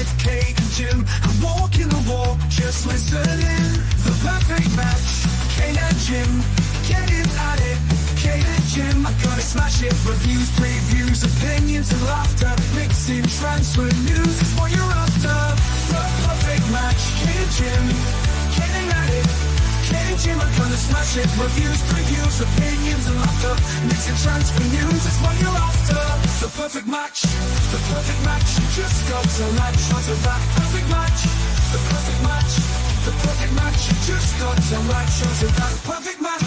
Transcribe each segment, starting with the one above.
with Kate and Jim. I'm walking the walk, just listening. The perfect match, Kate and Jim. Getting at it, Kate and Jim. I'm gonna smash it. Reviews, previews, opinions and laughter. Mixing transfer news is what you're after. The perfect match, Kate and Jim. Getting at it, Kate and Jim. I'm gonna smash it. Reviews, previews, opinions and laughter. Mixing transfer news is what you're after. The perfect match, the perfect match. You just got to latch onto that perfect match. The perfect match, the perfect match. You just got to latch onto that perfect match.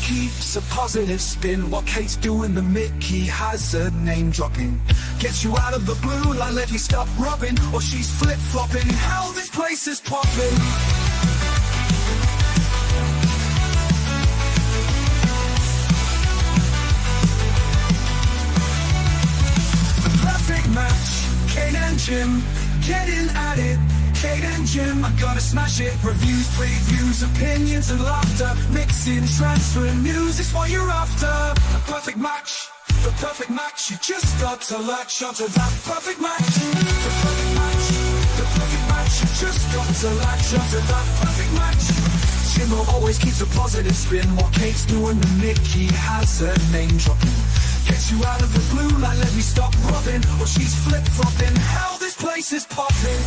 Keeps a positive spin. What Kate's doing, the Mickey has a name dropping. Gets you out of the blue like let me stop rubbing. Or she's flip-flopping. Hell, this place is popping. The perfect match, Kate and Jim. Getting at it, Kate and Jim. I'm gonna smash it. Reviews, previews, opinions and laughter. Mixing, transferring news is what you're after. The perfect match, the perfect match. You just got to latch onto that perfect match. The perfect match, the perfect match. You just got to latch onto that perfect match. Jimboooo always keeps a positive spin. What Kate's doing, the Mickey has her name dropping. Gets you out of the blue like let me stop rubbing. Or she's flip-flopping. Hell, this place is popping.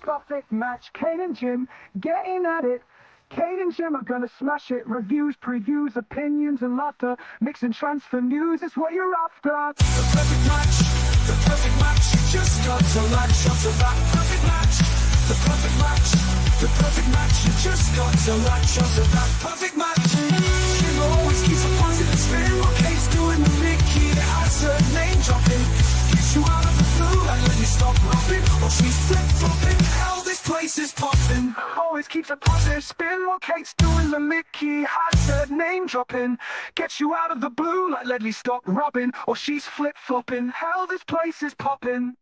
Perfect match, Kate and Jim, getting at it. Kate and Jim are gonna smash it. Reviews, previews, opinions and laughter. Mix and transfer news is what you're after. The perfect match, the perfect match. You just got to latch onto that perfect match. The perfect match, the perfect match. You just got to latch onto that perfect match. Jim always keeps a positive spin. What Kate's doing, the Mickey has her name dropping. Gets you out of the blue and let you stop rubbing. Or she's flip-flopping. Hell, this place is popping. Always keeps a positive spin. What Kate's doing, the Mickey has her name dropping. Gets you out of the blue like let me stop rubbing. Or she's flip-flopping. Hell, this place is popping.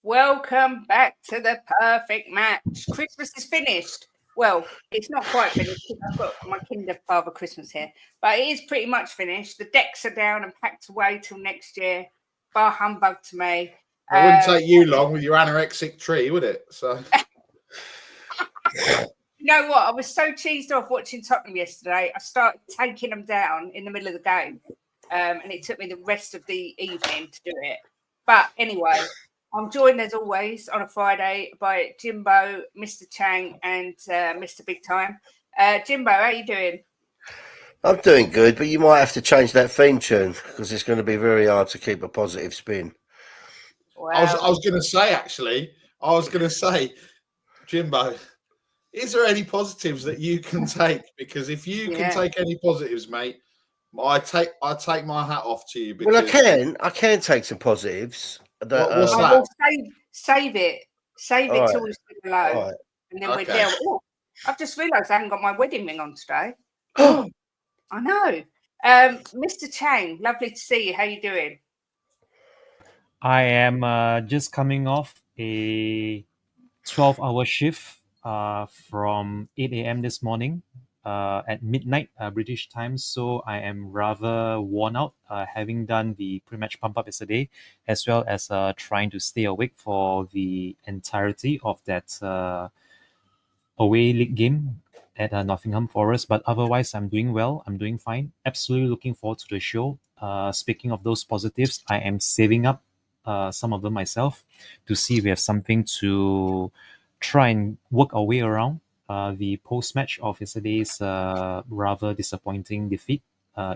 Welcome back to the perfect match. Christmas is finished. Well, it's not quite finished because I've got my Kinder Father Christmas here, but it is pretty much finished. The decks are down and packed away till next year. Bar humbug to me. It wouldn't take you long with your anorexic tree, would it? So, you know what? I was so cheesed off watching Tottenham yesterday. I started taking them down in the middle of the game, and it took me the rest of the evening to do it. But anyway, I'm joined as always on a Friday by Jimboooo, Mr. Chang, and Mr. Big Time. Jimboooo, how are you doing? I'm doing good, but you might have to change that theme tune because it's going to be very hard to keep a positive spin. Well, I was going to say, actually, Jimboooo, is there any positives that you can take? Because if you can take any positives, mate, I take my hat off to you. Because... Well, I can take some positives. What's that? Well, save it till we're still below, and then we're there. Oh, I've just realised I haven't got my wedding ring on today. I know. Mr. Chang, lovely to see you. How you doing? I am just coming off a 12-hour shift from 8 a.m. this morning at midnight British time. So I am rather worn out, having done the pre-match pump-up yesterday, as well as trying to stay awake for the entirety of that away league game at Nottingham Forest. But otherwise, I'm doing well. I'm doing fine. Absolutely looking forward to the show. Speaking of those positives, I am saving up some of them myself to see if we have something to try and work our way around the post-match of yesterday's rather disappointing defeat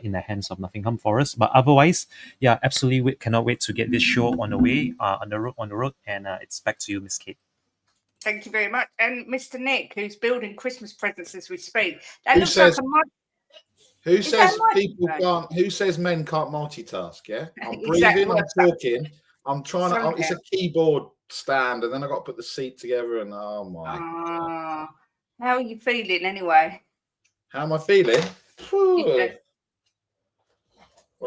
in the hands of Nottingham Forest. But otherwise, yeah, absolutely cannot wait to get this show on the way, on the road, and it's back to you, Miss Kate. Thank you very much. And Mr. Nick, who's building Christmas presents as we speak. Who says men can't multitask? Yeah, I'm breathing, Exactly. I'm talking, I'm trying to. It's a keyboard stand, and then I got to put the seat together. And oh my! How are you feeling anyway? How am I feeling? Well,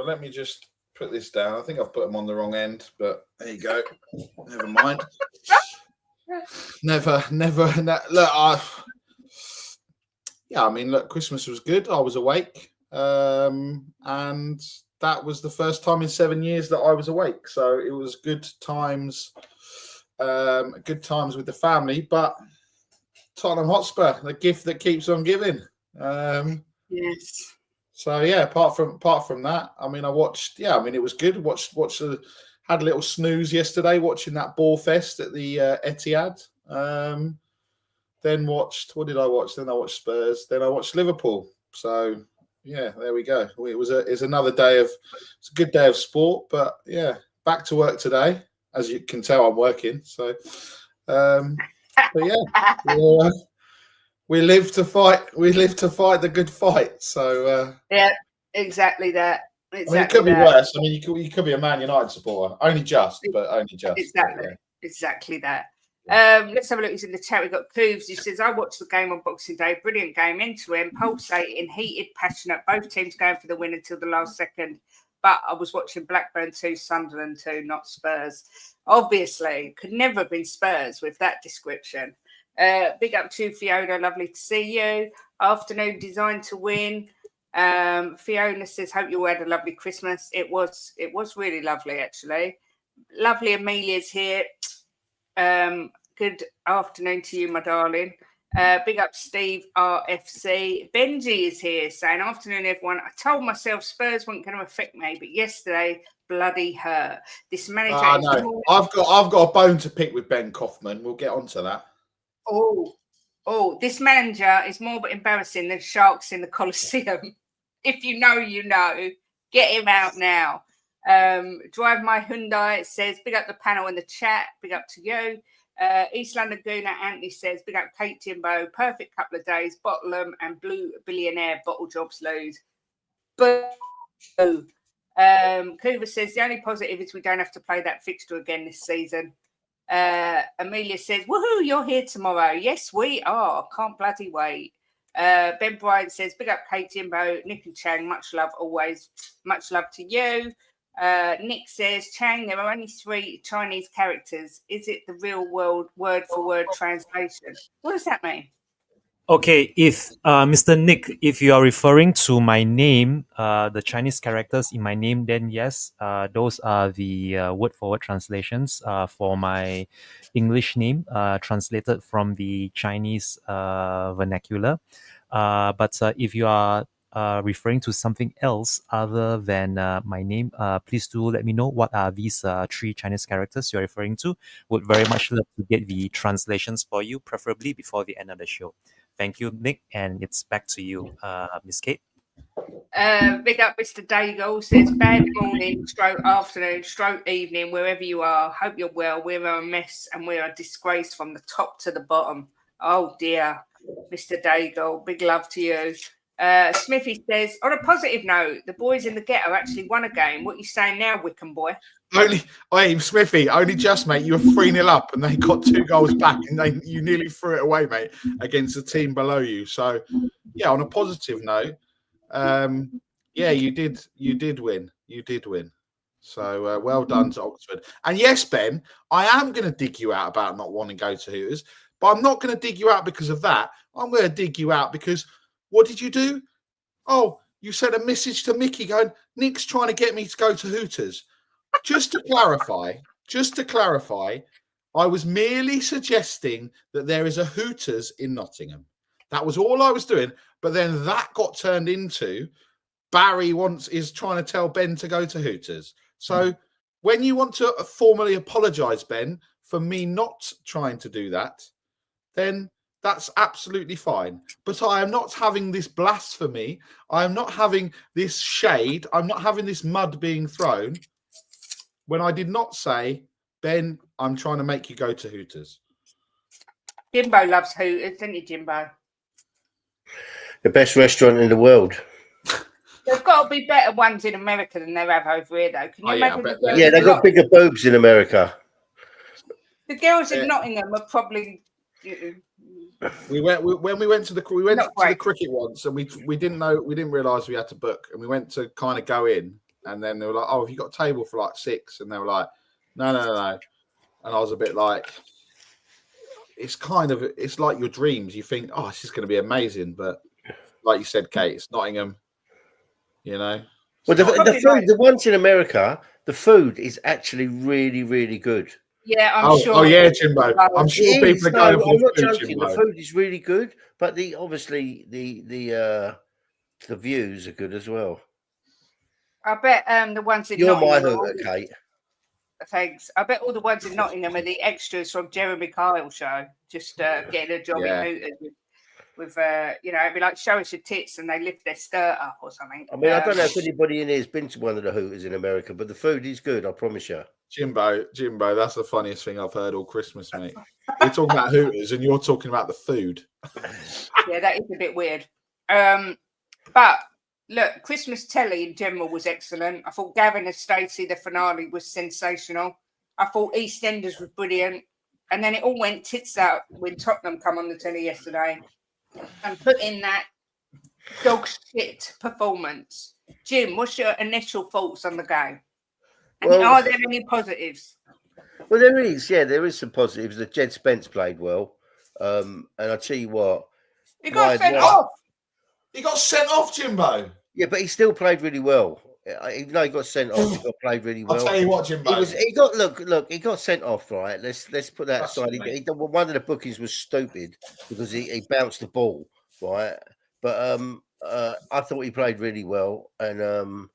let me just put this down. I think I've put them on the wrong end, but there you go. Never mind. Never. I mean, look, Christmas was good. I was awake, and that was the first time in 7 years that I was awake. So it was good times with the family. But Tottenham Hotspur, the gift that keeps on giving. Yes. So yeah, apart from that, I mean, I watched. Yeah, I mean, it was good. Had a little snooze yesterday watching that ball fest at the Etihad. Then watched. What did I watch? Then I watched Spurs. Then I watched Liverpool. So yeah, there we go. It's another day of. It's a good day of sport, but yeah, back to work today. As you can tell, I'm working. So, but yeah, we live to fight. We live to fight the good fight. So yeah, exactly that. I mean, it could be worse. I mean, you could be a Man United supporter. Only just. Exactly. Yeah. Exactly that. Let's have a look who's in the chat. We've got Cooves who says, I watched the game on Boxing Day. Brilliant game, end to end, pulsating, heated, passionate. Both teams going for the win until the last second. But I was watching Blackburn 2, Sunderland 2, not Spurs. Obviously, could never have been Spurs with that description. Big up to Fiona. Lovely to see you. Afternoon designed to win. Fiona says, hope you all had a lovely Christmas. It was really lovely, actually. Lovely Amelia's here. Good afternoon to you, my darling. Big up Steve RFC. Benji is here saying, afternoon, everyone. I told myself Spurs weren't going to affect me, but yesterday, bloody hurt. This manager is no. I've got a bone to pick with Ben Kaufman. We'll get onto that. Oh, this manager is more embarrassing than sharks in the Colosseum. If you know, you know. Get him out now. Drive My Hyundai says, big up the panel in the chat. Big up to you. East London Gooner Anthony says, big up Kate Jimbo. Perfect couple of days. Bottom and Blue Billionaire bottle jobs lose. Boo. Coover says, the only positive is we don't have to play that fixture again this season. Amelia says, woohoo, you're here tomorrow. Yes, we are. Can't bloody wait. Ben Bryant says, big up Kate Jimbo, Nick and Chang, much love always. Much love to you. Nick says, Chang, there are only 3 Chinese characters. Is it the real world word for word translation? What does that mean? Okay, if Mr. Nick, if you are referring to my name, the Chinese characters in my name, then yes, those are the word for word translations for my English name, translated from the Chinese vernacular. But if you are referring to something else other than my name, please do let me know what are these 3 Chinese characters you're referring to. Would very much love to get the translations for you, preferably before the end of the show. Thank you, Nick, and it's back to you, Miss Kate. Big up Mr. Daigle says, bad morning, stroke afternoon, stroke evening, wherever you are. Hope you're well. We're a mess and we're a disgrace from the top to the bottom. Oh dear, Mr. Daigle, big love to you. Smithy says, on a positive note, the boys in the ghetto actually won a game. What are you saying now, Wickham boy? Smithy, only just, mate. You were 3-0 up and they got 2 goals back and you nearly threw it away, mate, against the team below you. So, yeah, on a positive note, yeah, you did win. You did win. So, well done to Oxford. And yes, Ben, I am going to dig you out about not wanting to go to Hooters, but I'm not going to dig you out because of that. I'm going to dig you out because what did you do? Oh, you sent a message to Mickey going, Nick's trying to get me to go to Hooters. Just to clarify, I was merely suggesting that there is a Hooters in Nottingham. That was all I was doing. But then that got turned into Barry is trying to tell Ben to go to Hooters. So when you want to formally apologise, Ben, for me not trying to do that, then that's absolutely fine. But I am not having this blasphemy. I am not having this shade. I'm not having this mud being thrown when I did not say, Ben, I'm trying to make you go to Hooters. Jimbo loves Hooters, doesn't he, Jimbo? The best restaurant in the world. There's got to be better ones in America than they have over here, though. Can you imagine? Yeah, they've got bigger boobs in America. The girls in Nottingham are probably. When we went to the cricket once, and we didn't realise we had to book, and we went to kind of go in, and then they were like, "Oh, have you got a table for like 6?" And they were like, "No," and I was a bit like, it's kind of it's like your dreams. You think, oh, this is going to be amazing, but like you said, Kate, it's Nottingham. You know. Well, the ones in America, the food is actually really, really good. Yeah, I'm sure. Oh yeah, Jimbo. I'm sure people are going for I'm not food, joking. Jimbo. The food is really good, but obviously the views are good as well. I bet the ones in You're Nottingham. my hooter, Kate. Thanks. I bet all the ones in Nottingham are the extras from Jeremy Kyle show, just getting a job in Hooters with you know, it'd be like show us your tits and they lift their skirt up or something. I mean, I don't know if anybody in here has been to one of the Hooters in America, but the food is good, I promise you. Jimbo, that's the funniest thing I've heard all Christmas, mate. We're talking about Hooters and you're talking about the food. Yeah, that is a bit weird. But look, Christmas telly in general was excellent. I thought Gavin and Stacey, the finale, was sensational. I thought EastEnders was brilliant. And then it all went tits out when Tottenham come on the telly yesterday and put in that dog shit performance. Jim, what's your initial thoughts on the game? And are there any positives? Well, there is some positives. That Jed Spence played well. And I tell you what, he got sent off. He got sent off, Jimbo. Yeah, but he still played really well. Even though he got sent off, he played really well. I'll tell you what, Jimbo. He got sent off, right? Let's put that aside. One of the bookings was stupid because he bounced the ball, right? But I thought he played really well, and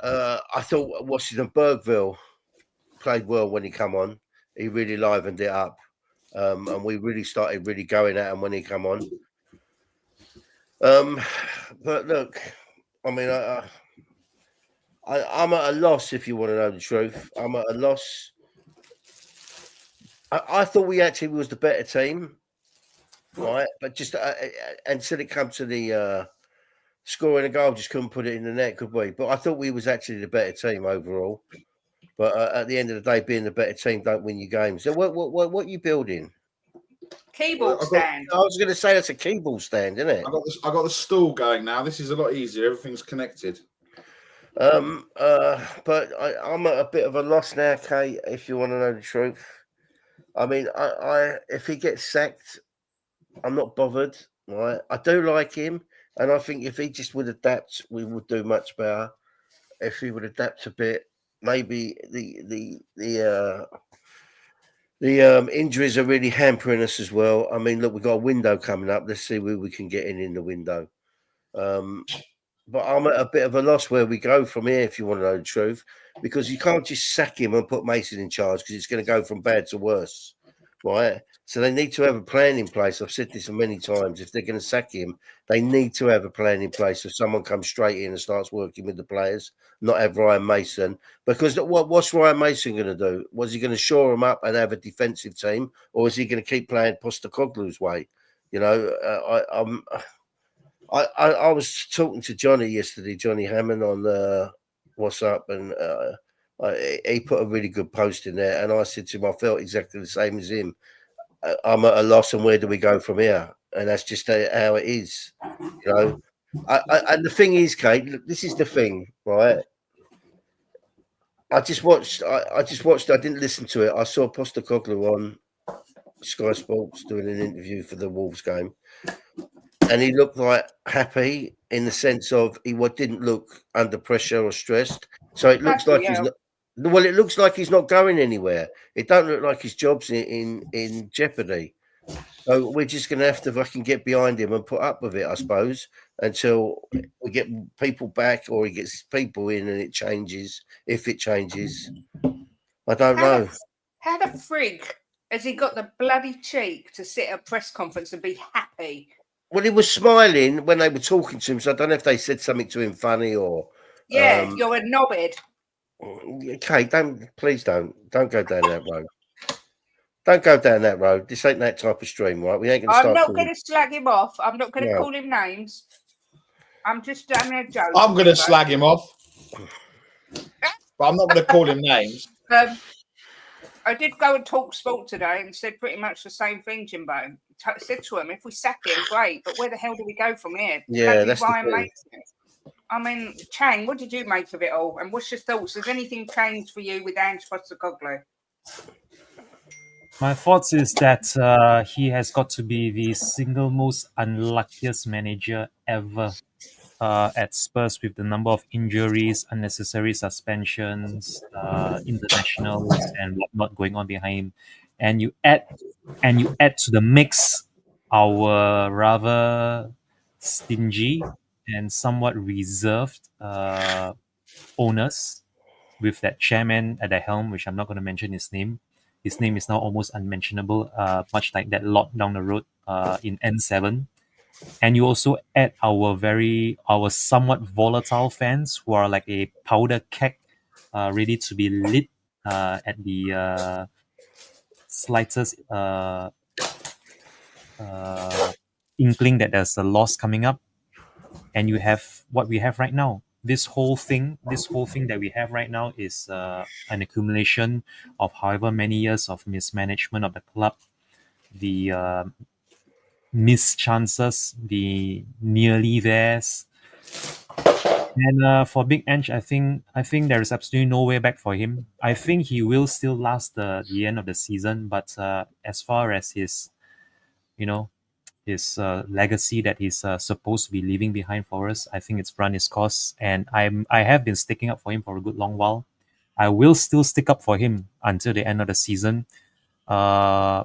I thought Washington Bergville played well when he come on. He really livened it up, and we really started really going at him when he come on. But look, I mean, I'm at a loss, if you want to know the truth. I'm at a loss. I thought we actually was the better team, right? But just until it comes to the scoring a goal, just couldn't put it in the net, could we? But I thought we was actually the better team overall. But at the end of the day, being the better team don't win you games. So what are you building? Keyboard stand. I was going to say that's a keyboard stand, isn't it? I got the stool going now. This is a lot easier. Everything's connected. But I'm at a bit of a loss now, Kate. If you want to know the truth, I mean, I if he gets sacked, I'm not bothered. Right, I do like him, and I think if he just would adapt, we would do much better. If he would adapt a bit, maybe the injuries are really hampering us as well. I mean, look, we've got a window coming up. Let's see where we can get in the window. But I'm at a bit of a loss where we go from here, if you want to know the truth, because you can't just sack him and put Mason in charge because it's going to go from bad to worse, right? So they need to have a plan in place. I've said this many times. If they're going to sack him, they need to have a plan in place. If someone comes straight in and starts working with the players, not have Ryan Mason. Because what's Ryan Mason going to do? Was he going to shore them up and have a defensive team, or is he going to keep playing Postecoglou's way? You know, I was talking to Johnny yesterday, Johnny Hammond on WhatsApp, and he put a really good post in there. And I said to him, I felt exactly the same as him. I'm at a loss, and where do we go from here? And that's just how it is, you know. And the thing is, Kate, look, this is the thing, right? I just watched. I didn't listen to it. I saw Postecoglou on Sky Sports doing an interview for the Wolves game. And he looked like happy in the sense of he didn't look under pressure or stressed. So it looks like he's not. Well, it looks like he's not going anywhere. It don't look like his job's in jeopardy. So we're just going to have to fucking get behind him and put up with it, I suppose, until we get people back or he gets people in and it changes. If it changes, I don't know. How the frig has he got the bloody cheek to sit at a press conference and be happy? Well, he was smiling when they were talking to him, so I don't know if they said something to him funny or. Yeah, you're a knobhead. Okay, please don't go down that road. Don't go down that road. This ain't that type of stream, right? We ain't going to start. I'm not going to slag him off. I'm not going to call him names. I'm just having a joke. I'm going to slag him off, but I'm not going to call him names. I did go and talk sport today and said pretty much the same thing, Jimbo. Said to him, if we sack him, great, but where the hell do we go from here? Yeah, that's the thing. I mean, Chang, what did you make of it all? And what's your thoughts? Has anything changed for you with Ange Postecoglou? My thoughts is that he has got to be the single most unluckiest manager ever at Spurs, with the number of injuries, unnecessary suspensions, internationals, and whatnot going on behind him. And you add to the mix our rather stingy and somewhat reserved owners, with that chairman at the helm, which I'm not going to mention his name. His name is now almost unmentionable, much like that lot down the road in N7. And you also add our somewhat volatile fans, who are like a powder keg, ready to be lit at the slightest inkling that there's a loss coming up. And you have what we have right now. This whole thing that we have right now is an accumulation of however many years of mismanagement of the club, the missed chances, the nearly theirs. And for Big Ange, I think there is absolutely no way back for him. I think he will still last the end of the season, but as far as you know his legacy that he's supposed to be leaving behind for us, I think it's run its course, and I have been sticking up for him for a good long while. I will still stick up for him until the end of the season. Uh,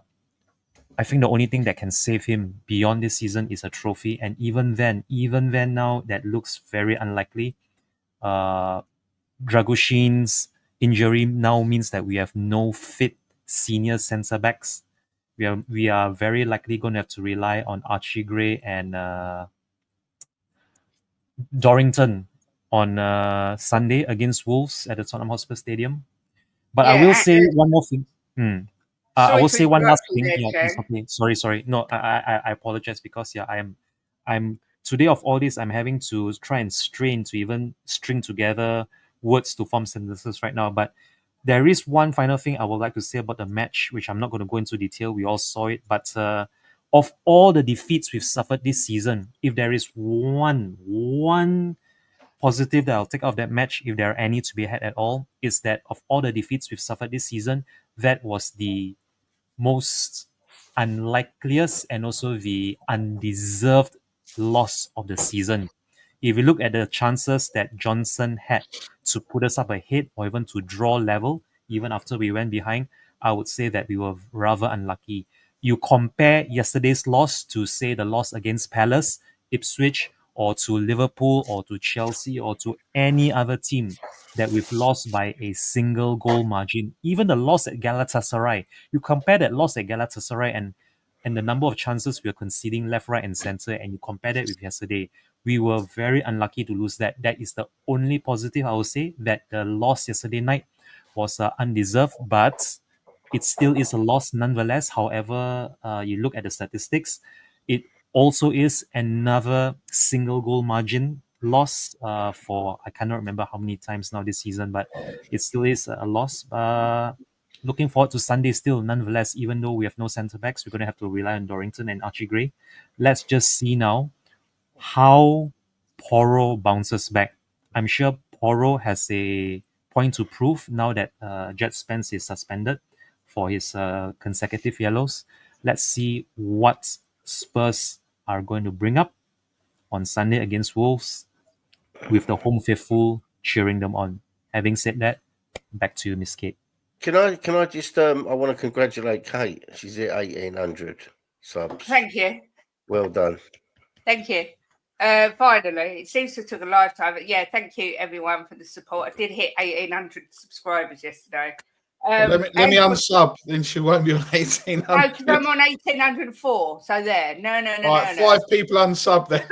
I think the only thing that can save him beyond this season is a trophy, and even then now that looks very unlikely. Uh, Dragoshin's injury now means that we have no fit senior centre backs. We are very likely going to have to rely on Archie Gray and Dorrington on Sunday against Wolves at the Tottenham Hotspur Stadium. But I will Yeah. say one more thing. I Sorry will to say one last interrupt you thing. there, Yeah, it's Chang. okay. Sorry. No, I apologize, because yeah, I'm today of all this, I'm having to try and strain to even string together words to form sentences right now. But there is one final thing I would like to say about the match, which I'm not going to go into detail. We all saw it, but of all the defeats we've suffered this season, if there is one positive that I'll take out of that match, if there are any to be had at all, is that of all the defeats we've suffered this season, that was the most unlikeliest and also the undeserved loss of the season. If you look at the chances that Johnson had to put us up ahead or even to draw level, even after we went behind, I would say that we were rather unlucky. You compare yesterday's loss to, say, the loss against Palace, Ipswich, or to Liverpool, or to Chelsea, or to any other team that we've lost by a single goal margin. Even the loss at Galatasaray, you compare that loss at Galatasaray and the number of chances we are conceding left, right, and center, and you compare that with yesterday, we were very unlucky to lose that. That is the only positive I would say, that the loss yesterday night was undeserved, but it still is a loss nonetheless. However, you look at the statistics, it also is another single goal margin loss for I cannot remember how many times now this season, but it still is a loss. Looking forward to Sunday still, nonetheless, even though we have no centre backs, we're going to have to rely on Dorrington and Archie Gray. Let's just see now how Porro bounces back. I'm sure Porro has a point to prove now that Jet Spence is suspended for his consecutive yellows. Let's see what Spurs are going to bring up on Sunday against Wolves, with the home faithful cheering them on. Having said that, back to you, Miss Kate. Can I just I want to congratulate Kate. She's at 1,800 subs. Thank you. Well done. Thank you. Finally, it seems to have took a lifetime, but yeah, thank you everyone for the support. I did hit 1,800 subscribers yesterday. Well, let me unsub, then she won't be on 1,800. No, because I'm on 1,804. So there. No. All right, 5 people unsub then.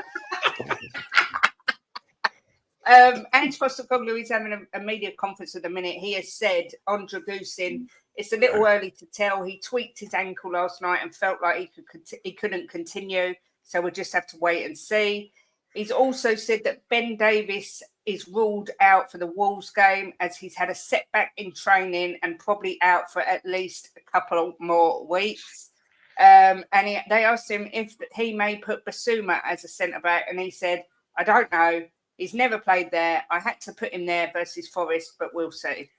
Ange Postecoglou is having a media conference at the minute. He has said on Dragoosin, it's a little early to tell. He tweaked his ankle last night and felt like he couldn't continue. So we'll just have to wait and see. He's also said that Ben Davies is ruled out for the Wolves game, as he's had a setback in training and probably out for at least a couple more weeks. And they asked him if he may put Basuma as a centre-back, and he said, I don't know. He's never played there. I had to put him there versus Forest, but we'll see.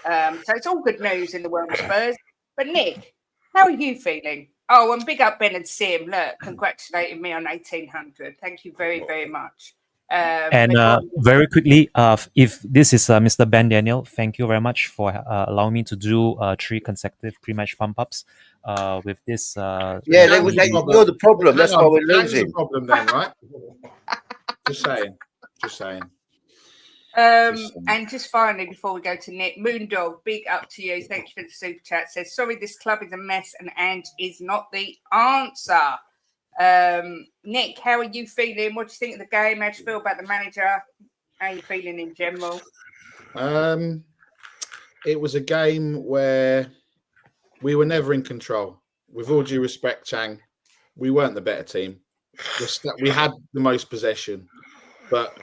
So it's all good news in the world of Spurs. But Nick, how are you feeling? Oh, and big up Ben and Sim. Look, congratulating me on 1800. Thank you very, very much. And they've gone- very quickly, if this is Mr. Ben Daniel, thank you very much for allowing me to do 3 consecutive pre-match pump-ups with this. Yeah, Chang's the problem. you're the problem. Hang That's why on, we're Chang's the losing. problem then, right? Just saying. Just saying. And just finally, before we go to Nick, Moondog, big up to you. Thank you for the super chat. Says, sorry, this club is a mess and Ange is not the answer. Nick, how are you feeling? What do you think of the game? How do you feel about the manager? How are you feeling in general? It was a game where we were never in control. With all due respect, Chang, we weren't the better team. We had the most possession, but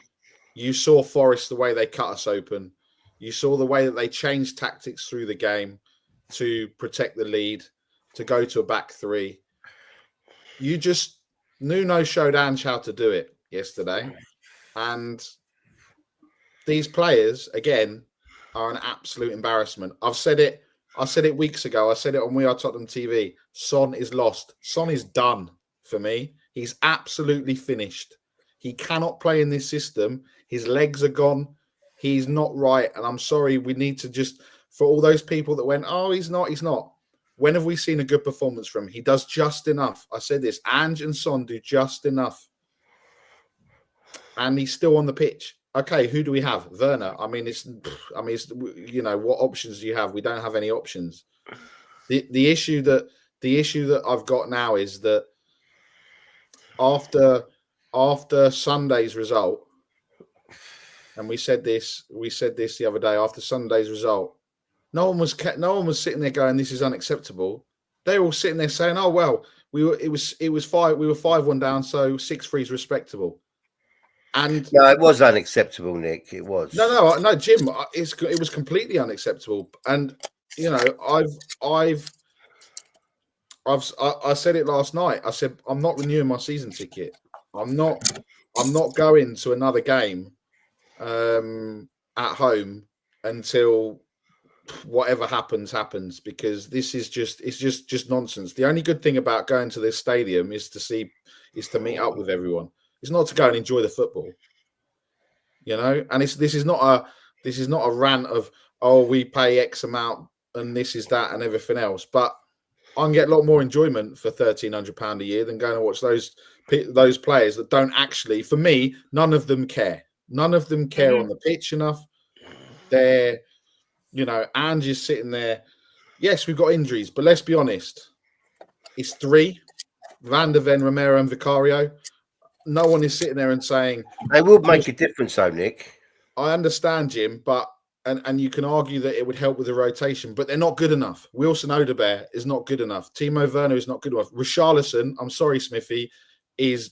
you saw Forest, the way they cut us open. You saw the way that they changed tactics through the game to protect the lead, to go to a back three. Nuno showed Ange how to do it yesterday. And these players, again, are an absolute embarrassment. I said it weeks ago. I said it on We Are Tottenham TV. Son is lost. Son is done for me. He's absolutely finished. He cannot play in this system. His legs are gone. He's not right. And I'm sorry, we need to just, for all those people that went, oh, he's not. When have we seen a good performance from him? He does just enough. I said this, Ange and Son do just enough. And he's still on the pitch. Okay, who do we have? Werner. It's what options do you have? We don't have any options. The issue that I've got now is that after Sunday's result, and we said this the other day, after Sunday's result, no one was sitting there going, this is unacceptable. They were all sitting there saying, oh well, we were 5-1 down, so 6-3 is respectable. And no, it was unacceptable, Nick. It was. No, Jim. It was completely unacceptable. And I said it last night. I said I'm not renewing my season ticket. I'm not going to another game at home until whatever happens, because this is just nonsense. The only good thing about going to this stadium is to meet up with everyone. It's not to go and enjoy the football, and this is not a rant of, oh, we pay X amount and this is that and everything else. But I can get a lot more enjoyment for £1,300 a year than going to watch those players that don't actually. For me, none of them care. None of them care on the pitch enough. They're, Ange is sitting there. Yes, we've got injuries, but let's be honest. It's 3: Van der Ven, Romero, and Vicario. No one is sitting there and saying they will make a difference, though, Nick. I understand, Jim, but and you can argue that it would help with the rotation, but they're not good enough. Wilson Odebear is not good enough. Timo Werner is not good enough. Richarlison, I'm sorry, Smithy, is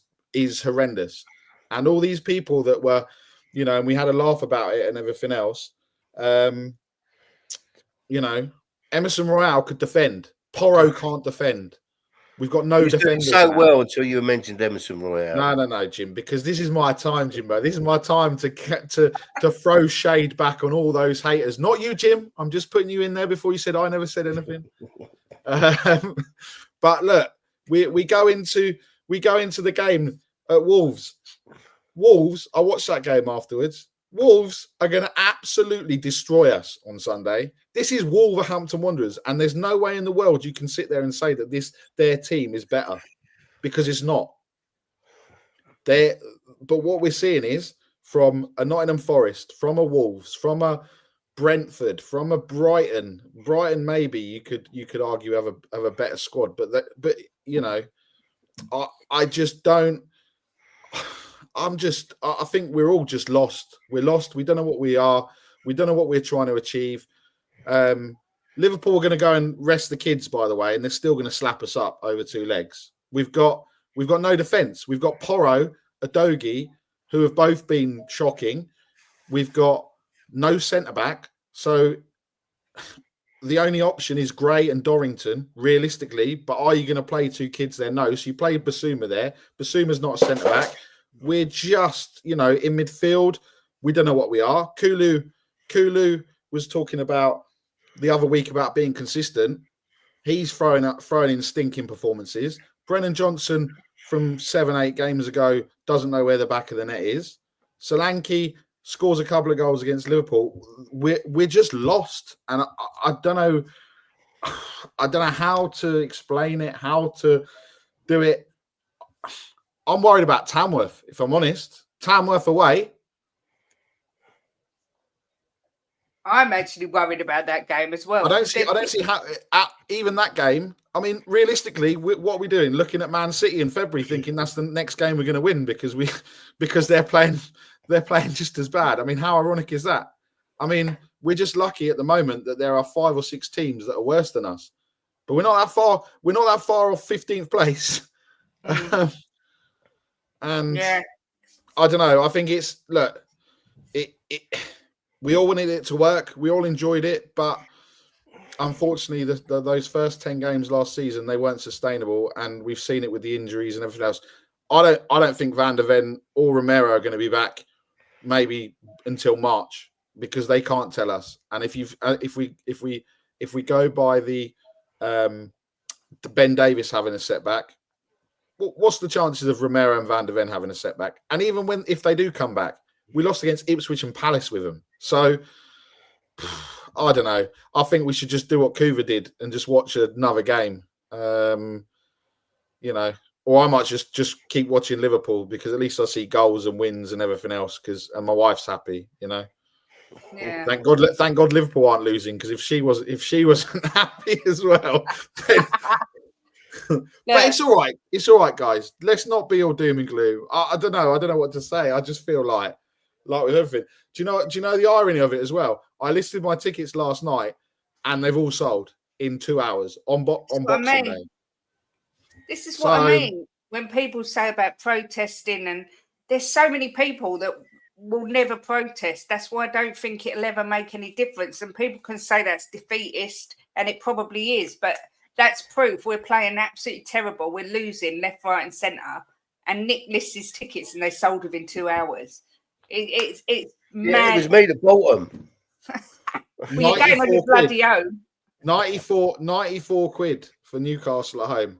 horrendous. And all these people that were, and we had a laugh about it and everything else. Emerson Royale could defend. Porro can't defend. We've got no defenders. So well until you mentioned Emerson Royale. No, Jim, because this is my time, Jimbo. This is my time to throw shade back on all those haters. Not you, Jim. I'm just putting you in there before you said I never said anything. But look, we go into the game at Wolves. I watched that game afterwards. Wolves are going to absolutely destroy us on Sunday. This is Wolverhampton Wanderers, and there's no way in the world you can sit there and say that their team is better, because it's not. But what we're seeing is from a Nottingham Forest, from a Wolves, from a Brentford, from a Brighton. Brighton, maybe you could argue have a better squad, but I just don't. I think we're all just lost. We're lost. We don't know what we are. We don't know what we're trying to achieve. Liverpool are going to go and rest the kids, by the way, and they're still going to slap us up over 2 legs. We've got no defence. We've got Porro, Udogie, who have both been shocking. We've got no centre-back. So the only option is Gray and Dorrington, realistically. But are you going to play 2 kids there? No. So you play Basuma there. Basuma's not a centre-back. We're just, in midfield. We don't know what we are. Kulu was talking about the other week about being consistent. He's throwing in stinking performances. Brennan Johnson from 7-8 games ago doesn't know where the back of the net is. Solanke scores a couple of goals against Liverpool. We're just lost, and I don't know. I don't know how to explain it, how to do it. I'm worried about Tamworth, if I'm honest. Tamworth away. I'm actually worried about that game as well. I don't see how even that game. I mean, realistically, what are we doing? Looking at Man City in February, thinking that's the next game we're going to win because they're playing just as bad. I mean, how ironic is that? I mean, we're just lucky at the moment that there are 5 or 6 teams that are worse than us, but we're not that far. We're not that far off 15th place. And yeah. I don't know. I think it's we all wanted it to work. We all enjoyed it, but unfortunately, those first 10 games last season, they weren't sustainable, and we've seen it with the injuries and everything else. I don't think Van der Ven or Romero are going to be back maybe until March, because they can't tell us. And if we go by the Ben Davis having a setback, what's the chances of Romero and Van der Ven having a setback? And even if they do come back, we lost against Ipswich and Palace with them. So I don't know. I think we should just do what Kuva did and just watch another game. Or I might just keep watching Liverpool, because at least I see goals and wins and everything else. And my wife's happy. Yeah. Thank God Liverpool aren't losing, because if she wasn't happy as well, then. But it's all right. It's all right, guys. Let's not be all doom and gloom. I don't know. I don't know what to say. I just feel like with everything. Do you know the irony of it as well? I listed my tickets last night, and they've all sold in 2 hours on Boxing Day. This is what I mean when people say about protesting, and there's so many people that will never protest. That's why I don't think it'll ever make any difference. And people can say that's defeatist, and it probably is, but that's proof we're playing absolutely terrible. We're losing left, right, and centre. And Nick lists his tickets, and they sold within 2 hours. It's mad. It was me that bought them. Well, you're going on your bloody own. 94 quid for Newcastle at home.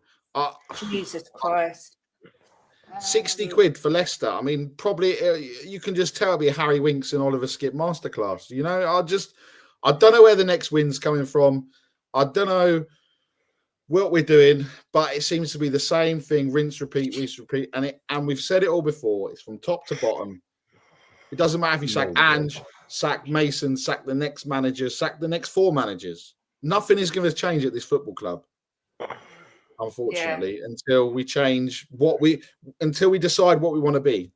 Jesus Christ. 60 quid for Leicester. I mean, probably you can just tell it'll be Harry Winks and Oliver Skip masterclass. I don't know where the next win's coming from. I don't know what we're doing, but it seems to be the same thing, rinse, repeat, and we've said it all before. It's from top to bottom. It doesn't matter if you sack Ange, sack Mason, sack the next manager, sack the next 4 managers. Nothing is going to change at this football club, unfortunately, until we change until we decide what we want to be.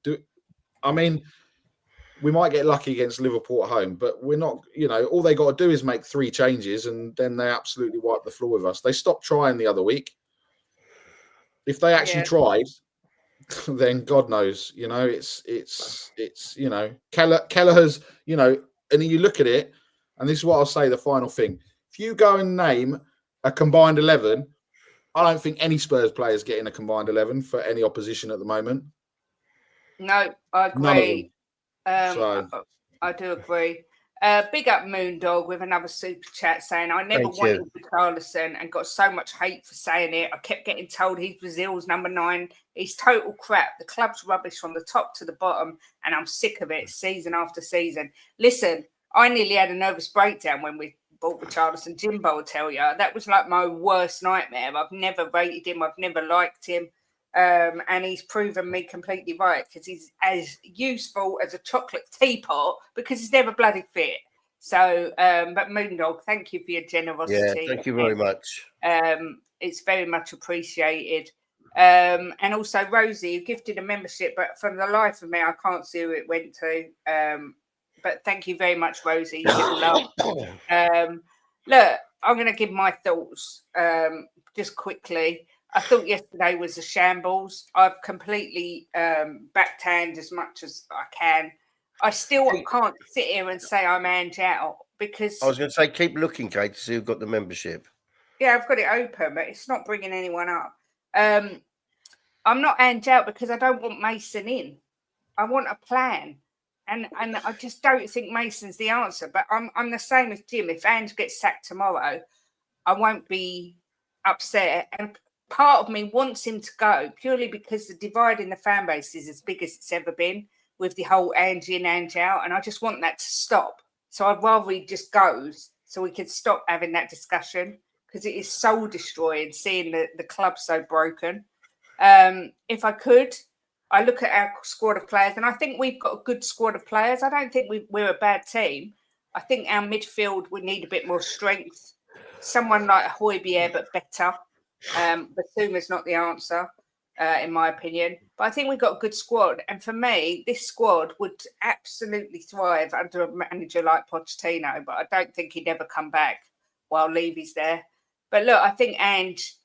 We might get lucky against Liverpool at home, but we're not, all they got to do is make 3 changes, and then they absolutely wipe the floor with us. They stopped trying the other week. If they actually tried, then God knows, it's Keller has, and then you look at it, and this is what I'll say, the final thing. If you go and name a combined 11, I don't think any Spurs players getting a combined 11 for any opposition at the moment. No, I agree. I do agree. Big up Moondog with another super chat saying, I never wanted Richarlison and got so much hate for saying it. I kept getting told he's Brazil's number 9. He's total crap. The club's rubbish from the top to the bottom, and I'm sick of it season after season. Listen, I nearly had a nervous breakdown when we bought Richarlison. Jimbo will tell you. That was like my worst nightmare. I've never rated him. I've never liked him. And he's proven me completely right, because he's as useful as a chocolate teapot, because he's never bloody fit. So, but Moondog, thank you for your generosity. Yeah, thank you very much. It's very much appreciated. And also Rosie, you gifted a membership, but from the life of me, I can't see who it went to. But thank you very much, Rosie. You little love. Look, I'm going to give my thoughts just quickly. I thought yesterday was a shambles. I've completely backtanned as much as I can. I still can't sit here and say I'm Ange out, because... I was going to say, keep looking, Kate, to see who got the membership. Yeah, I've got it open, but it's not bringing anyone up. I'm not Ange out because I don't want Mason in. I want a plan. And I just don't think Mason's the answer. But I'm the same as Jim. If Ange gets sacked tomorrow, I won't be upset, and part of me wants him to go purely because the divide in the fan base is as big as it's ever been with the whole Ange in, Ange out, and I just want that to stop. So I'd rather he just goes so we could stop having that discussion, because it is soul destroying seeing the club so broken. If I could, I look at our squad of players, and I think we've got a good squad of players. I don't think we're a bad team. I think our midfield would need a bit more strength. Someone like Højbjerg, but better. Basuma's not the answer, in my opinion. But I think we've got a good squad. And for me, this squad would absolutely thrive under a manager like Pochettino. But I don't think he'd ever come back while Levy's there. But look, I think Ange,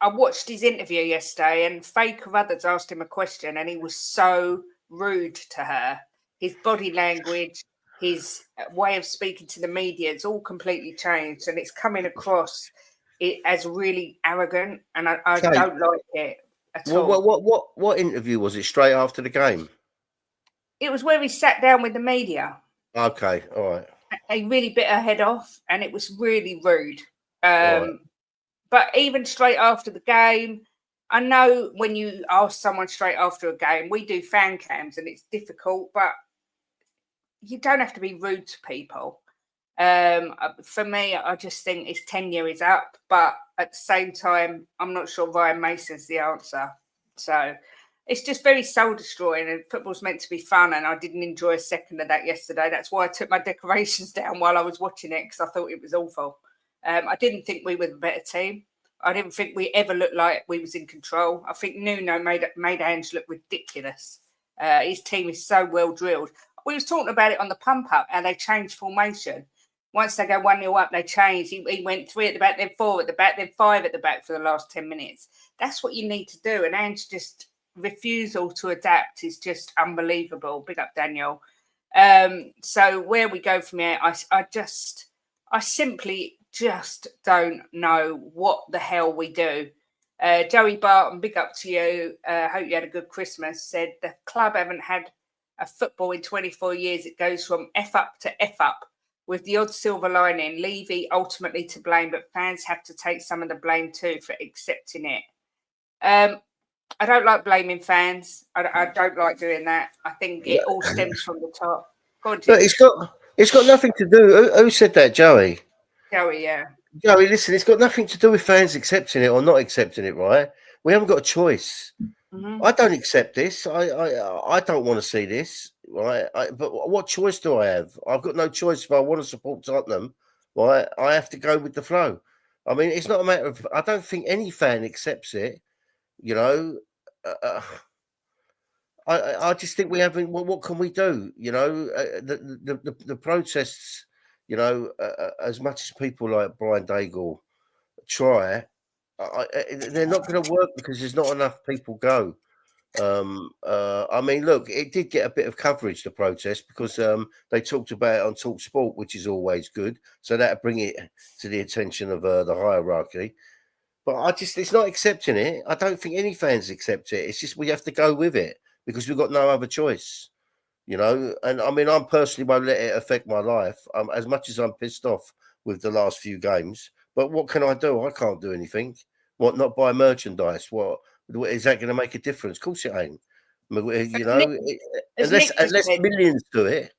I watched his interview yesterday, and Fake of Others asked him a question, and he was so rude to her. His body language, his way of speaking to the media, it's all completely changed, and it's coming across as really arrogant, and I don't like it at all. What interview was it? Straight after the game? It was where he sat down with the media. Okay, all right. He really bit her head off, and it was really rude. Right. But even straight after the game, I know when you ask someone straight after a game, we do fan cams and it's difficult, but you don't have to be rude to people. For me, I just think his tenure is up, but at the same time, I'm not sure Ryan Mason's the answer. So it's just very soul destroying, and football's meant to be fun, and I didn't enjoy a second of that yesterday. That's why I took my decorations down while I was watching it, because I thought it was awful. I didn't think we were the better team. I didn't think we ever looked like we was in control. I think Nuno made Ange look ridiculous. His team is so well drilled. We was talking about it on the pump up, and they changed formation. Once they go 1-0 up, they change. He went 3 at the back, then 4 at the back, then 5 at the back for the last 10 minutes. That's what you need to do. And Ange's just refusal to adapt is just unbelievable. Big up, Daniel. So where we go from here, I simply just don't know what the hell we do. Joey Barton, big up to you. Hope you had a good Christmas. Said the club haven't had a football in 24 years. It goes from F up to F up with the odd silver lining. Levy ultimately to blame, but fans have to take some of the blame too for accepting it. I don't like blaming fans. I don't like doing that. I think it all stems from the top. Go on, But it's got nothing to do. Who said that, Joey? Joey, yeah. Joey, listen, it's got nothing to do with fans accepting it or not accepting it, right? We haven't got a choice. Mm-hmm. I don't accept this. I don't want to see this, right? But what choice do I have? I've got no choice. If I want to support Tottenham, right, I have to go with the flow. I mean, it's not a matter of. I don't think any fan accepts it. You know, I just think we haven't. What can we do? You know, the protests. You know, as much as people like Brian Daigle try, they're not going to work because there's not enough people go. I mean, look, it did get a bit of coverage, the protest, because they talked about it on Talk Sport, which is always good. So that'll bring it to the attention of the hierarchy. But it's not accepting it. I don't think any fans accept it. It's just we have to go with it because we've got no other choice. You know, and I mean, I personally won't let it affect my life as much as I'm pissed off with the last few games. But what can I do? I can't do anything. What, not buy merchandise? What is that going to make a difference? Of course it ain't. You know, unless millions do it.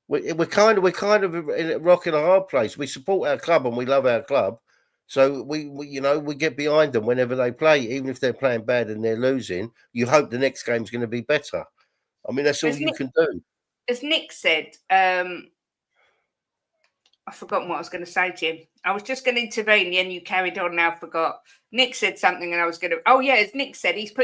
We're kind of in a rock and a hard place. We support our club and we love our club, so we get behind them whenever they play, even if they're playing bad and they're losing. You hope the next game's going to be better. I mean, that's all you can do. As Nick said, I've forgotten what I was going to say, Jim. I was just going to intervene, and you carried on. Now I forgot. Nick said something, and I was going to. Oh yeah, as Nick said, he's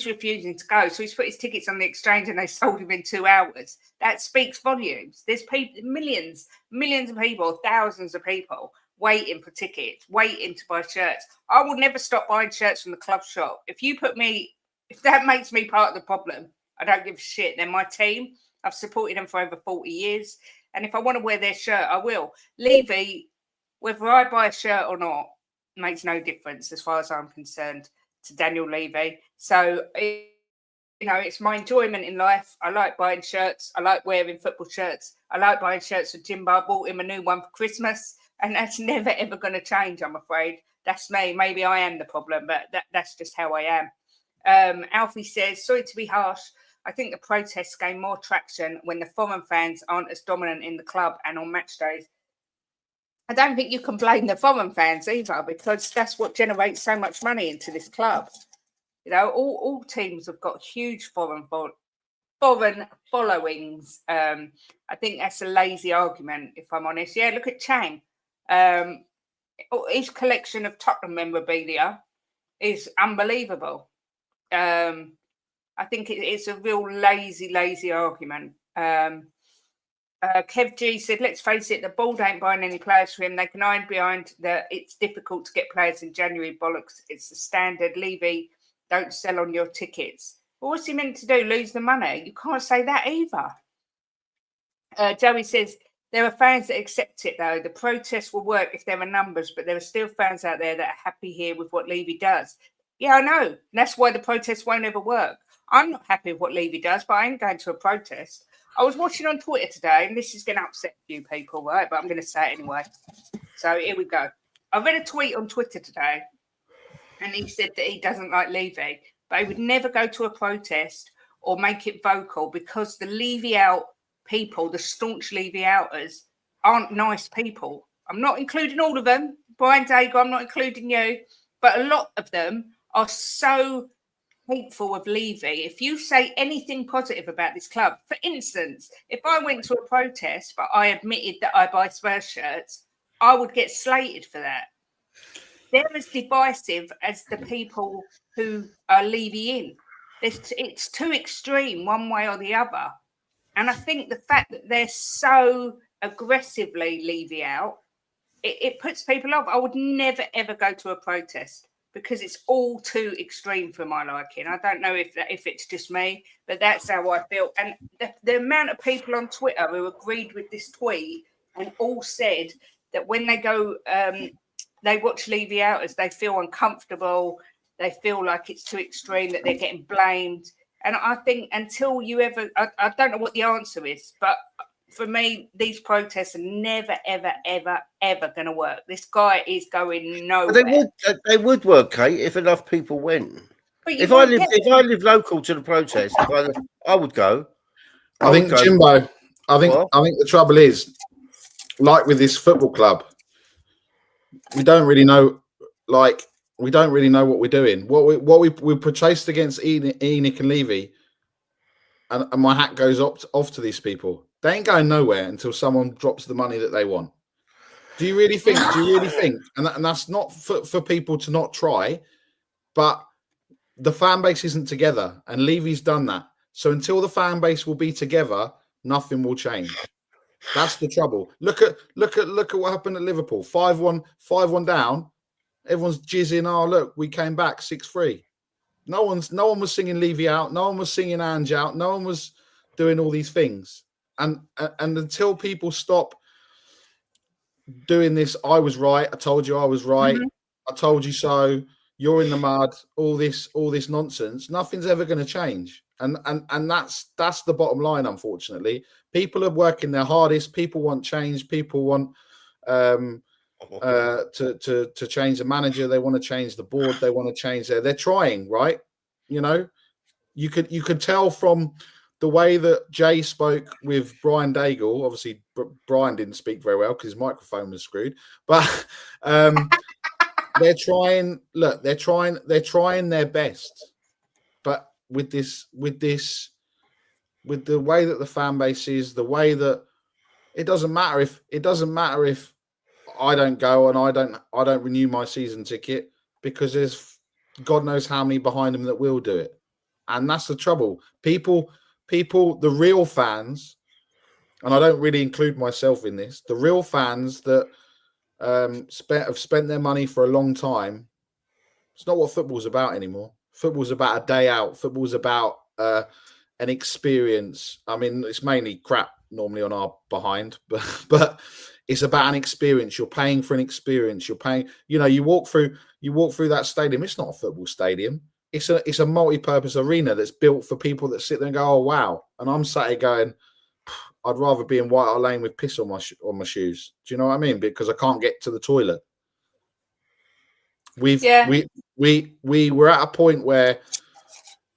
refusing to go, so he's put his tickets on the exchange, and they sold him in 2 hours. That speaks volumes. There's people, millions of people, thousands of people waiting for tickets, waiting to buy shirts. I will never stop buying shirts from the club shop. If that makes me part of the problem, I don't give a shit. They're my team. I've supported them for over 40 years. And if I want to wear their shirt, I will. Levy, whether I buy a shirt or not, makes no difference as far as I'm concerned to Daniel Levy. So, it's my enjoyment in life. I like buying shirts. I like wearing football shirts. I like buying shirts for Jimbo. I bought him a new one for Christmas. And that's never, ever going to change, I'm afraid. That's me. Maybe I am the problem, but that's just how I am. Alfie says, sorry to be harsh. I think the protests gain more traction when the foreign fans aren't as dominant in the club and on match days. I don't think you can blame the foreign fans either, because that's what generates so much money into this club. You know, all teams have got huge foreign followings. I think that's a lazy argument, if I'm honest. Yeah, look at Chang. His collection of Tottenham memorabilia is unbelievable. I think it's a real lazy argument. Kev G said, let's face it, the board ain't buying any players for him. They can hide behind that it's difficult to get players in January. Bollocks. It's the standard. Levy, don't sell on your tickets. Well, what's he meant to do? Lose the money? You can't say that either. Joey says, there are fans that accept it, though. The protests will work if there are numbers, but there are still fans out there that are happy here with what Levy does. Yeah, I know. That's why the protests won't ever work. I'm not happy with what Levy does, but I ain't going to a protest. I was watching on Twitter today, and this is going to upset a few people, right? But I'm going to say it anyway. So here we go. I read a tweet on Twitter today, and he said that he doesn't like Levy, but he would never go to a protest or make it vocal because the Levy out people, the staunch Levy outers, aren't nice people. I'm not including all of them. Brian Dago, I'm not including you. But a lot of them are so hateful of Levy. If you say anything positive about this club, for instance, if I went to a protest but I admitted that I buy Spurs shirts, I would get slated for that. They're as divisive as the people who are Levy in. It's too extreme one way or the other. And I think the fact that they're so aggressively Levy out, it puts people off. I would never, ever go to a protest because it's all too extreme for my liking. I don't know if it's just me, but that's how I feel. And the amount of people on Twitter who agreed with this tweet and all said that when they go, they watch Levy out as they feel uncomfortable, they feel like it's too extreme, that they're getting blamed. And I think until you ever, I don't know what the answer is, but for me, these protests are never, ever, ever, ever going to work. This guy is going nowhere. They would work, Kate, if enough people went. If I lived local to the protest, I would go. I think Jimbo. I think the trouble is, like with this football club, we don't really know. Like we don't really know what we're doing. What we protest against Enoch and Levy, and my hat goes off to these people. They ain't going nowhere until someone drops the money that they want. Do you really think? And that's not for people to not try, but the fan base isn't together, and Levy's done that. So until the fan base will be together, nothing will change. That's the trouble. Look at what happened at Liverpool. 5-1 down. Everyone's jizzing. Oh, look, we came back 6-3. No one was singing Levy out. No one was singing Ange out. No one was doing all these things. And until people stop doing this, I was right. I told you I was right. Mm-hmm. I told you so. You're in the mud. All this nonsense. Nothing's ever going to change. And that's the bottom line. Unfortunately, people are working their hardest. People want change. People want to change the manager. They want to change the board. They want to change they're trying, right? You know, you could tell from the way that Jay spoke with Brian Daigle. Obviously, Brian didn't speak very well because his microphone was screwed. But they're trying. Look, they're trying their best. But with the way that the fan base is, the way that it doesn't matter if I don't go and I don't renew my season ticket, because there's God knows how many behind them that will do it. And that's the trouble. People, the real fans, and I don't really include myself in this, the real fans that have spent their money for a long time, it's not what football's about anymore. Football's about a day out. Football's about an experience. I mean, it's mainly crap normally on our behind, but it's about an experience. You're paying for an experience. You're paying, you walk through that stadium. It's not a football stadium. It's a multi-purpose arena that's built for people that sit there and go, oh, wow. And I'm sat here going, I'd rather be in White Hart Lane with piss on my shoes. Do you know what I mean? Because I can't get to the toilet. We were at a point where,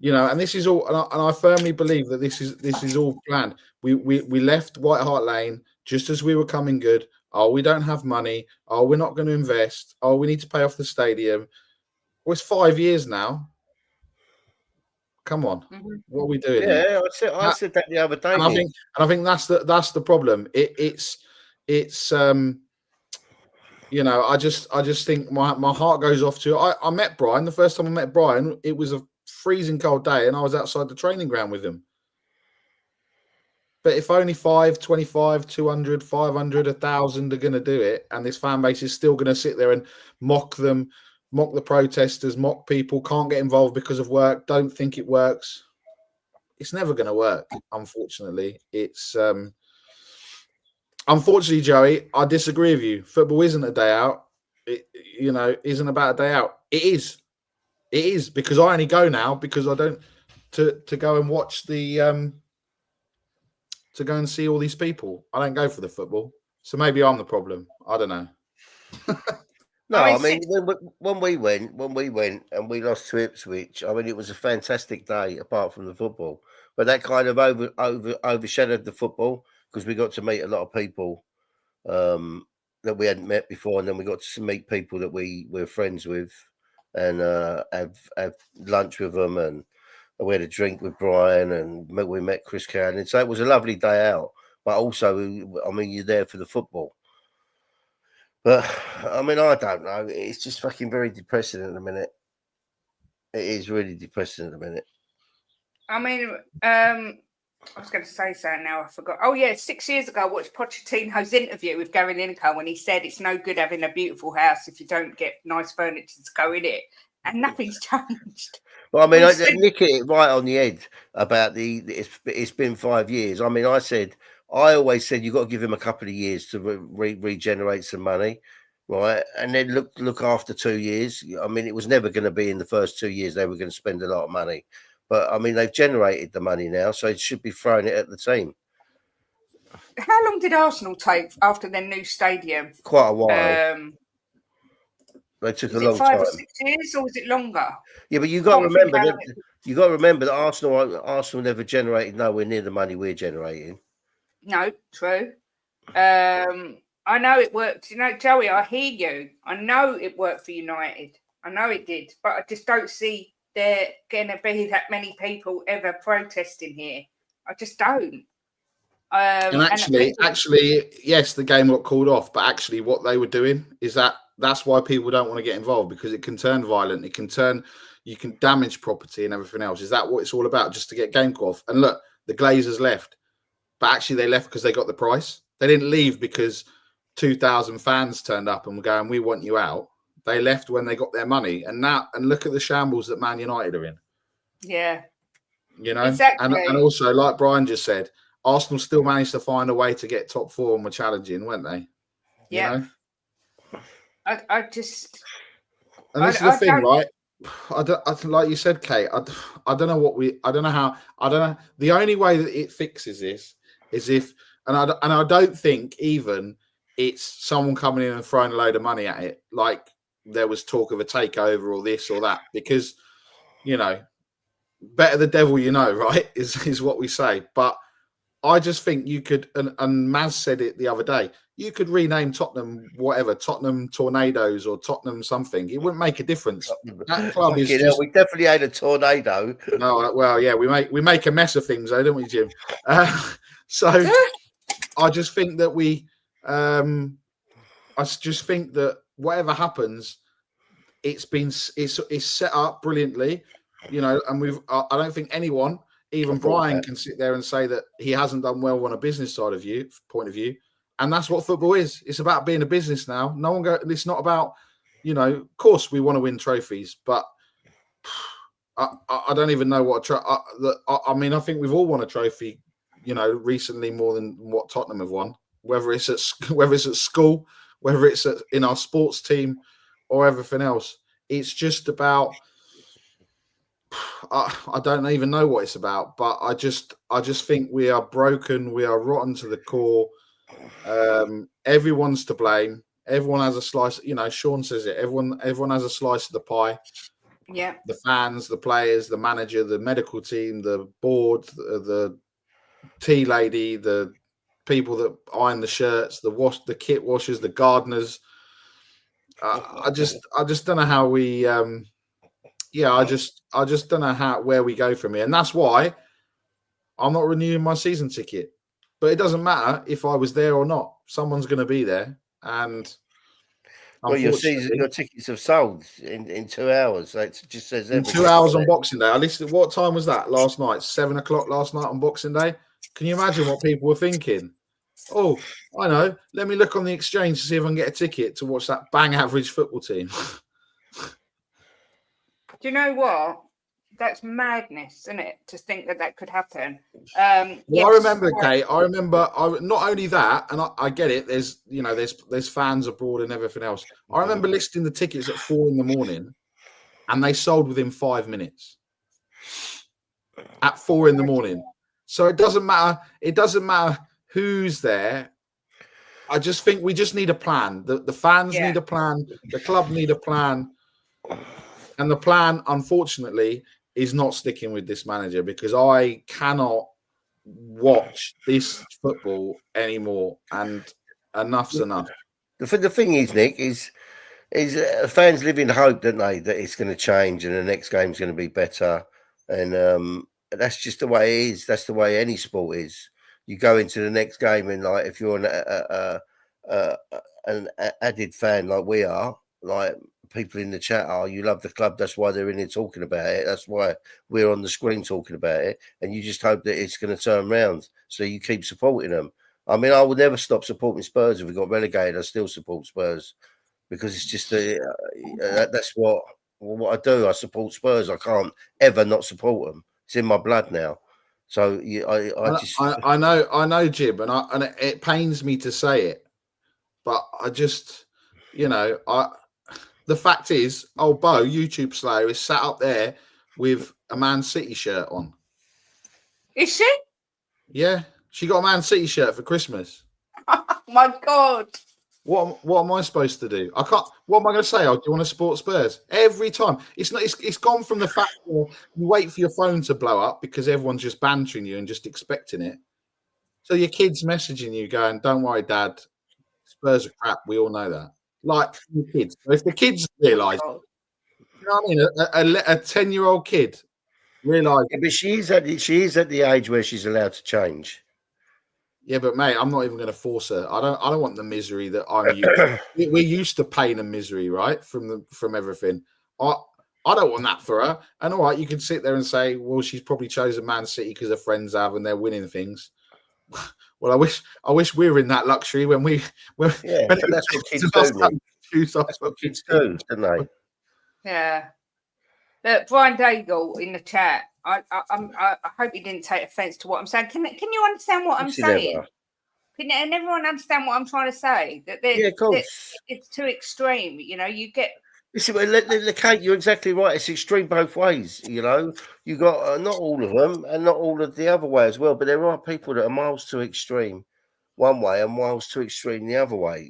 and this is all, and I firmly believe that this is all planned. We left White Hart Lane just as we were coming good. Oh, we don't have money. Oh, we're not going to invest. Oh, we need to pay off the stadium. Well, it's 5 years now. Come on, what are we doing here? Yeah, I said that the other day. And I think that's the problem. It's I just think my heart goes off to. I met Brian the first time I met Brian. It was a freezing cold day, and I was outside the training ground with him. But if only 5, 25, 200, 500, 1,000 are going to do it, and this fan base is still going to sit there and mock them, mock the protesters, mock people, can't get involved because of work, don't think it works. It's never going to work, unfortunately. It's unfortunately, Joey, I disagree with you. Football isn't a day out. It isn't about a day out. It is. It is, because I only go now because I don't to go and watch the to go and see all these people. I don't go for the football. So maybe I'm the problem. I don't know. No, I mean when we went and we lost to Ipswich, I mean it was a fantastic day apart from the football. But that kind of overshadowed the football because we got to meet a lot of people that we hadn't met before, and then we got to meet people that we're friends with, and have lunch with them, and we had a drink with Brian, and we met Chris Cannon. So it was a lovely day out. But also, I mean, you're there for the football. But I mean, I don't know. It's just fucking very depressing at the minute. It is really depressing at the minute. I mean, I was going to say something now. I forgot. Oh yeah, 6 years ago, I watched Pochettino's interview with Gary Lineker when he said it's no good having a beautiful house if you don't get nice furniture to go in it, and nothing's changed. Well, I mean, I nick it right on the head about it's been 5 years. I mean, I always said you've got to give him a couple of years to regenerate some money, right? And then look after 2 years. I mean, it was never going to be in the first 2 years they were going to spend a lot of money. But, I mean, they've generated the money now, so it should be throwing it at the team. How long did Arsenal take after their new stadium? Quite a while. They took a long time. 5 or 6 years, or was it longer? Yeah, but you got to remember that Arsenal never generated nowhere near the money we're generating. No, true. I know it worked. Joey, I hear you. I know it worked for United. I know it did, but I just don't see there going to be that many people ever protesting here. I just don't. And actually, yes, the game got called off, but actually what they were doing is that's why people don't want to get involved, because it can turn violent. You can damage property and everything else. Is that what it's all about? Just to get game called off? And look, the Glazers left, but actually they left because they got the price. They didn't leave because 2,000 fans turned up and were going, "We want you out." They left when they got their money, and look at the shambles that Man United are in. Yeah, exactly. And also, like Brian just said, Arsenal still managed to find a way to get top 4 and were challenging, weren't they? Yeah. I just. And this is the thing, right? Like you said, Kate. I don't know how. The only way that it fixes this is if, and I don't think even it's someone coming in and throwing a load of money at it, like there was talk of a takeover or this or that, because better the devil right, is what we say. But I just think you could, and Maz said it the other day, you could rename Tottenham whatever, Tottenham Tornadoes or Tottenham something. It wouldn't make a difference. That club is just... We definitely had a tornado. No, well, yeah, we make a mess of things, though, don't we, Jim? So I just think that I just think that whatever happens, it's set up brilliantly, and I don't think anyone, even Brian, can sit there and say that he hasn't done well on a business point of view. And that's what football is. It's about being a business now. It's not about, of course we want to win trophies, but I don't even know what I mean, I think we've all won a trophy, recently, more than what Tottenham have won, whether it's at school, whether it's in our sports team or everything else. It's just about, I don't even know what it's about, but I just think we are broken. We are rotten to the core. Everyone's to blame. Everyone has a slice. You know, Sean says it. Everyone has a slice of the pie. Yeah. The fans, the players, the manager, the medical team, the board, the tea lady, the people that iron the shirts, the kit washers, the gardeners. I just don't know how we. I just don't know where we go from here, and that's why I'm not renewing my season ticket. But it doesn't matter if I was there or not. Someone's going to be there, and well, your tickets have sold in 2 hours. So it just says in 2 hours on Boxing Day. I listened. What time was that last night? 7 o'clock last night on Boxing Day. Can you imagine what people were thinking? Oh, I know. Let me look on the exchange to see if I can get a ticket to watch that bang average football team. Do you know what? That's madness, isn't it? To think that could happen. Yes. I remember, Kate. I remember. Not only that, and I get it. There's fans abroad and everything else. I remember listing the tickets at 4 a.m, and they sold within 5 minutes. At 4 a.m, so it doesn't matter. It doesn't matter who's there. I just think we just need a plan. The fans need a plan. The club need a plan. And the plan, unfortunately, is not sticking with this manager because I cannot watch this football anymore. And enough's enough. The thing is, Nick, is fans live in hope, don't they, that it's going to change and the next game's going to be better. And that's just the way it is. That's the way any sport is. You go into the next game and, like, if you're an added fan like we are, like people in the chat are, you love the club, that's why they're in here talking about it, that's why we're on the screen talking about it, and you just hope that it's going to turn around, so you keep supporting them. I mean, I would never stop supporting Spurs. If we got relegated, I still support Spurs because it's just that's what I do. I support Spurs. I can't ever not support them. It's in my blood now. So I know, Jib, and it pains me to say it, but I just, the fact is, old Bo, YouTube Slayer, is sat up there with a Man City shirt on. Is she? Yeah, she got a Man City shirt for Christmas. Oh my God. What am I supposed to do? I can't. What am I going to say? Oh, do you want to support Spurs? Every time. It's gone from the fact that you wait for your phone to blow up because everyone's just bantering you and just expecting it. So your kid's messaging you going, "Don't worry, Dad. Spurs are crap. We all know that." Like your kids. If the kids realise, you know what I mean? A 10-year-old kid realise. Yeah, but she is at the age where she's allowed to change. Yeah, but mate, I'm not even going to force her. I don't want the misery that I'm used to. We're used to pain and misery, right? From everything. I don't want that for her. And all right, you can sit there and say, well, she's probably chosen Man City because her friends have and they're winning things. Well, I wish we were in that luxury when but that's what kids do. That's what kids do, don't they? Yeah. Look, Brian Daigle in the chat. I hope he didn't take offence to what I'm saying. Can you understand what I'm saying? Can everyone understand what I'm trying to say? Yeah, of course. It's too extreme. You get. Listen, Kate, you're exactly right. It's extreme both ways. You got not all of them and not all of the other way as well. But there are people that are miles too extreme one way and miles too extreme the other way.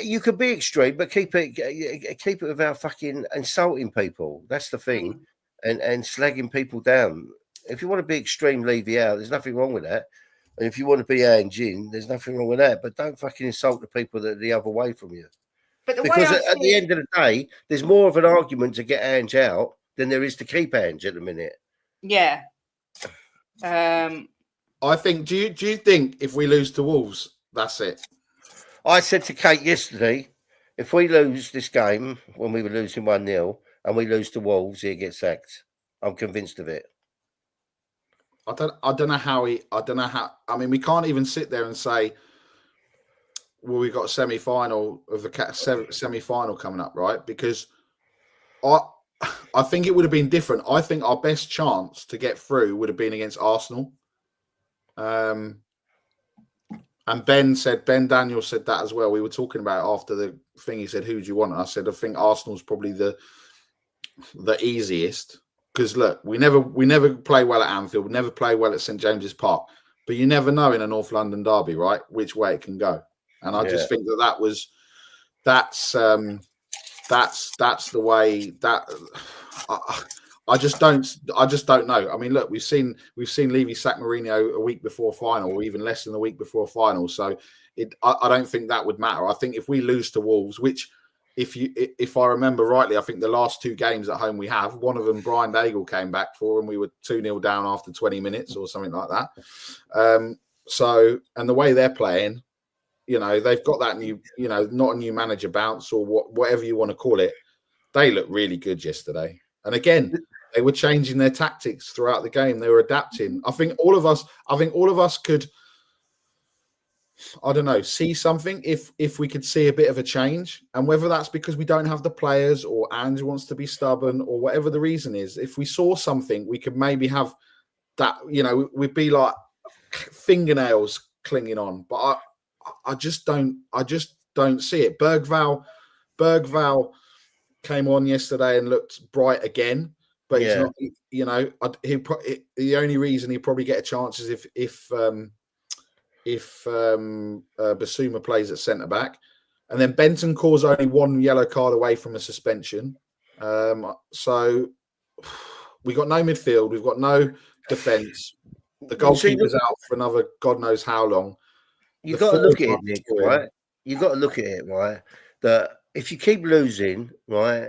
You could be extreme, but keep it without fucking insulting people. That's the thing, and slagging people down. If you want to be extreme, leave you out. There's nothing wrong with that. And if you want to be Ange, there's nothing wrong with that. But don't fucking insult the people that are the other way from you. Because at the end of the day, there's more of an argument to get Ange out than there is to keep Ange at the minute. Yeah. I think. Do you think if we lose to Wolves, that's it? I said to Kate yesterday, if we lose this game when we were losing 1-0 and we lose to Wolves, he gets sacked. I'm convinced of it. I don't know how. I mean, we can't even sit there and say, well, we've got a semi-final of the semi-final coming up, right? Because I think it would have been different. I think our best chance to get through would have been against Arsenal. And Ben Daniel said that as well. We were talking about it after the thing. He said, who do you want? And I said, I think Arsenal's probably the easiest. Because look, we never play well at Anfield, we never play well at St James's Park. But you never know in a North London derby, right? Which way it can go. And I just think that's the way that I just don't know. I mean, look, we've seen Levy sack Mourinho a week before final, or even less than a week before final. So I don't think that would matter. I think if we lose to Wolves, which if I remember rightly, I think the last 2 games at home we have, one of them Brian Daigle came back for, and we were 2-0 down after 20 minutes or something like that. So, and the way they're playing, they've got that new, not a new manager bounce or whatever you want to call it. They looked really good yesterday. And again, they were changing their tactics throughout the game. They were adapting. I think all of us could, I don't know, see something if we could see a bit of a change. And whether that's because we don't have the players or Ange wants to be stubborn or whatever the reason is, if we saw something, we could maybe have that, we'd be like fingernails clinging on. But I just don't see it. Bergval came on yesterday and looked bright again, but he's not. The only reason he'd probably get a chance is if Basuma plays at centre back, and then Bentancur's only 1 yellow card away from a suspension. So we've got no midfield, we've got no defence. The goalkeeper's out for another God knows how long. You've got to look at it, Nick, right? You've got to look at it, right? That if you keep losing, right,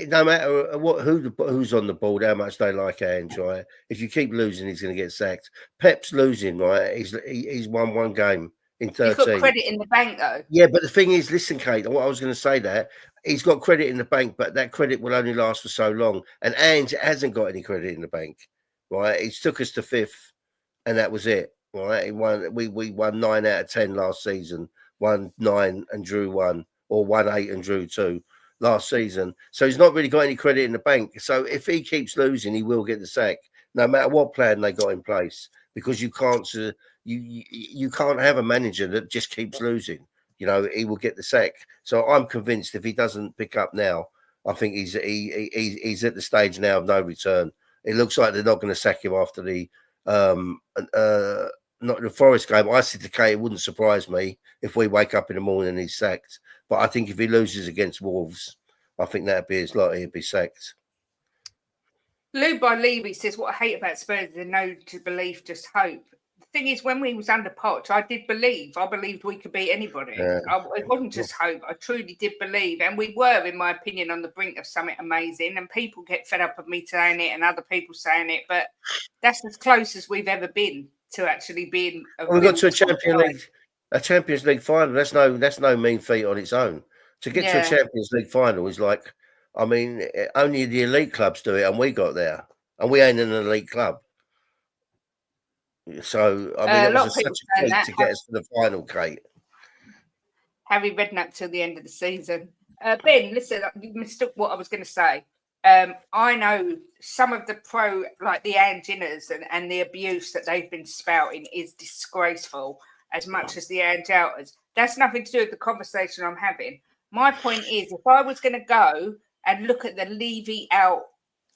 no matter who's on the board, how much they like Ange, right? If you keep losing, he's going to get sacked. Pep's losing, right? He's won 1 game in 13. He's got credit in the bank, though. Yeah, but the thing is, listen, Kate, what I was going to say there, he's got credit in the bank, but that credit will only last for so long. And Ange hasn't got any credit in the bank, right? He took us to 5th, and that was it, right? We won 9 out of 10 last season, won 9 and drew 1, or won 8 and drew 2 last season. So he's not really got any credit in the bank. So if he keeps losing, he will get the sack, no matter what plan they got in place, because you can't have a manager that just keeps losing. He will get the sack. So I'm convinced if he doesn't pick up now, I think he's at the stage now of no return. It looks like they're not going to sack him after the not the Forest game. I said to Kate, it wouldn't surprise me if we wake up in the morning and he's sacked. But I think if he loses against Wolves, I think that'd be as likely he'd be sacked. Lou by Levy says, what I hate about Spurs is no to belief, just hope. The thing is, when we was under Poch, I did believe. I believed we could beat anybody. Yeah. It wasn't just hope. I truly did believe. And we were, in my opinion, on the brink of something amazing. And people get fed up of me saying it and other people saying it. But that's as close as we've ever been to actually being we got to a Champions League final. That's no mean feat on its own. To get to a Champions League final is like, I mean, only the elite clubs do it, and we got there, and we ain't an elite club. So I mean, it was such a feat to get us to the final, Kate. Harry Redknapp till the end of the season. Ben, listen, you mistook what I was going to say. I know some of the like the Anginas and the abuse that they've been spouting is disgraceful, as much as the Ange outers. That's nothing to do with the conversation I'm having. My point is, if I was going to go and look at the Levy out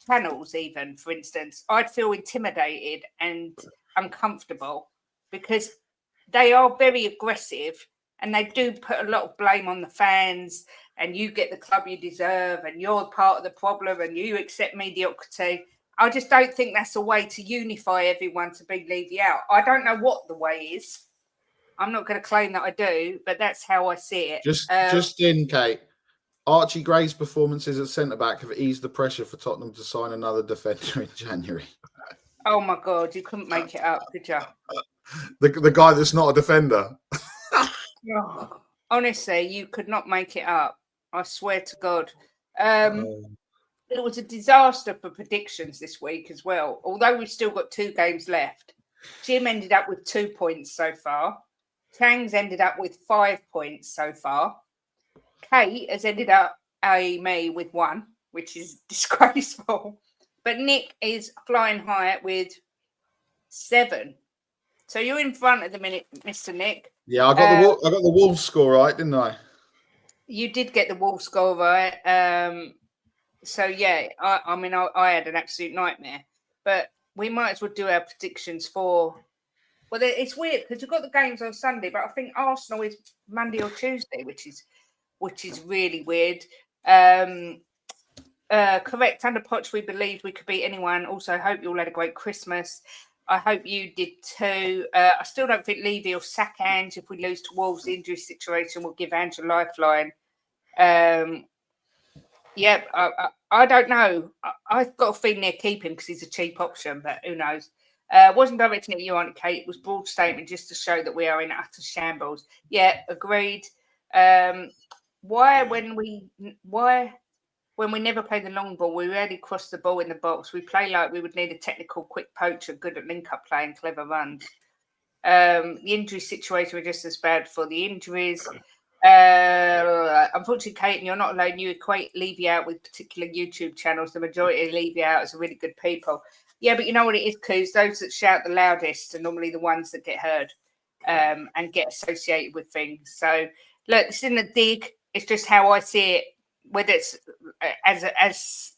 channels, even, for instance, I'd feel intimidated and uncomfortable because they are very aggressive and they do put a lot of blame on the fans, and you get the club you deserve and you're part of the problem and you accept mediocrity. I just don't think that's a way to unify everyone to be Levy out. I don't know what the way is. I'm not going to claim that I do, but that's how I see it. Just in, Kate, Archie Gray's performances at centre-back have eased the pressure for Tottenham to sign another defender in January. Oh, my God, you couldn't make it up, could you? The guy that's not a defender. Oh, honestly, you could not make it up. I swear to God. It was a disaster for predictions this week as well. Although we've still got 2 games left. Jim ended up with 2 points so far. Chang's ended up with 5 points so far. Kate has ended up me with 1, which is disgraceful. But Nick is flying high with 7. So you're in front at the minute, Mr. Nick. Yeah, I got the Wolves score right, didn't I? You did get the Wolves score right. So yeah, I had an absolute nightmare. But we might as well do our predictions for Well, it's weird because you've got the games on Sunday, but I think Arsenal is Monday or Tuesday, which is really weird. Correct, under Poch, we believed we could beat anyone. Also, hope you all had a great Christmas. I hope you did too. I still don't think Levy will sack Ange. If we lose to Wolves, the injury situation will give Ange a lifeline. Yeah, I don't know. I've got a feeling they'll keep him because he's a cheap option, but who knows? Wasn't directing at you, Aunt Kate. It was broad statement just to show that we are in utter shambles. Yeah, agreed. Why when we never play the long ball, we rarely cross the ball in the box. We play like we would need a technical, quick poacher, good at link-up play and clever runs. The injury situation was just as bad for the injuries. Unfortunately, Kate, you're not alone. You equate Levy out with particular YouTube channels. The majority of Levy out are really good people. Yeah, but you know what it is, Coos? Those that shout the loudest are normally the ones that get heard and get associated with things. So, look, this isn't a dig. It's just how I see it. Whether it's as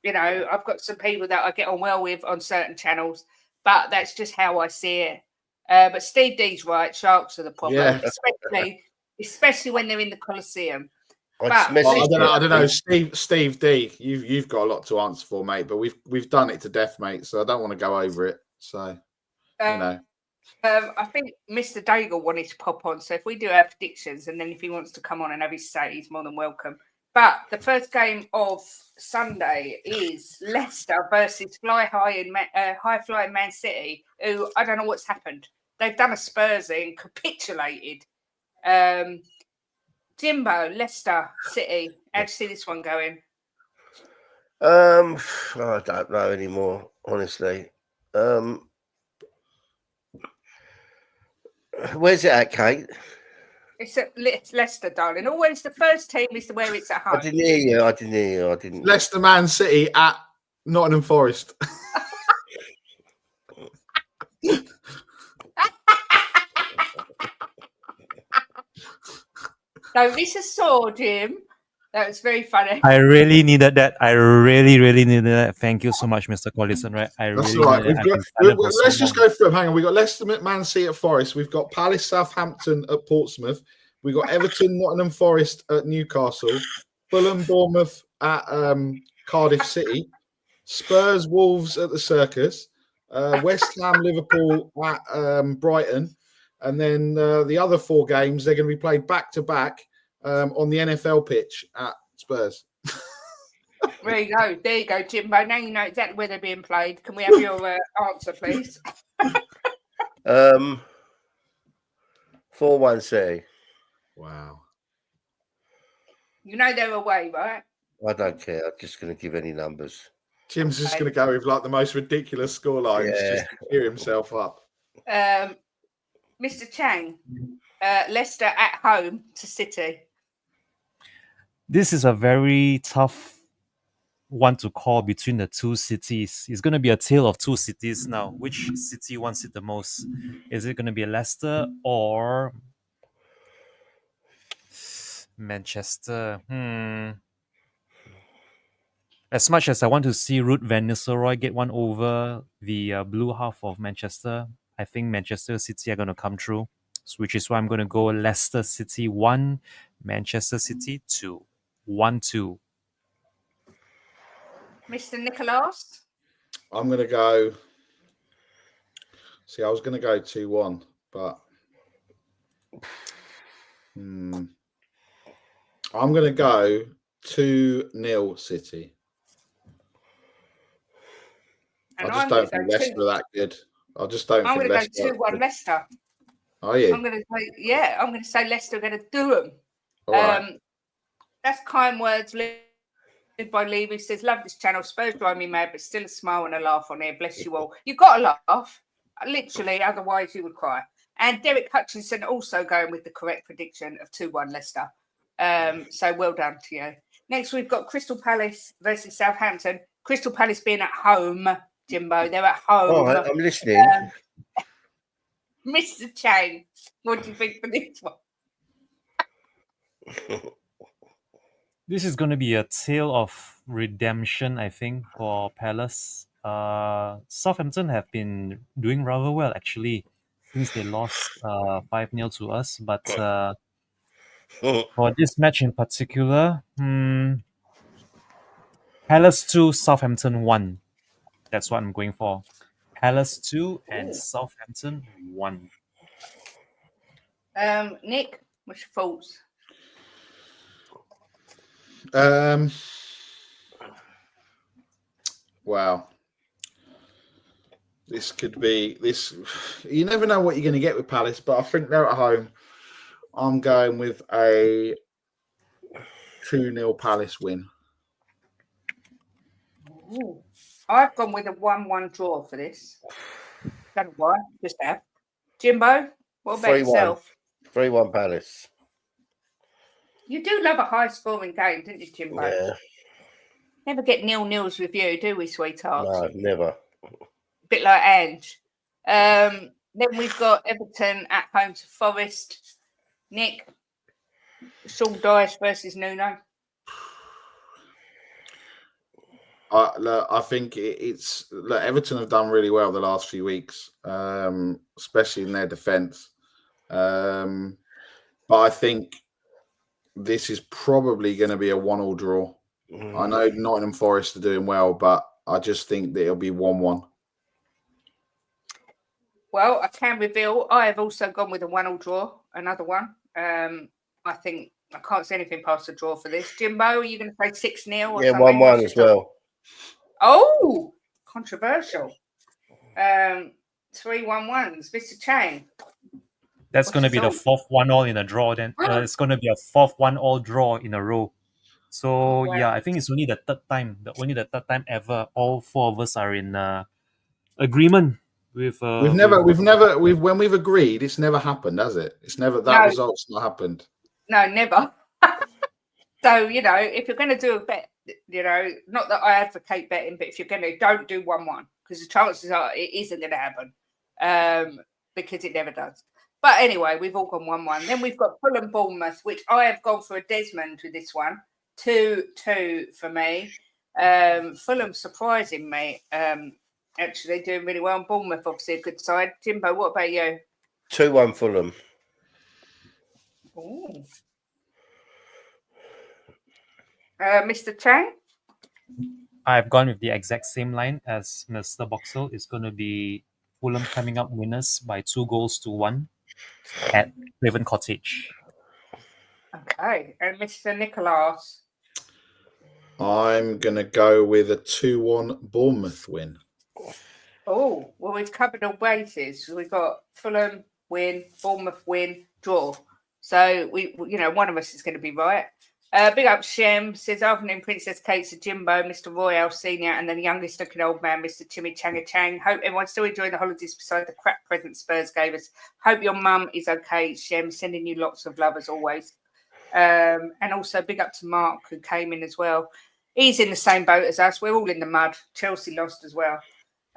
you know, I've got some people that I get on well with on certain channels, but that's just how I see it. But Steve D's right. Sharks are the problem, especially when they're in the Coliseum. I don't know, Steve D. You've got a lot to answer for, mate. But we've done it to death, mate. So I don't want to go over it. So you know. I think Mr. Daigle wanted to pop on. So if we do our predictions, and then if he wants to come on and have his say, he's more than welcome. But the first game of Sunday is Leicester versus high flying Man City, who I don't know what's happened. They've done a Spursy and capitulated. Jimbo, Leicester City. How do you see this one going? I don't know anymore, honestly. Where's it at, Kate? It's at Leicester, darling. Always the first team is where it's at home. I didn't hear you. Leicester Man City at Nottingham Forest. No, this is sore, Jim. That was very funny. I really needed that. I really needed that. Thank you so much, Mr. Collison. Right? That's all right. Let's just go through them. Hang on. We've got Leicester, Man City at Forest. We've got Palace, Southampton at Portsmouth. We've got Everton, Nottingham Forest at Newcastle. Fulham, Bournemouth at Cardiff City. Spurs, Wolves at the Circus. West Ham, Liverpool at Brighton. And then the other 4 games, they're going to be played back-to-back on the NFL pitch at Spurs. There you go, Jimbo. Now you know exactly where they're being played. Can we have your answer, please? 4-1 City. Wow. You know they're away, right? I don't care. I'm just going to give any numbers. Jim's just going to go with like the most ridiculous scorelines just to cheer himself up. Mr. Chang, Leicester at home to City. This is a very tough one to call between the two cities. It's going to be a tale of two cities now. Which city wants it the most? Is it going to be Leicester or Manchester? As much as I want to see Ruud van Nistelrooy get one over the blue half of Manchester, I think Manchester City are going to come through, which is why I'm going to go Leicester City 1, Manchester City 2. 1-2. Mr. Nicholas? I'm going to go... See, I was going to go 2-1, but... I'm going to go 2-0 City. And I just don't think Leicester are that good. I just don't think Leicester. I'm going to go 2-1 Leicester. Are you? I'm going to say Leicester are going to do them. All right. That's kind words. Lived by Levy says, love this channel. Spurs drive me mad, but still a smile and a laugh on here. Bless you all. You've got to laugh. Literally, otherwise you would cry. And Derek Hutchinson also going with the correct prediction of 2-1 Leicester. So well done to you. Next, we've got Crystal Palace versus Southampton. Crystal Palace being at home, Jimbo. They're at home. Oh, I'm listening. Mr. Chang, what do you think for this one? This is going to be a tale of redemption, I think, for Palace. Southampton have been doing rather well, actually. since they lost 5-0 to us. But for this match in particular, Palace 2, Southampton 1. That's what I'm going for. Palace 2 and Southampton 1. Nick, what's your thoughts? Wow. This could be this. You never know what you're going to get with Palace, but I think they're at home. I'm going with a 2-0 Palace win. Ooh. I've gone with a 1-1 draw for this. Don't know why, just have. Jimbo, what about 3-1. yourself? 3-1 Palace. You do love a high-scoring game, don't you, Jimbo? Yeah. Never get 0-0s with you, do we, sweetheart? No, never. A bit like Ange. Then we've got Everton at home to Forest. Nick, Sean Dyche versus Nuno. I think it's Everton have done really well the last few weeks, especially in their defence. But I think this is probably going to be a 1-1 draw. I know Nottingham Forest are doing well, but I just think that it'll be 1-1. Well, I can reveal I have also gone with a 1-1 draw, another one. I think I can't say anything past a draw for this. Jimbo, are you going to say 6-0 or Yeah, something? 1-1 as well. Oh, controversial. 3-1-1s. Mr. Chang. That's going to be the fourth 1-1 in a draw. Then it's going to be a fourth 1-1 draw in a row. So yeah, I think it's only the third time ever all four of us are in agreement with. When we've agreed, it's never happened, has it? It's never result's not happened. No, never. So if you're going to do a bet, not that I advocate betting, but if you're going to, don't do 1-1 because the chances are it isn't going to happen because it never does. But anyway, we've all gone 1-1. Then we've got Fulham Bournemouth, which I have gone for a Desmond with this one. 2-2 for me. Fulham surprising me. Actually doing really well. And Bournemouth, obviously, a good side. Jimbo, what about you? 2-1 Fulham. Ooh. Mr. Chang? I've gone with the exact same line as Mr. Boxall. It's going to be Fulham coming up winners by 2-1 at Craven Cottage. Okay. And Mr. Nicholas? I'm going to go with a 2-1 Bournemouth win. Oh, well, we've covered all bases. We've got Fulham win, Bournemouth win, draw. So, one of us is going to be right. Big up Shem, says afternoon Princess Kate to Jimbo, Mr. Royale Senior, and then the youngest looking old man, Mr. Chimichanga Chang. Hope everyone's still enjoying the holidays beside the crap present Spurs gave us. Hope your mum is okay, Shem. Sending you lots of love as always. And also big up to Mark who came in as well. He's in the same boat as us. We're all in the mud. Chelsea lost as well.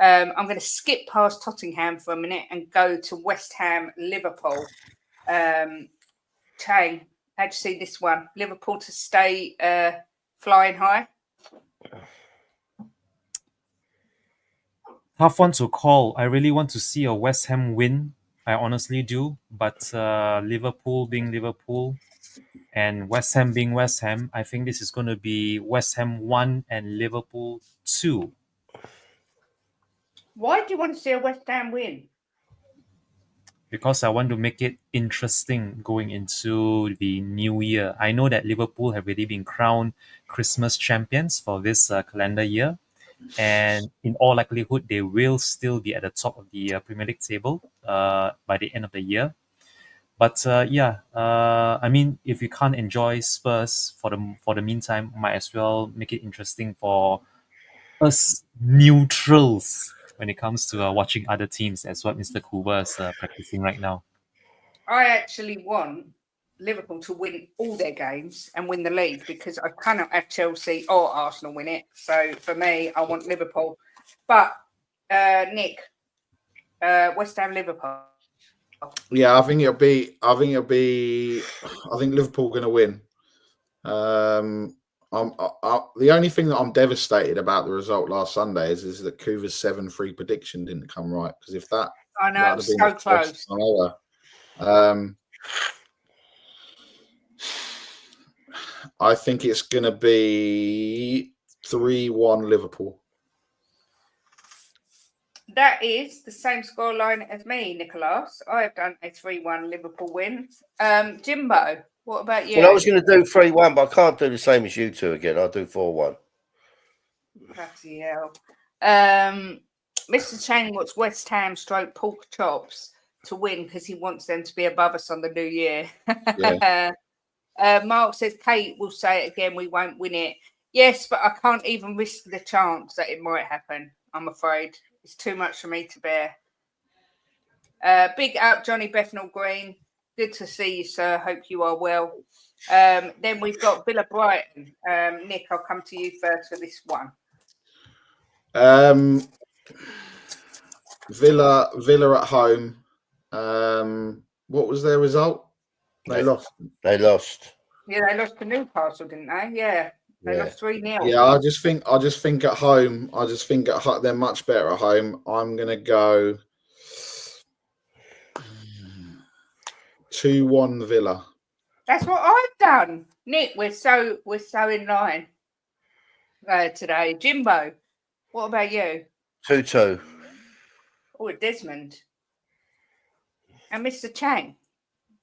I'm going to skip past Tottenham for a minute and go to West Ham, Liverpool. Chang, how'd you see this one? Liverpool to stay flying high? Tough one to call. I really want to see a West Ham win. I honestly do. But Liverpool being Liverpool and West Ham being West Ham, I think this is going to be West Ham 1 and Liverpool 2. Why do you want to see a West Ham win? Because I want to make it interesting going into the new year. I know that Liverpool have already been crowned Christmas champions for this calendar year. And in all likelihood, they will still be at the top of the Premier League table by the end of the year. But I mean, if you can't enjoy Spurs for the meantime, might as well make it interesting for us neutrals when it comes to watching other teams. That's what Mr. Coover is practicing right now. I actually want Liverpool to win all their games and win the league because I cannot have Chelsea or Arsenal win it. So for me, I want Liverpool. But Nick, West Ham, Liverpool. Yeah, I think Liverpool going to win. The only thing that I'm devastated about the result last Sunday is that Coover's 7-3 prediction didn't come right. Because if that I know, That'd have been so the first close. time ever. I think it's going to be 3-1 Liverpool. That is the same scoreline as me, Nicholas. I have done a 3-1 Liverpool win. Jimbo, what about you? Well, I was going to do 3-1, but I can't do the same as you two again. I'll do 4-1. Bloody hell. Mr. Chang wants West Ham stroke pork chops to win because he wants them to be above us on the new year. Yeah. Mark says Kate will say it again. We won't win it. Yes, but I can't even risk the chance that it might happen. I'm afraid it's too much for me to bear. Big up, Johnny Bethnal Green. Good to see you, sir. Hope you are well. Then we've got Villa Brighton. Nick, I'll come to you first for this one. Villa at home. What was their result? They lost. They lost. Yeah, they lost to Newcastle, didn't they? Yeah, they lost 3-0. Yeah, I just think at home. They're much better at home. I'm gonna go 2-1 Villa. That's what I've done. Nick, we're so in line today. Jimbo, what about you? 2-2. Oh, Desmond. And Mr. Chang.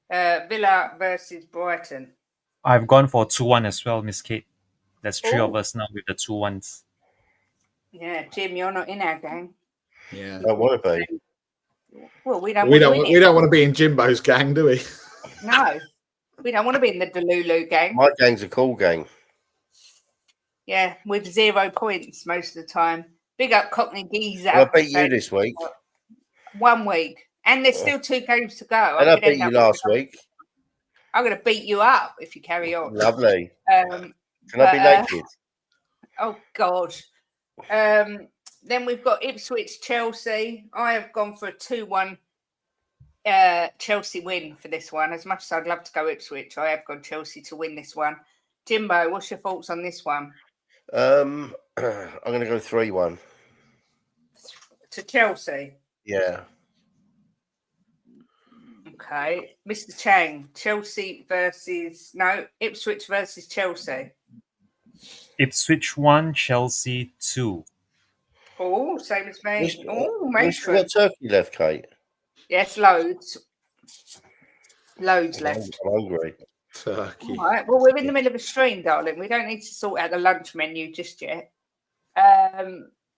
Villa versus Brighton. I've gone for 2-1 as well, Miss Kate. There's three of Oh. us now with the 2-1s. Yeah, Jim, you're not in our gang. Yeah. I want to be. Well, we don't We want don't want to be in Jimbo's gang, do we? No, we don't want to be in the Delulu gang. My gang's a cool gang. Yeah, with 0 points most of the time. Big up Cockney Geezer. Well, I beat you this week. 1 week. And there's still 2 games to go. And I beat you last week. I'm going to beat you up if you carry on. Lovely. Can I be naked? Oh, God. Then we've got Ipswich, Chelsea. I have gone for a 2-1 Chelsea win for this one. As much as I'd love to go Ipswich, I have gone Chelsea to win this one. Jimbo, what's your thoughts on this one? I'm going to go 3-1. To Chelsea? Yeah. Okay. Mr. Chang, Ipswich versus Chelsea. Ipswich 1, Chelsea 2. Oh, same as me. Oh, We still got turkey left, Kate. Yes, loads. Loads left. I'm hungry. Turkey. All right. Well, we're in the middle of a stream, darling. We don't need to sort out the lunch menu just yet.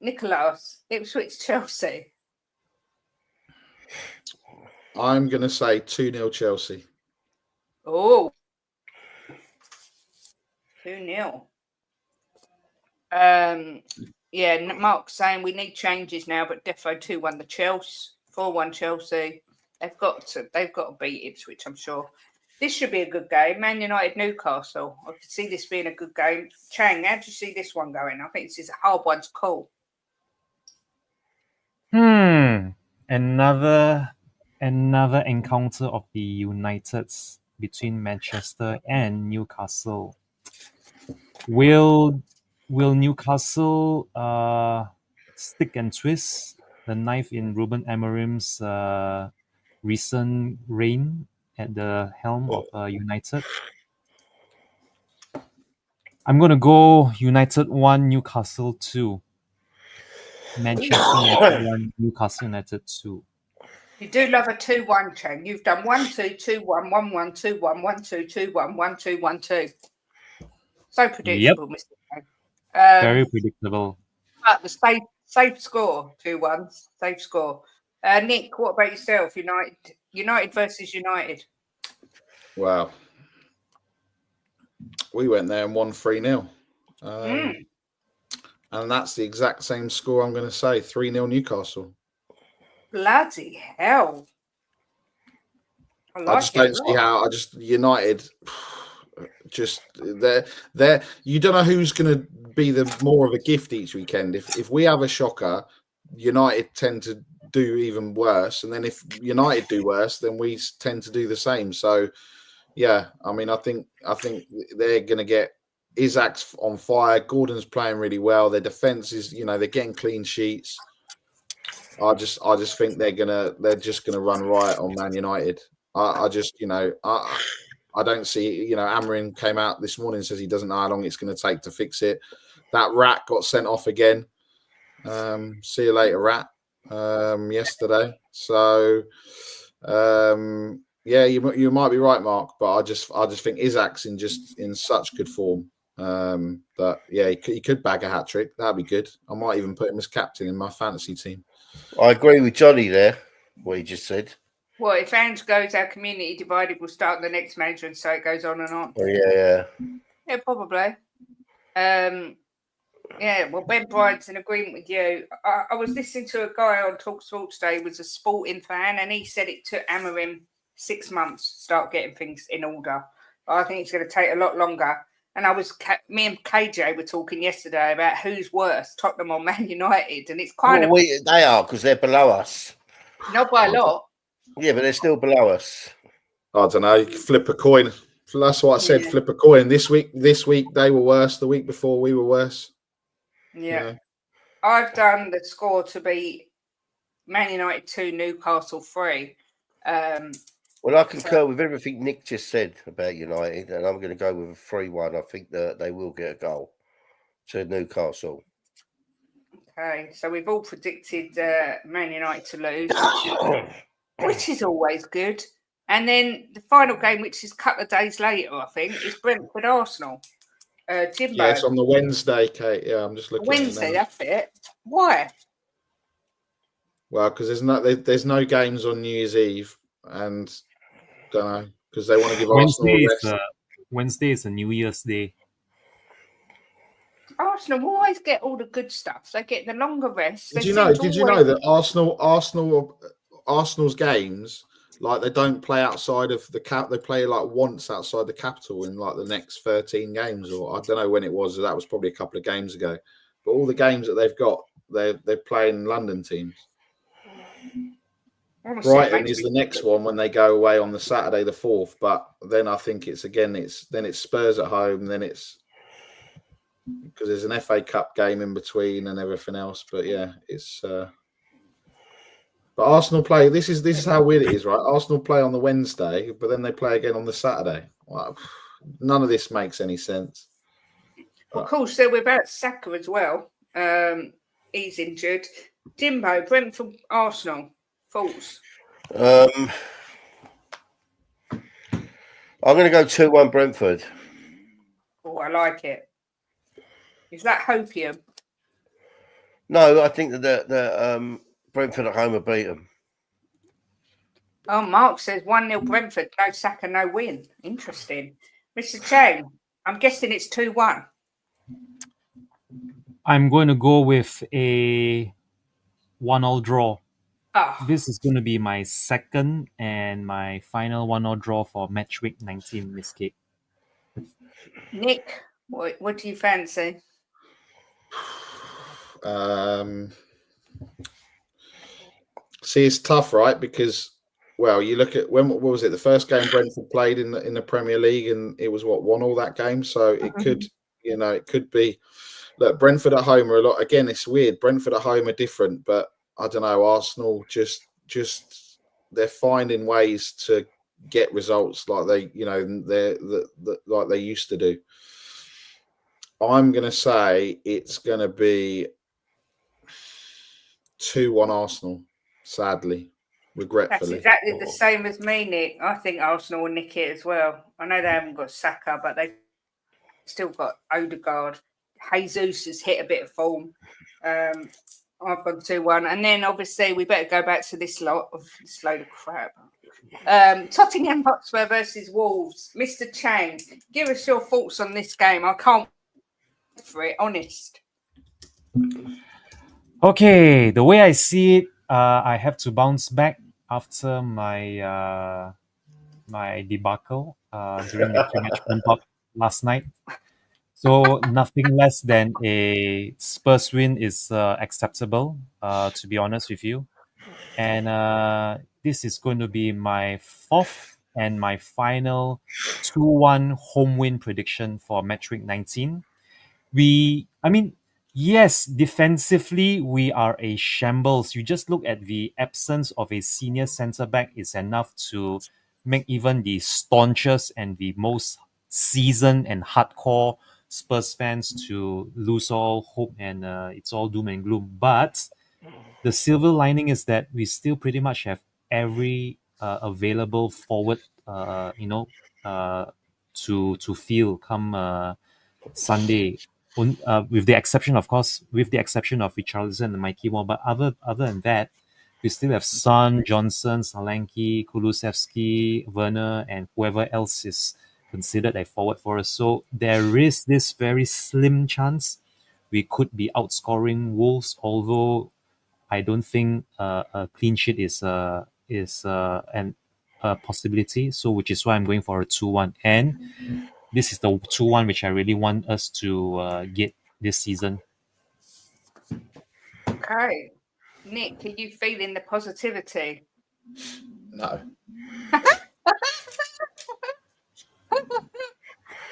Nicholas, Ipswich, Chelsea. I'm going to say 2-0 Chelsea. Oh. 2-0. Yeah, Mark's saying we need changes now, but defo 2-1 the Chelsea, 4-1 Chelsea. They've got to beat Ipswich, I'm sure. This should be a good game. Man United, Newcastle. I could see this being a good game. Chang, how do you see this one going? I think this is a hard one to call. Another encounter of the Uniteds between Manchester and Newcastle. Will Newcastle stick and twist the knife in Ruben Amorim's recent reign at the helm of United? I'm going to go United 1, Newcastle 2. Manchester United 1, Newcastle United 2. You do love a 2-1, Chang. You've done 1-2, 2-1, 1-1, 2-1, 1-2, 2-1, 1-2, 1-2. So predictable, Mr. Chang. Very predictable. But the safe score, 2-1, safe score. Nick, what about yourself? United versus United. Wow. We went there and won 3-0. And that's the exact same score I'm going to say, 3-0 Newcastle. Bloody hell. I just don't see how. United, just they're you don't know who's going to be the more of a gift each weekend. If we have a shocker, United tend to do even worse, and then if United do worse, then we tend to do the same. So yeah, I mean, I think they're going to get Isak's on fire. Gordon's playing really well. Their defense is, they're getting clean sheets. I just think they're just gonna run riot on Man United. I just, I don't see, Amarin came out this morning and says he doesn't know how long it's going to take to fix it. That rat got sent off again. See you later, rat. Yesterday. So, yeah, you might be right, Mark, but I just think Isaac's in such good form that yeah, he could bag a hat trick. That'd be good. I might even put him as captain in my fantasy team. I agree with Johnny there. What he just said. Well, if Ange goes, our community divided will start the next manager, and so it goes on and on. Oh, yeah. Yeah, probably. Yeah, well, Ben Bryant's in agreement with you. I was listening to a guy on TalkSport today who was a sporting fan, and he said it took Amarim 6 months to start getting things in order. But I think it's going to take a lot longer. And me and KJ were talking yesterday about who's worse, Tottenham or Man United, and it's kind of they are because they're below us. Not by a lot. Yeah, but they're still below us. I don't know. You can flip a coin. That's what I said. Yeah. Flip a coin. This week they were worse. The week before we were worse. Yeah. I've done the score to be Man United 2, Newcastle 3. Well, I concur with everything Nick just said about United, and I'm going to go with a 3-1. I think that they will get a goal to Newcastle. Okay, so we've all predicted Man United to lose, which is always good. And then the final game, which is a couple of days later, I think, is Brentford Arsenal. Jimboooo. Yes, on the Wednesday, Kate. Yeah, I'm just looking. Wednesday, that's it. Why? Well, because there's no games on New Year's Eve, and don't know because they want to give Arsenal a rest. Wednesday is a New Year's Day. Arsenal always get all the good stuff. They get the longer rest. Did you know that Arsenal's games, like, they don't play outside of the cap? They play like once outside the capital in like the next 13 games, or I don't know when it was. That was probably a couple of games ago. But all the games that they've got, they're playing London teams. Honestly, Brighton is the next one when they go away on the Saturday the 4th. But then I think it's Spurs at home. Then it's because there's an FA Cup game in between and everything else. But yeah, it's. But Arsenal play. This is how weird it is, right? Arsenal play on the Wednesday, but then they play again on the Saturday. Well, none of this makes any sense. Of course, they're without Saka as well. He's injured. Jimbo, Brentford, Arsenal. Thoughts? I'm going to go 2-1 Brentford. Oh, I like it. Is that hopium? No, I think that Brentford at home will beat them. Oh, Mark says 1-0 Brentford, no Saka, no win. Interesting. Mr. Chang, I'm guessing it's 2-1. I'm going to go with a 1-0 draw. Oh. This is going to be my second and my final 1-0 draw for match week 19, Miss Kate. Nick, what do you fancy? See, it's tough, right? Because, well, you look at what was it? The first game Brentford played in the Premier League, and it was 1-1 that game. So it could, it could be. Look, Brentford at home are a lot. Again, it's weird. Brentford at home are different, but I don't know. Arsenal just they're finding ways to get results like they like they used to do. I'm going to say it's going to be 2-1 Arsenal. Sadly, regretfully. That's exactly the same as me, Nick. I think Arsenal will nick it as well. I know they haven't got Saka, but they've still got Odegaard. Jesus has hit a bit of form. I've gone 2-1. And then, obviously, we better go back to this load of crap. Tottenham Hotspur versus Wolves. Mr. Chang, give us your thoughts on this game. I can't wait for it, honest. Okay, the way I see it, I have to bounce back after my my debacle during the pre-match pump-up last night. So nothing less than a Spurs win is acceptable, to be honest with you. And this is going to be my fourth and my final 2-1 home win prediction for match week 19. Yes, defensively, we are a shambles. You just look at the absence of a senior centre back is enough to make even the staunchest and the most seasoned and hardcore Spurs fans to lose all hope, and it's all doom and gloom. But the silver lining is that we still pretty much have every available forward, uh, to field come Sunday. With the exception, of course, with the exception of Richarlison and Mikey Moore, but other than that, we still have Son, Johnson, Solanke, Kulusevski, Werner, and whoever else is considered a forward for us. So there is this very slim chance we could be outscoring Wolves, although I don't think a clean sheet is an a possibility. So which is why I'm going for a 2-1, and this is the 2-1 which I really want us to get this season. Okay. Nick, are you feeling the positivity? No.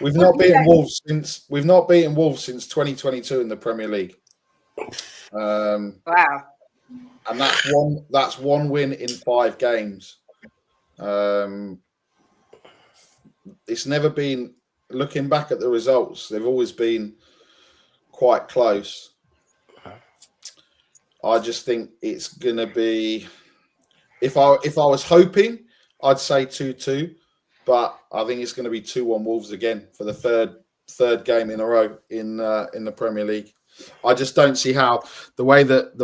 We've not beaten Wolves since 2022 in the Premier League. Wow. And that's one win in 5 games. It's never been, looking back at the results, they've always been quite close. I just think it's gonna be, if I was hoping, I'd say 2-2, but I think it's going to be 2-1 Wolves again for the third game in a row in the Premier League. I just don't see how the way that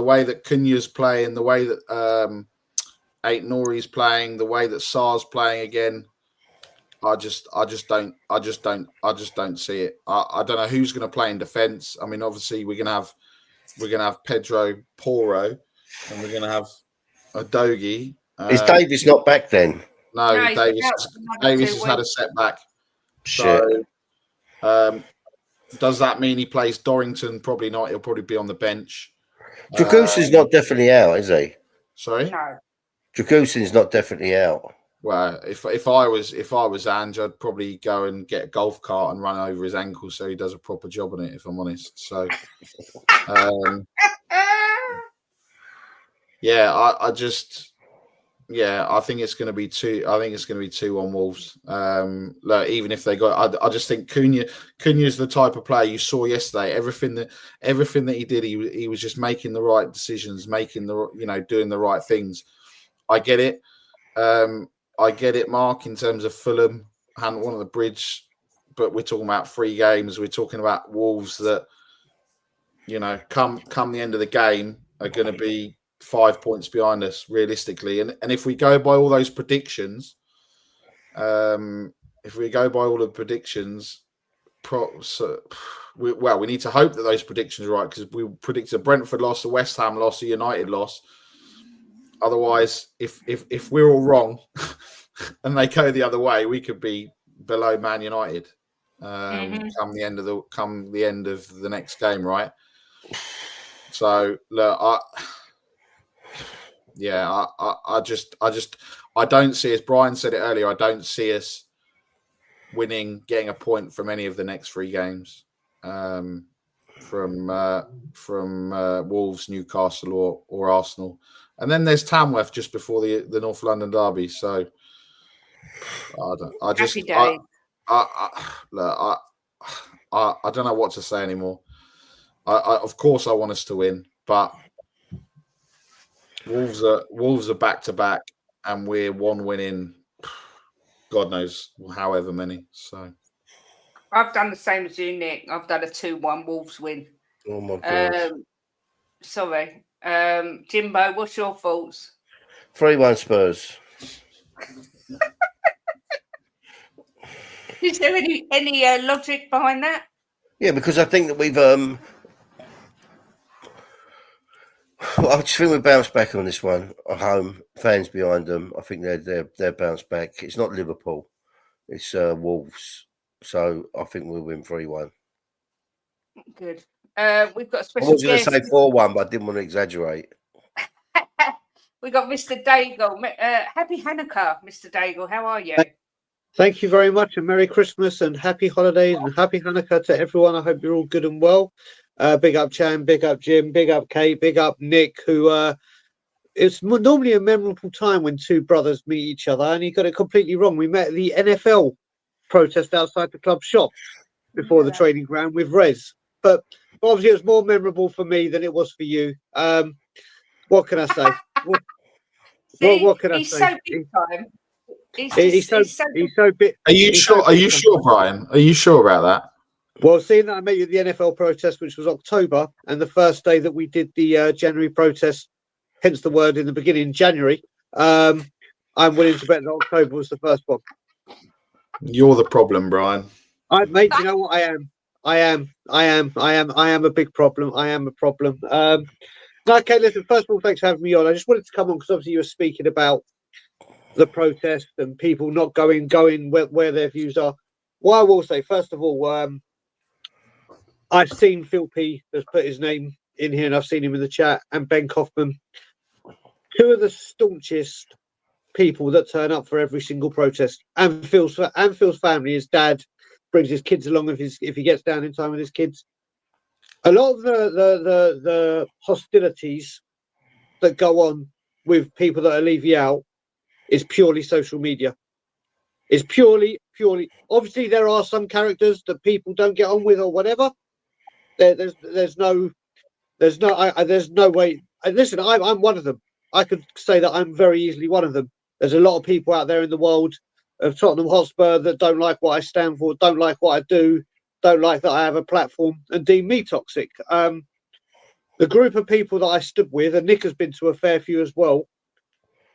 Cunha's playing, the way that Ait Nouri's playing, the way that Sarr's playing again. I just don't see it. I don't know who's going to play in defence. I mean, obviously we're gonna have Pedro Porro, and we're gonna have Udogie. Is Davies not back then? No, Davies has had a setback. Shit. So, does that mean he plays Dorrington? Probably not. He'll probably be on the bench. Dragusin's not definitely out, is he? Sorry? No. Dragusin's not definitely out. Well, if I was Ange, I'd probably go and get a golf cart and run over his ankle so he does a proper job on it, if I'm honest. So, yeah, I think it's going to be 2. I think it's going to be 2-1 Wolves. Look, even if they got, I just think Cunha's the type of player you saw yesterday. Everything that he did, he was just making the right decisions, doing the right things. I get it. Mark, in terms of Fulham hadn't won the bridge, but we're talking about 3 games. We're talking about Wolves that, come the end of the game are going to be 5 points behind us realistically. And if we go by all those predictions, we need to hope that those predictions are right, because we predicted a Brentford loss, a West Ham loss, a United loss. Otherwise, if we're all wrong and they go the other way, we could be below Man United come the end of the next game, right? So look, I don't see us. Brian said it earlier. I don't see us getting a point from any of the next 3 games, from Wolves, Newcastle, or Arsenal, and then there's Tamworth just before the North London derby. So I don't know what to say anymore. Of course I want us to win, but Wolves are back to back, and we're 1 win in God knows however many. So I've done the same as you, Nick. I've done a 2-1 Wolves win. Oh my God. Sorry. Jimbo, what's your thoughts? 3-1 Spurs. Is there any logic behind that? Yeah, because I think that we've I just think we bounced back on this one at home. Fans behind them, I think they're bounced back. It's not Liverpool, it's Wolves. So I think we'll win 3-1. Good. We've got a I special was going to guest. say 4-1, but I didn't want to exaggerate. We got Mr. Daigle. Happy Hanukkah, Mr. Daigle. How are you? Thank you very much, and Merry Christmas and Happy Holidays and Happy Hanukkah to everyone. I hope you're all good and well. Big up Chang, big up Jim, big up Kate, big up Nick, who it's normally a memorable time when two brothers meet each other, and he got it completely wrong. We met at the NFL protest outside the club shop before the training ground with Rez. But obviously it was more memorable for me than it was for you. What can I say? What can I say? He's so big time. He's so big. Are you sure? Are you sure, Brian? Are you sure about that? Well, seeing that I met you at the NFL protest, which was October, and the first day that we did the January protest, hence the word in the beginning, January, I'm willing to bet that October was the first one. You're the problem, Brian. Mate, you know what? I am a big problem. I am a problem. Okay, listen, first of all, thanks for having me on. I just wanted to come on because obviously you were speaking about the protest and people not going where their views are. What I will say, first of all, I've seen Phil P has put his name in here and I've seen him in the chat, and Ben Kaufman, two of the staunchest people that turn up for every single protest. And Phil's family, his dad brings his kids along if he gets down in time with his kids. A lot of the hostilities that go on with people that are leaving out is purely social media. It's purely. Obviously, there are some characters that people don't get on with or whatever. There's no way. And listen, I'm one of them. I could say that I'm very easily one of them. There's a lot of people out there in the world of Tottenham Hotspur that don't like what I stand for, don't like what I do, don't like that I have a platform, and deem me toxic. The group of people that I stood with, and Nick has been to a fair few as well,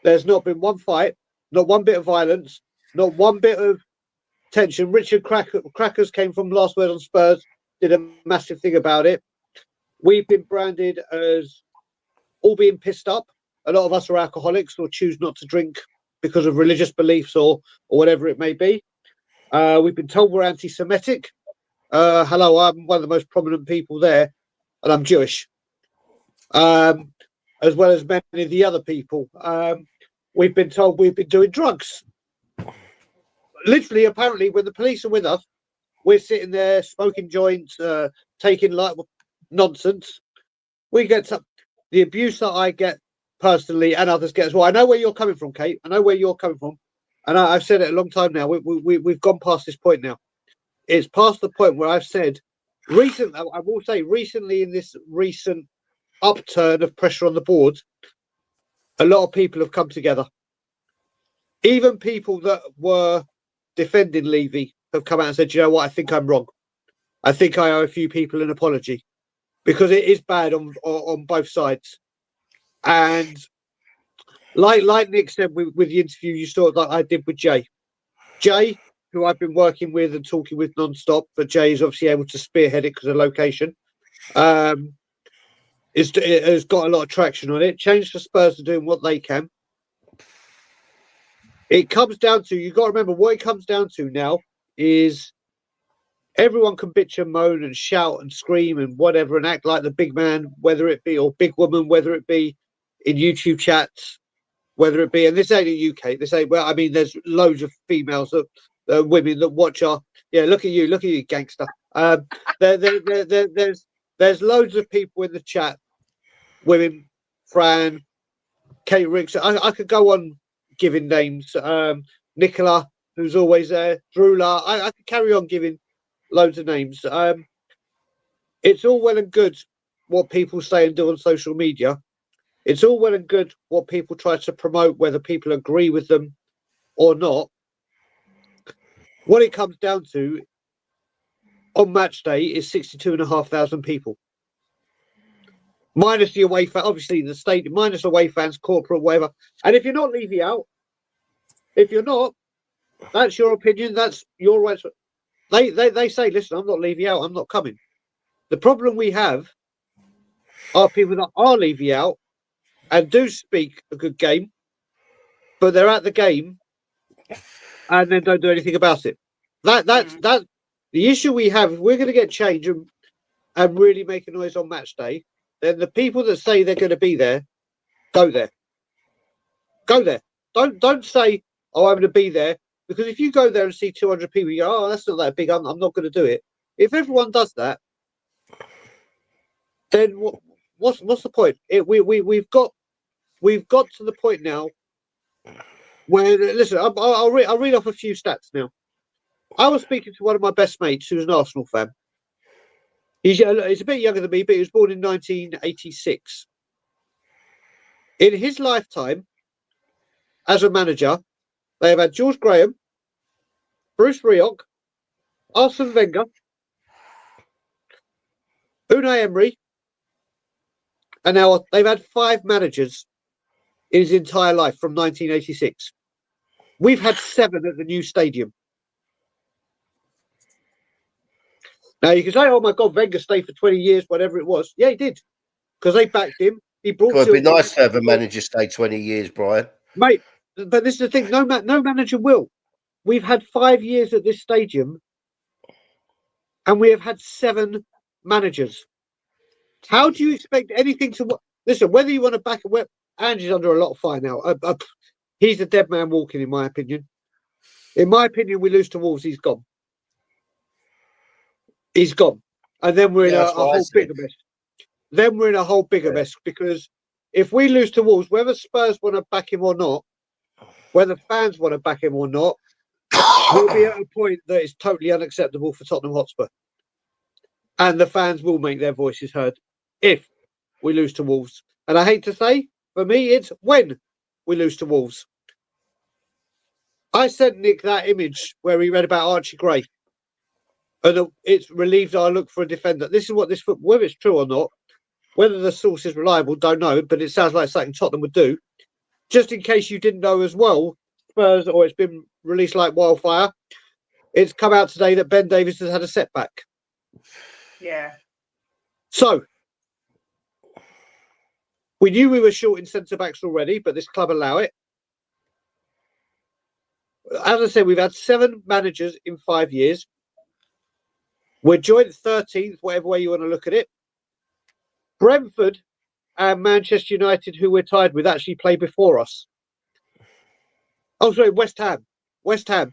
there's not been one fight, not one bit of violence, not one bit of tension. Richard Crackers came from Last Word on Spurs, did a massive thing about it. We've been branded as all being pissed up. A lot of us are alcoholics or choose not to drink because of religious beliefs or whatever it may be. We've been told we're anti-Semitic. Hello, I'm one of the most prominent people there, and I'm Jewish, as well as many of the other people. We've been told we've been doing drugs. Literally, apparently, when the police are with us, we're sitting there smoking joints, taking like nonsense. We get the abuse that I get personally, and others get as well. I know where you're coming from, Kate. I know where you're coming from, and I've said it a long time now. We've gone past this point now. It's past the point where I've said recently. I will say recently, in this recent upturn of pressure on the board, a lot of people have come together. Even people that were defending Levy have come out and said, "You know what? I think I'm wrong. I think I owe a few people an apology because it is bad on both sides." And like Nick said with the interview you saw that I did with Jay, who I've been working with and talking with non-stop, but Jay is obviously able to spearhead it because of location. It has got a lot of traction on it. Change for Spurs are doing what they can. It comes down to, you've got to remember what it comes down to now is everyone can bitch and moan and shout and scream and whatever and act like the big man, whether it be, or big woman, whether it be in YouTube chats, whether it be, and this ain't the UK, this ain't, well, I mean, there's loads of females that women that watch our, yeah, look at you, gangster. There's loads of people in the chat, women, Fran, Kate Ricks. I could go on giving names. Nicola, who's always there, Drula. I could carry on giving loads of names. It's all well and good what people say and do on social media. It's all well and good what people try to promote, whether people agree with them or not. What it comes down to on match day is 62,500 people. Minus the away fans, obviously the stadium, minus away fans, corporate, whatever. And if you're not leaving out, if you're not, that's your opinion, that's your right. They say, listen, I'm not leaving out, I'm not coming. The problem we have are people that are leaving out and do speak a good game, but they're at the game and then don't do anything about it. That's the issue we have. If we're going to get change and really make a noise on match day, then the people that say they're going to be there, go there. Go there. Don't say, oh, I'm going to be there. Because if you go there and see 200 people, you go, oh, that's not that big, I'm not going to do it. If everyone does that, then what's the point? We've got to the point now where, listen, I'll read off a few stats now. I was speaking to one of my best mates who's an Arsenal fan. He's a bit younger than me, but he was born in 1986. In his lifetime as a manager, they have had George Graham, Bruce Rioch, Arsene Wenger, Unai Emery, and now they've had 5 managers in his entire life from 1986. We've had 7 at the new stadium. Now you can say, "Oh my God, Wenger stayed for 20 years, whatever it was." Yeah, he did, because they backed him. He brought. It'd be nice to have a manager stay 20 years, Brian. Mate, but this is the thing. No manager will. We've had 5 years at this stadium, and we have had 7 managers. How do you expect anything to? Listen, whether you want to back it, Ange is under a lot of fire now. He's a dead man walking, in my opinion. In my opinion, we lose to Wolves, he's gone. He's gone, and then we're in a whole bigger mess. Then we're in a whole bigger mess, because if we lose to Wolves, whether Spurs want to back him or not, whether fans want to back him or not, we'll be at a point that is totally unacceptable for Tottenham Hotspur. And the fans will make their voices heard if we lose to Wolves. And I hate to say, for me, it's when we lose to Wolves. I sent Nick that image where he read about Archie Gray. And it's relieved our look for a defender. This is what this football, whether it's true or not, whether the source is reliable, don't know, but it sounds like something Tottenham would do. Just in case you didn't know as well, Spurs, or it's been released like wildfire, it's come out today that Ben Davies has had a setback. Yeah. So, we knew we were short in centre-backs already, but this club allow it. As I said, we've had 7 managers in 5 years. We're joint 13th, whatever way you want to look at it. Brentford and Manchester United, who we're tied with, actually play before us. Oh, sorry, West Ham. West Ham.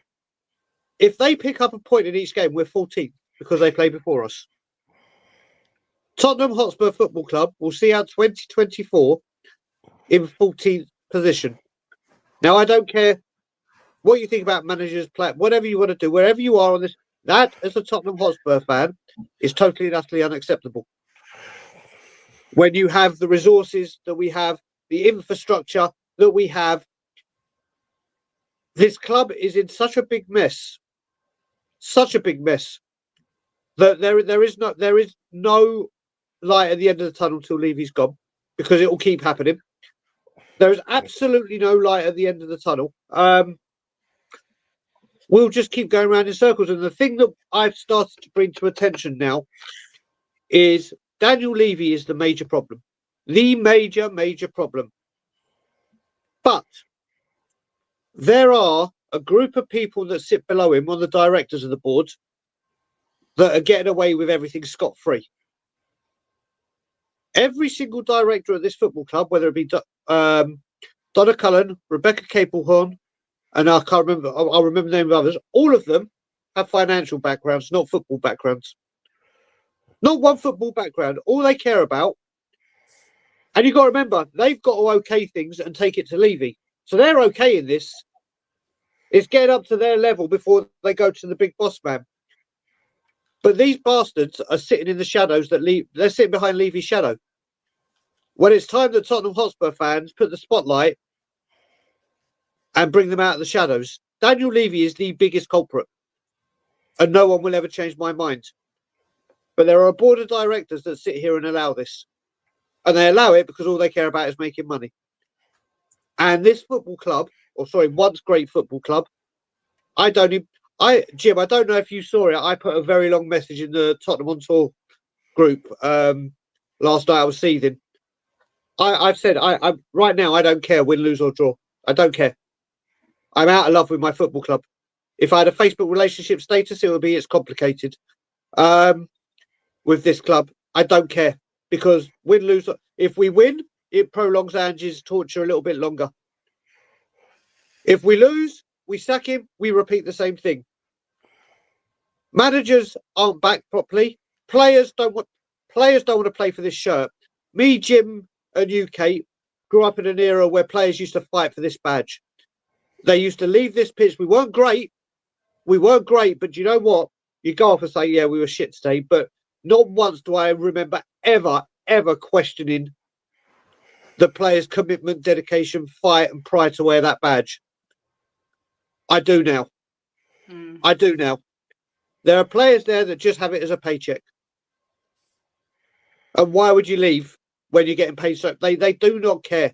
If they pick up a point in each game, we're 14th because they play before us. Tottenham Hotspur Football Club will see out 2024 in 14th position. Now, I don't care what you think about managers, play, whatever you want to do, wherever you are on this, that, as a Tottenham Hotspur fan, is totally and utterly unacceptable. When you have the resources that we have, the infrastructure that we have, this club is in such a big mess, that there is no light at the end of the tunnel till Levy's gone, because it will keep happening. There is absolutely no light at the end of the tunnel. We'll just keep going around in circles. And the thing that I've started to bring to attention now is Daniel Levy is the major problem. The major problem. But there are a group of people that sit below him on the directors of the board that are getting away with everything scot-free. Every single director at this football club, whether it be Donna Cullen, Rebecca Capelhorn, and I'll remember the name of others, all of them have financial backgrounds, not football backgrounds. Not one football background. All they care about, and you've got to remember, they've got to okay things and take it to Levy. So they're okay in this. It's getting up to their level before they go to the big boss man. But these bastards are sitting in the shadows they're sitting behind Levy's shadow. When it's time that Tottenham Hotspur fans put the spotlight and bring them out of the shadows, Daniel Levy is the biggest culprit. And no one will ever change my mind. But there are a board of directors that sit here and allow this. And they allow it because all they care about is making money. And this football club, once great football club, Jim, I don't know if you saw it. I put a very long message in the Tottenham on Tour group last night. I was seething. I've said, I right now, I don't care, win, lose or draw. I don't care. I'm out of love with my football club. If I had a Facebook relationship status, it would be it's complicated. With this club, I don't care, because win, lose, if we win, it prolongs Ange's torture a little bit longer. If we lose, we sack him, we repeat the same thing. Managers aren't backed properly. Players players don't want to play for this shirt. Me, Jim, and you, Kate, grew up in an era where players used to fight for this badge. They used to leave this pitch. We weren't great, but you know what? You go off and say, yeah, we were shit today, but not once do I remember ever questioning the players' commitment, dedication, fight, and pride to wear that badge. I do now. I do now. There are players there that just have it as a paycheck. And why would you leave when you're getting paid? So they do not care.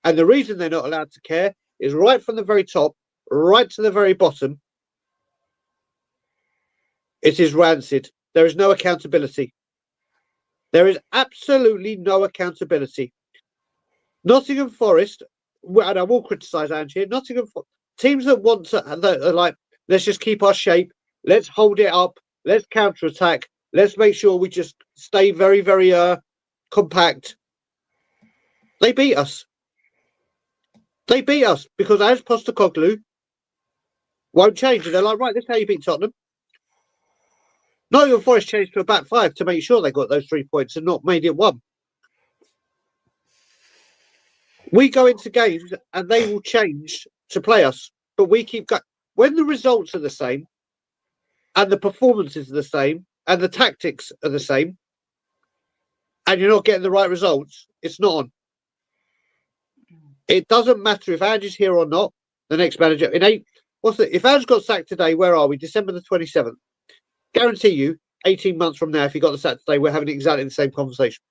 And the reason they're not allowed to care is right from the very top, right to the very bottom. It is rancid. There is no accountability. There is absolutely no accountability. Nottingham Forest, and I will criticise Ange here, Nottingham Forest, teams that want to, that are like, let's just keep our shape, let's hold it up, let's counter-attack, let's make sure we just stay very, very compact. They beat us. They beat us because as Postecoglou won't change. And they're like, right, this is how you beat Tottenham. Nottingham Forest changed to a back five to make sure they got those 3 points and not made it one. We go into games and they will change to play us, but we keep going. When the results are the same and the performances are the same and the tactics are the same and you're not getting the right results, it's not on. It doesn't matter if Ange is here or not, the next manager. If Ange got sacked today, where are we? December the 27th. Guarantee you, 18 months from now, if he got the sack today, we're having exactly the same conversation.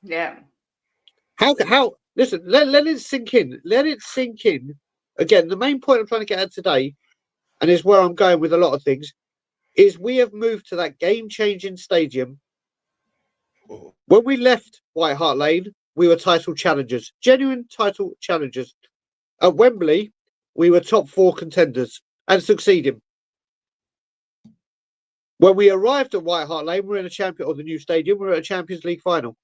Yeah. How? Listen, let it sink in. Let it sink in. Again, the main point I'm trying to get at today, and is where I'm going with a lot of things, is we have moved to that game-changing stadium. When we left White Hart Lane, we were title challengers, genuine title challengers. At Wembley, we were top 4 contenders and succeeding. When we arrived at White Hart Lane, we're in the new stadium, we're at a Champions League final.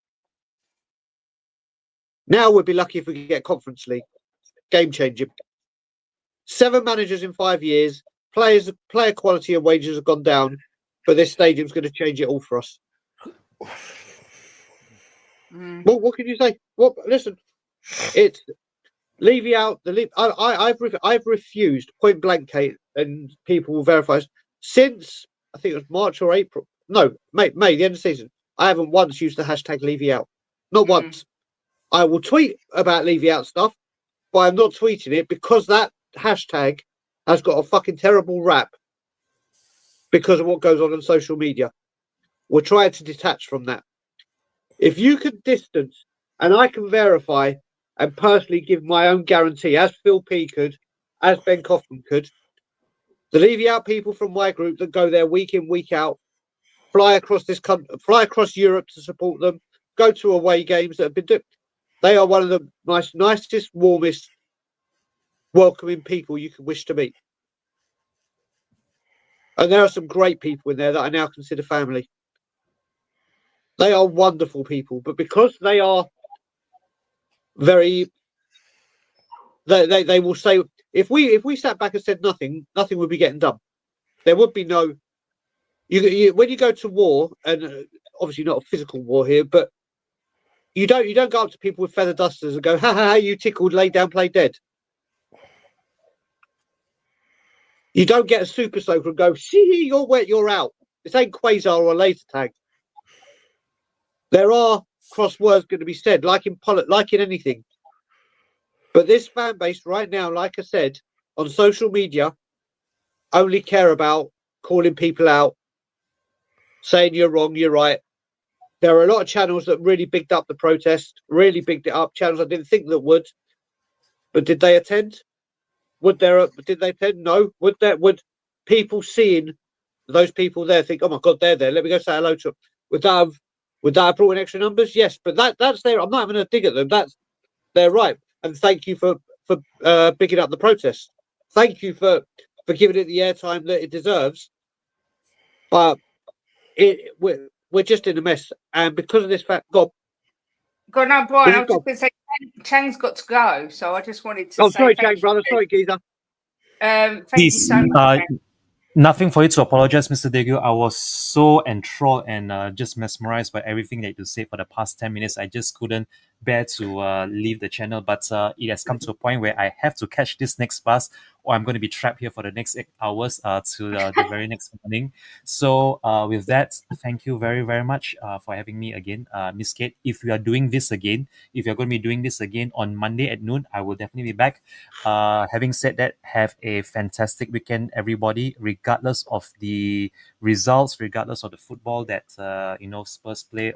Now we'd be lucky if we could get Conference League. Game changing. 7 managers in 5 years. Player quality and wages have gone down, but this stadium's going to change it all for us. Well, what can you say? Well, listen, it's Levy out. I've refused point blank, Kate, and people will verify since I think it was March or April. No, May, the end of the season. I haven't once used the hashtag Levy out. Not once. I will tweet about Levy out stuff, but I'm not tweeting it because that hashtag has got a fucking terrible rap because of what goes on social media. We're trying to detach from that. If you could distance, and I can verify and personally give my own guarantee, as Phil P could, as Ben Kaufman could, the Levy out people from my group that go there week in, week out, fly across this country, fly across Europe to support them, go to away games that have been doing. They are one of the nicest, warmest, welcoming people you can wish to meet. And there are some great people in there that I now consider family. They are wonderful people, but because they are very, they will say, if we sat back and said nothing would be getting done. There would be no. When you go to war, and obviously not a physical war here, but you don't go up to people with feather dusters and go, ha ha, you tickled, lay down, play dead. You don't get a super soaker and go, see, you're wet, you're out. This ain't Quasar or a laser tag. There are cross words going to be said, like in anything. But this fan base right now, like I said, on social media, only care about calling people out, saying you're wrong, you're right. There are a lot of channels that really bigged up the protest, really bigged it up. Channels I didn't think that would, but did they attend? Did they attend? No. Would people seeing those people there think, oh my God, they're there. Let me go say hello to them. Would that have brought in extra numbers? Yes, but that's there. I'm not having a dig at them. They're right. And thank you for bigging up the protest. Thank you for giving it the airtime that it deserves. But we're just in a mess, and because of this fact, No, Brian, I was just going to say Chang's got to go, so I just wanted to say. Sorry, Chang, brother. Sorry, geezer. Thank you so much. Nothing for you to apologize, Mr. Degu. I was so enthralled and just mesmerized by everything that you said for the past 10 minutes. I just couldn't bear to leave the channel, but it has come to a point where I have to catch this next bus, or I'm going to be trapped here for the next 8 hours to the very next morning. So, with that, thank you very, very much for having me again, Miss Kate. If we are doing this again, if you're going to be doing this again on Monday at noon, I will definitely be back. Having said that, have a fantastic weekend, everybody, regardless of the results, regardless of the football that Spurs play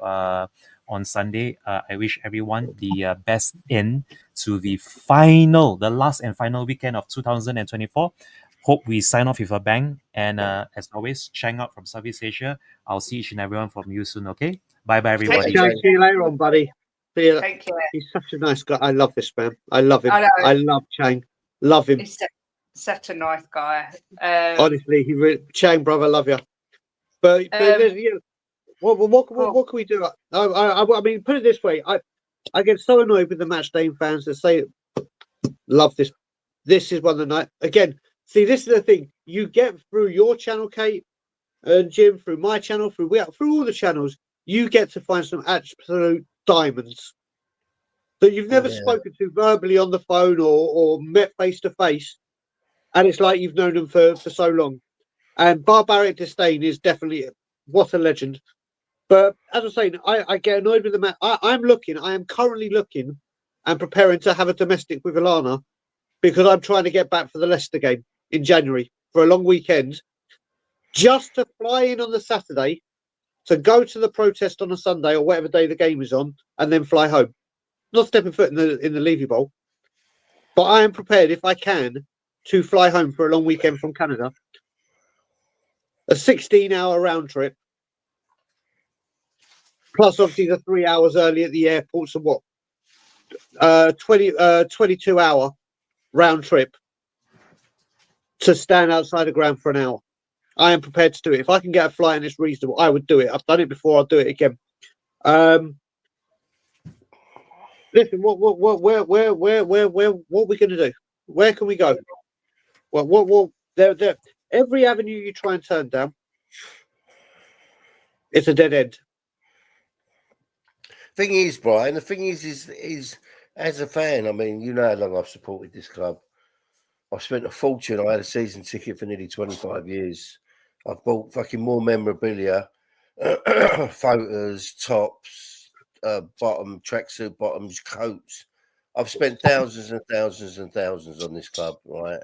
on Sunday. I wish everyone the best end to the last and final weekend of 2024. Hope we sign off with a bang. And as always, Chang out from Southeast Asia. I'll see each and everyone from you soon. Okay, bye bye everybody. Chang, see you later on, buddy. See you. Take care. He's such a nice guy. I love this man. I love him. I know. I love Chang. Love him. He's such a nice guy. Honestly, Chang, brother, love you. But there's, what can we do? I mean, put it this way. I get so annoyed with the match day fans that say, love this. This is one of the night. Again, see, this is the thing. You get through your channel, Kate and Jim, through my channel, through all the channels, you get to find some absolute diamonds that you've never spoken to verbally on the phone or met face to face. And it's like you've known them for so long. And Barbaric Disdain is definitely what a legend. But as I was saying, I get annoyed with the match. I am currently looking and preparing to have a domestic with Ilana because I'm trying to get back for the Leicester game in January for a long weekend, just to fly in on the Saturday, to go to the protest on a Sunday or whatever day the game is on, and then fly home. Not stepping foot in the Levy Bowl, but I am prepared, if I can, to fly home for a long weekend from Canada. A 16-hour round trip, plus obviously the 3 hours early at the airport, so what? 22-hour round trip to stand outside the ground for an hour. I am prepared to do it. If I can get a flight and it's reasonable, I would do it. I've done it before. I'll do it again. Listen, where are we going to do? Where can we go? Well, there. Every avenue you try and turn down, it's a dead end. Thing is, Brian, the thing is as a fan, I mean, you know how long I've supported this club. I've spent a fortune. I had a season ticket for nearly 25 years. I've bought fucking more memorabilia, photos, tops, bottom, tracksuit bottoms, coats. I've spent thousands and thousands and thousands on this club, right?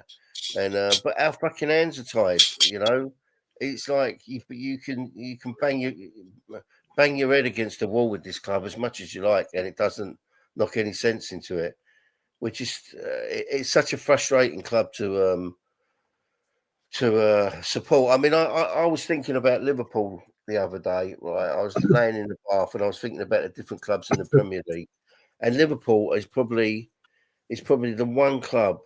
And but our fucking hands are tied, you know. It's like you can bang your head against the wall with this club as much as you like, and it doesn't knock any sense into it. Which is it's such a frustrating club to support. I mean, I was thinking about Liverpool the other day, right? I was laying in the bath and I was thinking about the different clubs in the Premier League, and Liverpool is probably the one club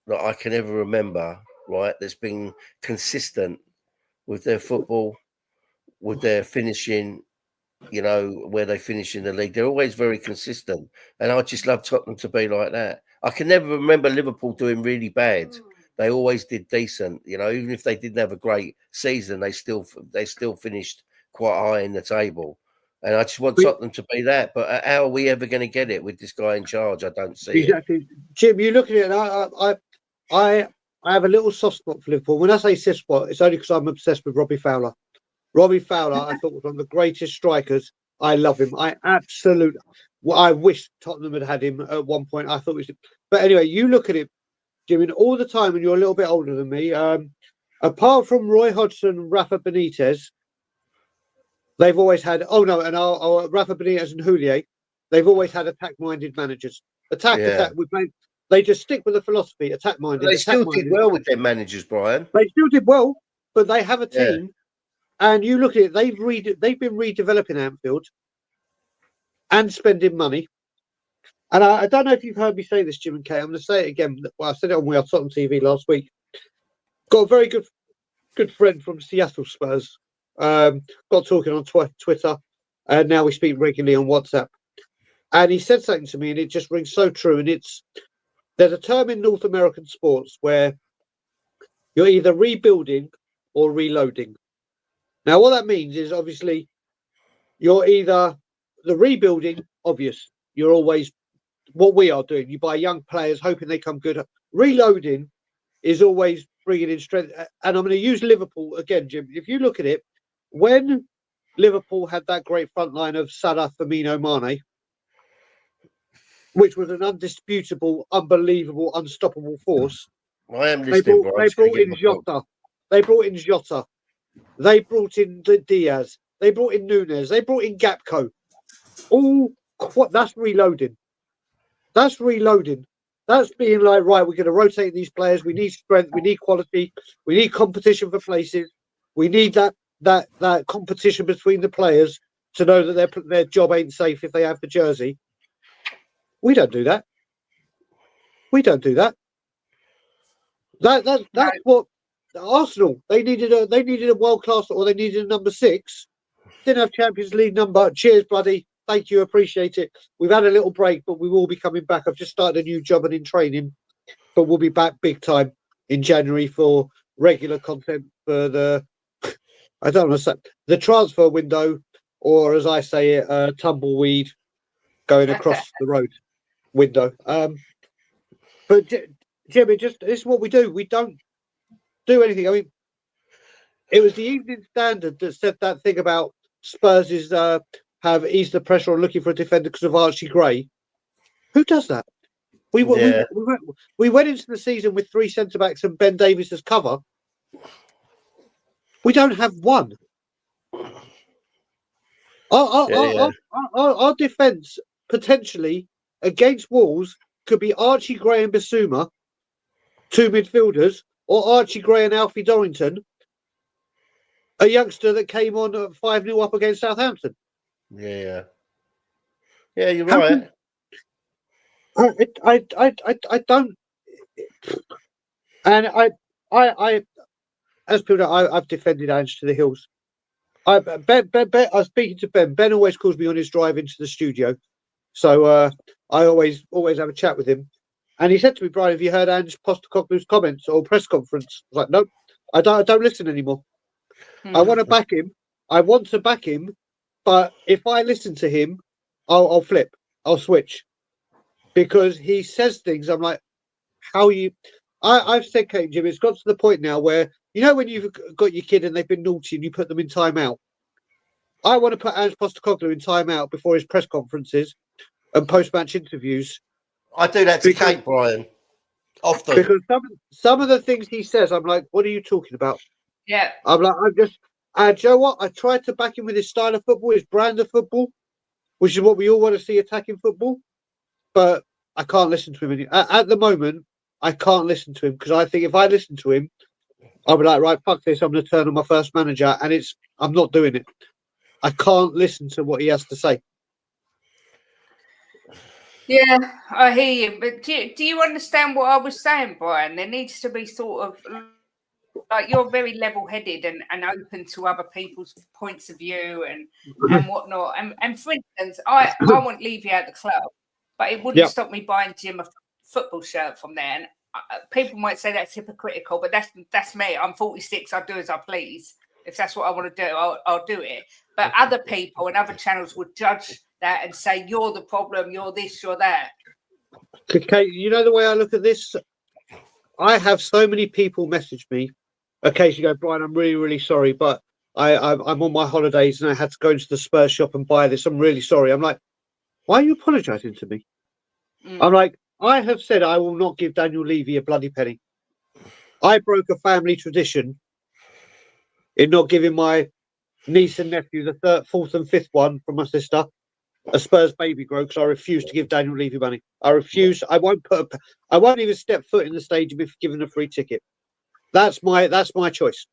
that I can ever remember, right, that's been consistent with their football, with their finishing, you know, where they finish in the league. They're always very consistent. And I just love Tottenham to be like that. I can never remember Liverpool doing really bad. They always did decent, you know, even if they didn't have a great season, they still finished quite high in the table. And I just want Tottenham to be that. But how are we ever going to get it with this guy in charge? I don't see exactly. Jim, you look at it, and I have a little soft spot for Liverpool. When I say soft spot, it's only because I'm obsessed with Robbie Fowler. Robbie Fowler, I thought, was one of the greatest strikers. I love him. I wish Tottenham had him at one point. I thought it was. But anyway, you look at it, Jimmy, all the time, and you're a little bit older than me. Apart from Roy Hodgson and Rafa Benitez, they've always had. Oh no, and Rafa Benitez and Houllier, they've always had attack-minded managers. Attack. They just stick with the philosophy. Attack-minded. They still did well with their managers, Brian. They still did well, but they have a team. And you look at it, they've been redeveloping Anfield and spending money. And I don't know if you've heard me say this, Jim and Kay. I'm going to say it again. Well, I said it on We Are Tottenham TV last week. Got a very good friend from Seattle Spurs. Got talking on Twitter, and now we speak regularly on WhatsApp. And he said something to me, and it just rings so true. And there's a term in North American sports where you're either rebuilding or reloading. Now, what that means is obviously you're either the rebuilding, obvious. You're always what we are doing. You buy young players, hoping they come good. Reloading is always bringing in strength. And I'm going to use Liverpool again, Jim. If you look at it, when Liverpool had that great front line of Salah, Firmino, Mane, which was an undisputable, unbelievable, unstoppable force. I am listening, bro. They brought in Jota. They brought in Jota. They brought in Diaz. They brought in Nunes. They brought in Gapco. That's reloading. That's reloading. That's being like, right, we're going to rotate these players. We need strength. We need quality. We need competition for places. We need that competition between the players to know that their job ain't safe if they have the jersey. We don't do that. We don't do that. That's what Arsenal. They needed a world class, or they needed a number 6. Didn't have Champions League number. Cheers, bloody. Thank you, appreciate it. We've had a little break, but we will be coming back. I've just started a new job and in training, but we'll be back big time in January for regular content for the I don't want to say the transfer window, or as I say it, tumbleweed going across the road window. But Jimmy, it's what we do. We don't do anything. I mean, it was the Evening Standard that said that thing about Spurs have eased the pressure on looking for a defender because of Archie Gray. Who does that? We went into the season with 3 centre backs and Ben Davies as cover. We don't have one. Our defence potentially against Wolves could be Archie Gray and Bissouma, 2 midfielders, or Archie Gray and Alfie Dorrington, a youngster that came on 5-0 up against Southampton. Yeah, you're right. I don't, and I as people know, I've defended Ange to the hills. I was speaking to Ben. Ben always calls me on his drive into the studio, so I always have a chat with him. And he said to me, Brian, have you heard Ange Postecoglou's comments or press conference? I was like, nope, I don't listen anymore. I want to back him. I want to back him, but if I listen to him, I'll flip. I'll switch because he says things. I'm like, how you? I've said, Kate and Jimmy, it's got to the point now where when you've got your kid and they've been naughty and you put them in timeout. I want to put Ange Postecoglou in timeout before his press conferences and post-match interviews. I do that to Kate, Brian, often. Because some of the things he says, I'm like, what are you talking about? Yeah. I'm like, do you know what? I tried to back him with his style of football, his brand of football, which is what we all want to see attacking football. But I can't listen to him. At the moment, I can't listen to him because I think if I listen to him, I'll be like, right, fuck this. I'm going to turn on my first manager, and I'm not doing it. I can't listen to what he has to say. Yeah, I hear you. But do you understand what I was saying, Brian? There needs to be sort of like you're very level-headed and open to other people's points of view and whatnot. And for instance, I want Levy out of the club, but it wouldn't stop me buying Jim a football shirt from there. And people might say that's hypocritical, but that's me. I'm 46. I'll do as I please. If that's what I want to do, I'll do it. But other people and other channels would judge that and say, you're the problem, you're this, you're that. Okay, you know the way I look at this? I have so many people message me occasionally go, Brian, I'm really, really sorry, but I'm on my holidays and I had to go into the Spurs shop and buy this. I'm really sorry. I'm like, why are you apologising to me? I'm like, I have said I will not give Daniel Levy a bloody penny. I broke a family tradition in not giving my niece and nephew, the 3rd, 4th and 5th one from my sister, a Spurs baby grow because I refuse to give Daniel Levy money. I refuse. I won't even step foot in the stadium if given a free ticket. That's my choice.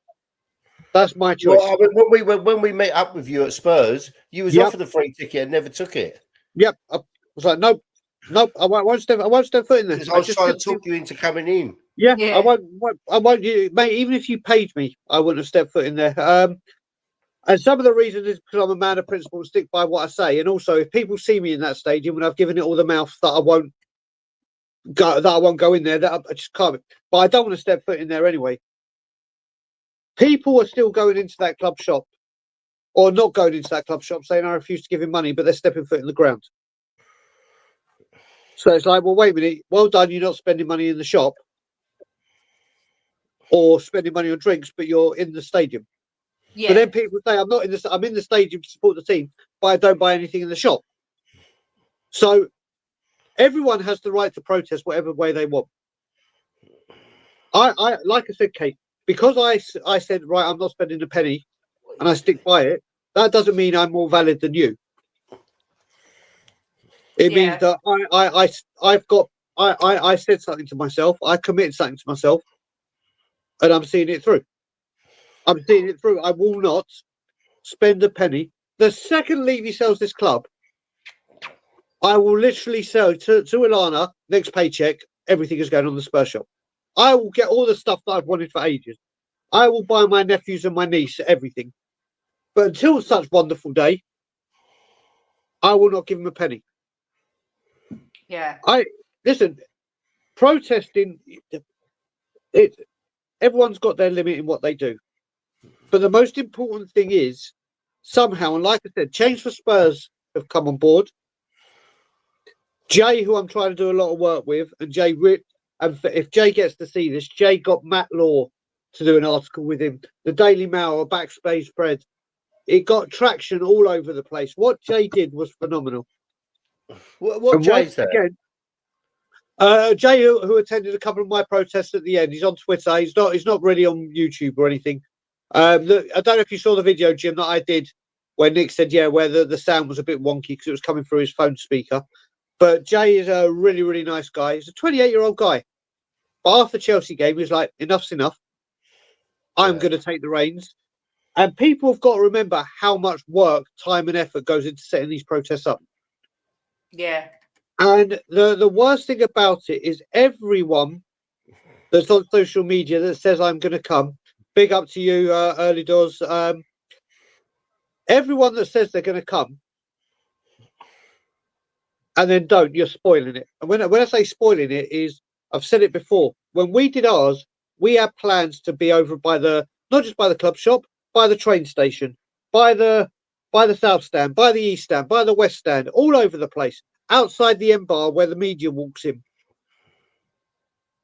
That's my choice. Well, I mean, when we met up with you at Spurs, you was offered a free ticket and never took it. Yep. I was like, nope, I won't step foot in there. Because I was trying to talk you into coming in. Yeah. I won't, mate. Even if you paid me, I wouldn't have stepped foot in there. And some of the reasons is because I'm a man of principle and stick by what I say. And also, if people see me in that stadium when I've given it all the mouth that I won't go in there, that I just can't. But I don't want to step foot in there anyway. people are still going into that club shop or not going into that club shop saying, I refuse to give him money, but they're stepping foot in the ground. So it's like, well, wait a minute. Well done. You're not spending money in the shop or spending money on drinks, but you're in the stadium. Yeah. But then people say, I'm in the stadium to support the team, but I don't buy anything in the shop. So everyone has the right to protest whatever way they want. I like I said, Kate, because I said, right, I'm not spending a penny and I stick by it, that doesn't mean I'm more valid than you. It means that I said something to myself, I committed something to myself, and I'm seeing it through. I'm seeing it through. I will not spend a penny. The second Levy sells this club, I will literally sell to Ilana next paycheck. Everything is going on the Spurs shop. I will get all the stuff that I've wanted for ages. I will buy my nephews and my niece everything. But until such wonderful day, I will not give them a penny. Yeah. Listen. Protesting, everyone's got their limit in what they do. But the most important thing is, somehow, and like I said, Change for Spurs have come on board. Jay, who I'm trying to do a lot of work with, and Jay, and if Jay gets to see this, Jay got Matt Law to do an article with him. The Daily Mail, a backspace spread. It got traction all over the place. What Jay did was phenomenal. What Jay's that? Again, Jay, who attended a couple of my protests at the end, he's on Twitter. He's not really on YouTube or anything. Look, I don't know if you saw the video, Jim, that I did where Nick said, yeah, where the sound was a bit wonky because it was coming through his phone speaker. But Jay is a really, really nice guy. He's a 28-year-old guy. But after the Chelsea game, he was like, enough's enough. I'm going to take the reins. And people have got to remember how much work, time and effort goes into setting these protests up. Yeah. And the worst thing about it is everyone that's on social media that says I'm going to come, big up to you, Early Doors. Everyone that says they're going to come and then don't, you're spoiling it. And when I say spoiling it is, I've said it before, when we did ours, we had plans to be over by not just by the club shop, by the train station, by the South Stand, by the East Stand, by the West Stand, all over the place. Outside the M Bar where the media walks in.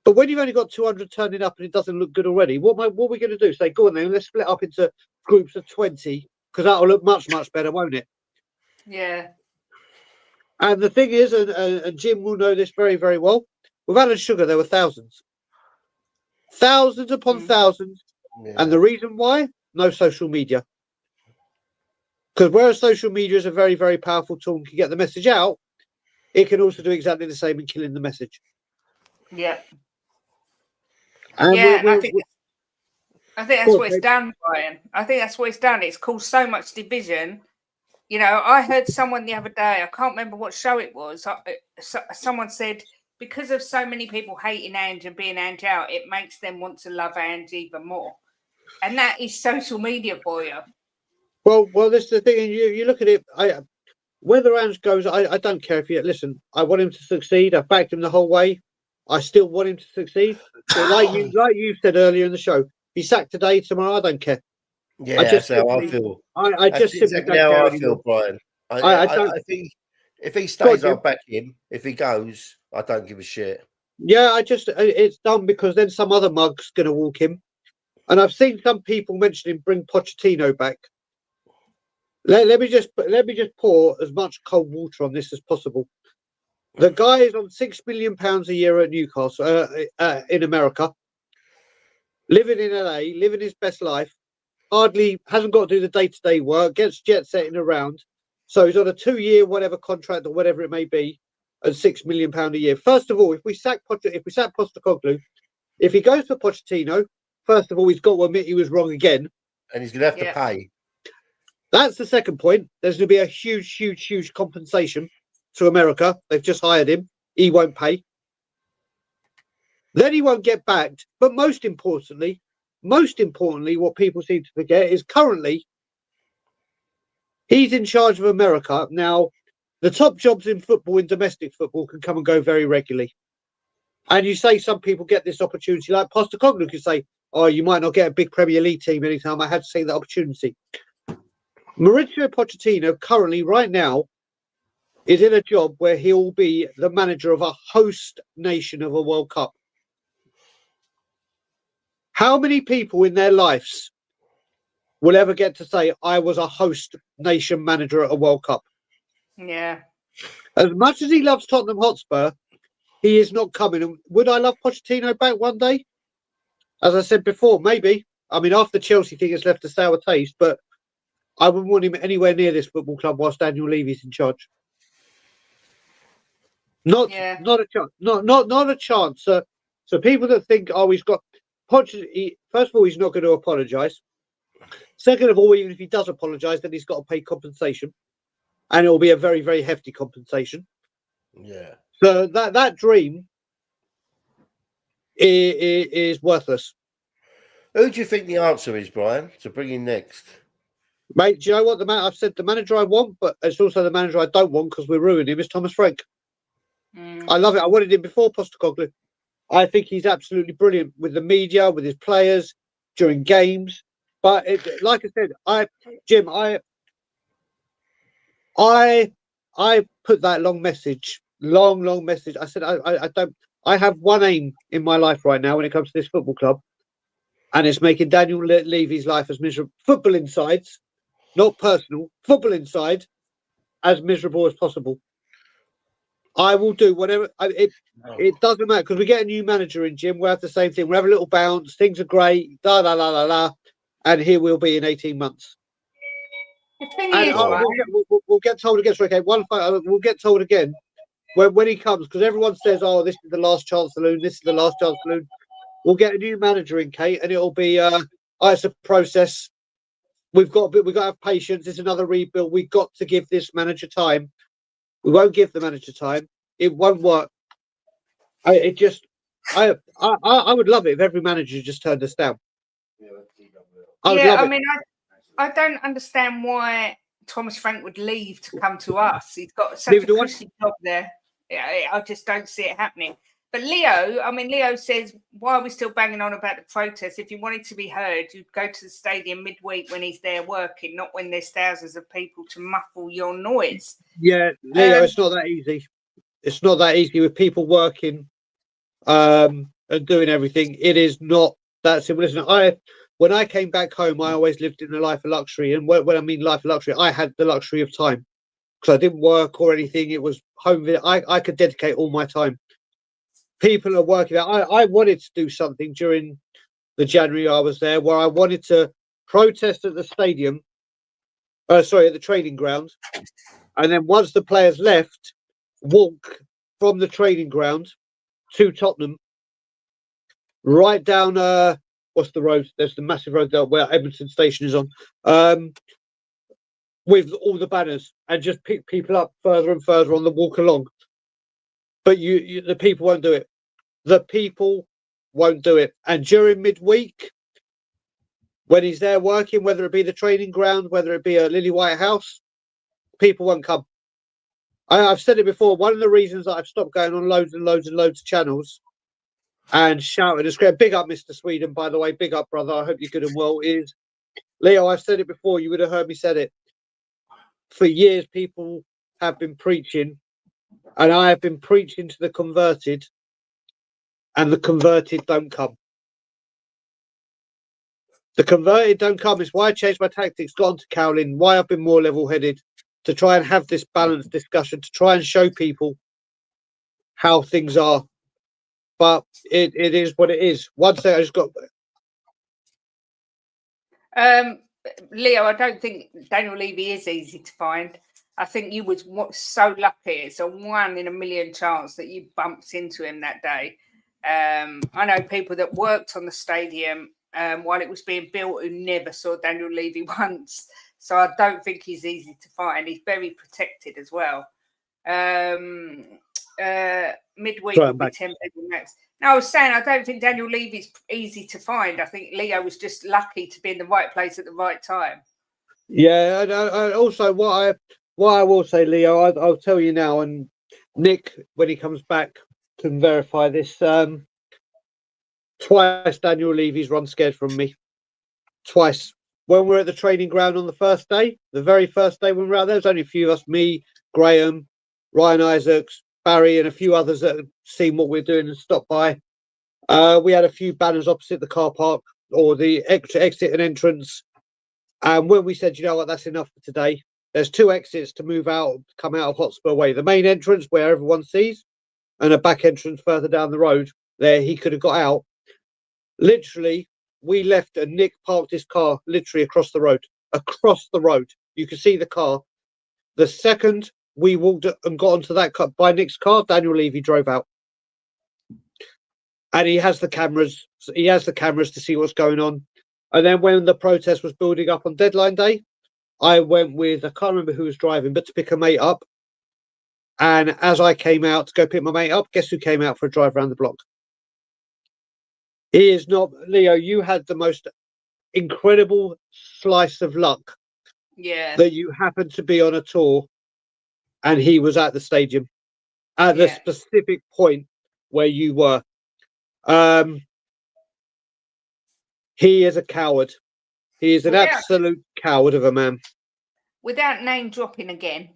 But when you've only got 200 turning up and it doesn't look good already, what are we going to do? Say, go on then, let's split up into groups of 20 because that'll look much, much better, won't it? Yeah. And the thing is, and Jim will know this very, very well, with Alan Sugar, there were thousands. Thousands upon thousands. Yeah. And the reason why? No social media. Because whereas social media is a very, very powerful tool and can get the message out, it can also do exactly the same in killing the message. Yeah. And I think that's what it's done, Brian. I think that's what it's done. It's caused so much division. You know, I heard someone the other day, I can't remember what show it was. Someone said, because of so many people hating Ange and being Ange out, it makes them want to love Ange even more. And that is social media for you. Well, this is the thing. You look at it. Whether Ange goes, I don't care if you listen. I want him to succeed. I've backed him the whole way. I still want him to succeed. But like you said earlier in the show, he's sacked today, tomorrow. I don't care. Yeah, that's how I feel. I just simply exactly don't care how I anymore. feel, Brian. I think if he stays, I'll back him. If he goes, I don't give a shit. Yeah, it's done because then some other mug's going to walk him. And I've seen some people mentioning bring Pochettino back. Let me just pour as much cold water on this as possible. The guy is on £6 million a year at Newcastle, in America, living in LA, living his best life. Hardly hasn't got to do the day-to-day work. Gets jet setting around, so he's on a 2-year whatever contract or whatever it may be, at £6 million a year. First of all, if we sack Postecoglou, if he goes for Pochettino, first of all he's got to admit he was wrong again, and he's going to have to pay. That's the second point. There's going to be a huge, huge, huge compensation to America. They've just hired him. He won't pay. Then he won't get backed. But most importantly, what people seem to forget is currently he's in charge of America. Now, the top jobs in football, in domestic football, can come and go very regularly. And you say some people get this opportunity, like Postecoglou could say, oh, you might not get a big Premier League team anytime. I had to take that opportunity. Mauricio Pochettino currently, right now, is in a job where he'll be the manager of a host nation of a World Cup. How many people in their lives will ever get to say, I was a host nation manager at a World Cup? Yeah. As much as he loves Tottenham Hotspur, he is not coming. And would I love Pochettino back one day? As I said before, maybe. I mean, after the Chelsea thing, it's left a sour taste, but I wouldn't want him anywhere near this football club whilst Daniel Levy's in charge. Not a chance. Not a chance. So people that think, oh, he's got Pochettino. First of all, he's not going to apologise. Second of all, even if he does apologise, then he's got to pay compensation, and it will be a very, very hefty compensation. Yeah. So that dream is worthless. Who do you think the answer is, Brian, to bring in next? Mate, do you know what? I've said the manager I want, but it's also the manager I don't want because we're ruining him, is Thomas Frank. I love it. I wanted him before Postecoglou. I think he's absolutely brilliant with the media, with his players, during games. But like I said, Jim, I put that long message. I said, I don't. I have one aim in my life right now when it comes to this football club, and it's making Daniel Levy's life as miserable. Football insides, not personal. Football inside, as miserable as possible. I will do whatever. It doesn't matter because we get a new manager in, Jim. We'll have the same thing. We'll have a little bounce. Things are great. Da da da da da. And here we'll be in 18 months. The thing And is, right? we'll get told again. Okay, we'll get told again when he comes because everyone says, "Oh, this is the last chance saloon. This is the last chance saloon." We'll get a new manager in, Kate, and it'll be it's a process. We've got to have patience. It's another rebuild. We've got to give this manager time. We won't give the manager time. It won't work. I would love it if every manager just turned us down. I mean, I don't understand why Thomas Frank would leave to come to us. He's got such a cushy job there. I just don't see it happening. But Leo says, why are we still banging on about the protest? If you wanted to be heard, you'd go to the stadium midweek when he's there working, not when there's thousands of people to muffle your noise. Yeah, Leo, it's not that easy. It's not that easy with people working and doing everything. It is not that simple. Listen, when I came back home, I always lived in a life of luxury. And when I mean life of luxury, I had the luxury of time because I didn't work or anything. It was home. I could dedicate all my time. People are working out. I wanted to do something during the January I was there where I wanted to protest at the stadium, at the training ground. And then once the players left, walk from the training ground to Tottenham, right down, what's the road? There's the massive road there where Edmonton Station is on, with all the banners and just pick people up further and further on the walk along. But the people won't do it. The people won't do it. And during midweek, when he's there working, whether it be the training ground, whether it be a Lily White House, people won't come. I've said it before. One of the reasons that I've stopped going on loads and loads and loads of channels and shouting and screaming, big up, Mr. Sweden, by the way, big up, brother. I hope you're good and well. Is Leo, I've said it before. You would have heard me said it. For years, people have been preaching, and I have been preaching to the converted, and the converted don't come. The converted don't come. It's why I changed my tactics, got onto Cowling, why I've been more level-headed, to try and have this balanced discussion, to try and show people how things are. But it is what it is. One thing I just got... Leo, I don't think Daniel Levy is easy to find. I think you was so lucky. It's a 1 in a million chance that you bumped into him that day. I know people that worked on the stadium while it was being built who never saw Daniel Levy once. So I don't think he's easy to find. He's very protected as well. Midweek will be 10 people max. No, I was saying I don't think Daniel Levy's easy to find. I think Leo was just lucky to be in the right place at the right time. Yeah, and also what I will say, Leo, I'll tell you now, and Nick, when he comes back, can verify this. Twice Daniel Levy's run scared from me. Twice. When we were at the training ground on the first day, the very first day when we were out there was only a few of us, me, Graham, Ryan Isaacs, Barry, and a few others that had seen what we were doing and stopped by. We had a few banners opposite the car park or the exit and entrance. And when we said, you know what, that's enough for today, there's 2 exits to move out, come out of Hotspur Way. The main entrance where everyone sees, and a back entrance further down the road. There he could have got out. Literally, we left and Nick parked his car literally across the road. Across the road. You could see the car. The second we walked and got onto that car by Nick's car, Daniel Levy drove out. And he has the cameras. He has the cameras to see what's going on. And then when the protest was building up on deadline day, I went with, I can't remember who was driving, but to pick a mate up. And as I came out to go pick my mate up, guess who came out for a drive around the block? He is not, Leo, you had the most incredible slice of luck. Yeah. That you happened to be on a tour and he was at the stadium at the specific point where you were. He is a coward. He is an absolute coward of a man. Without name dropping again,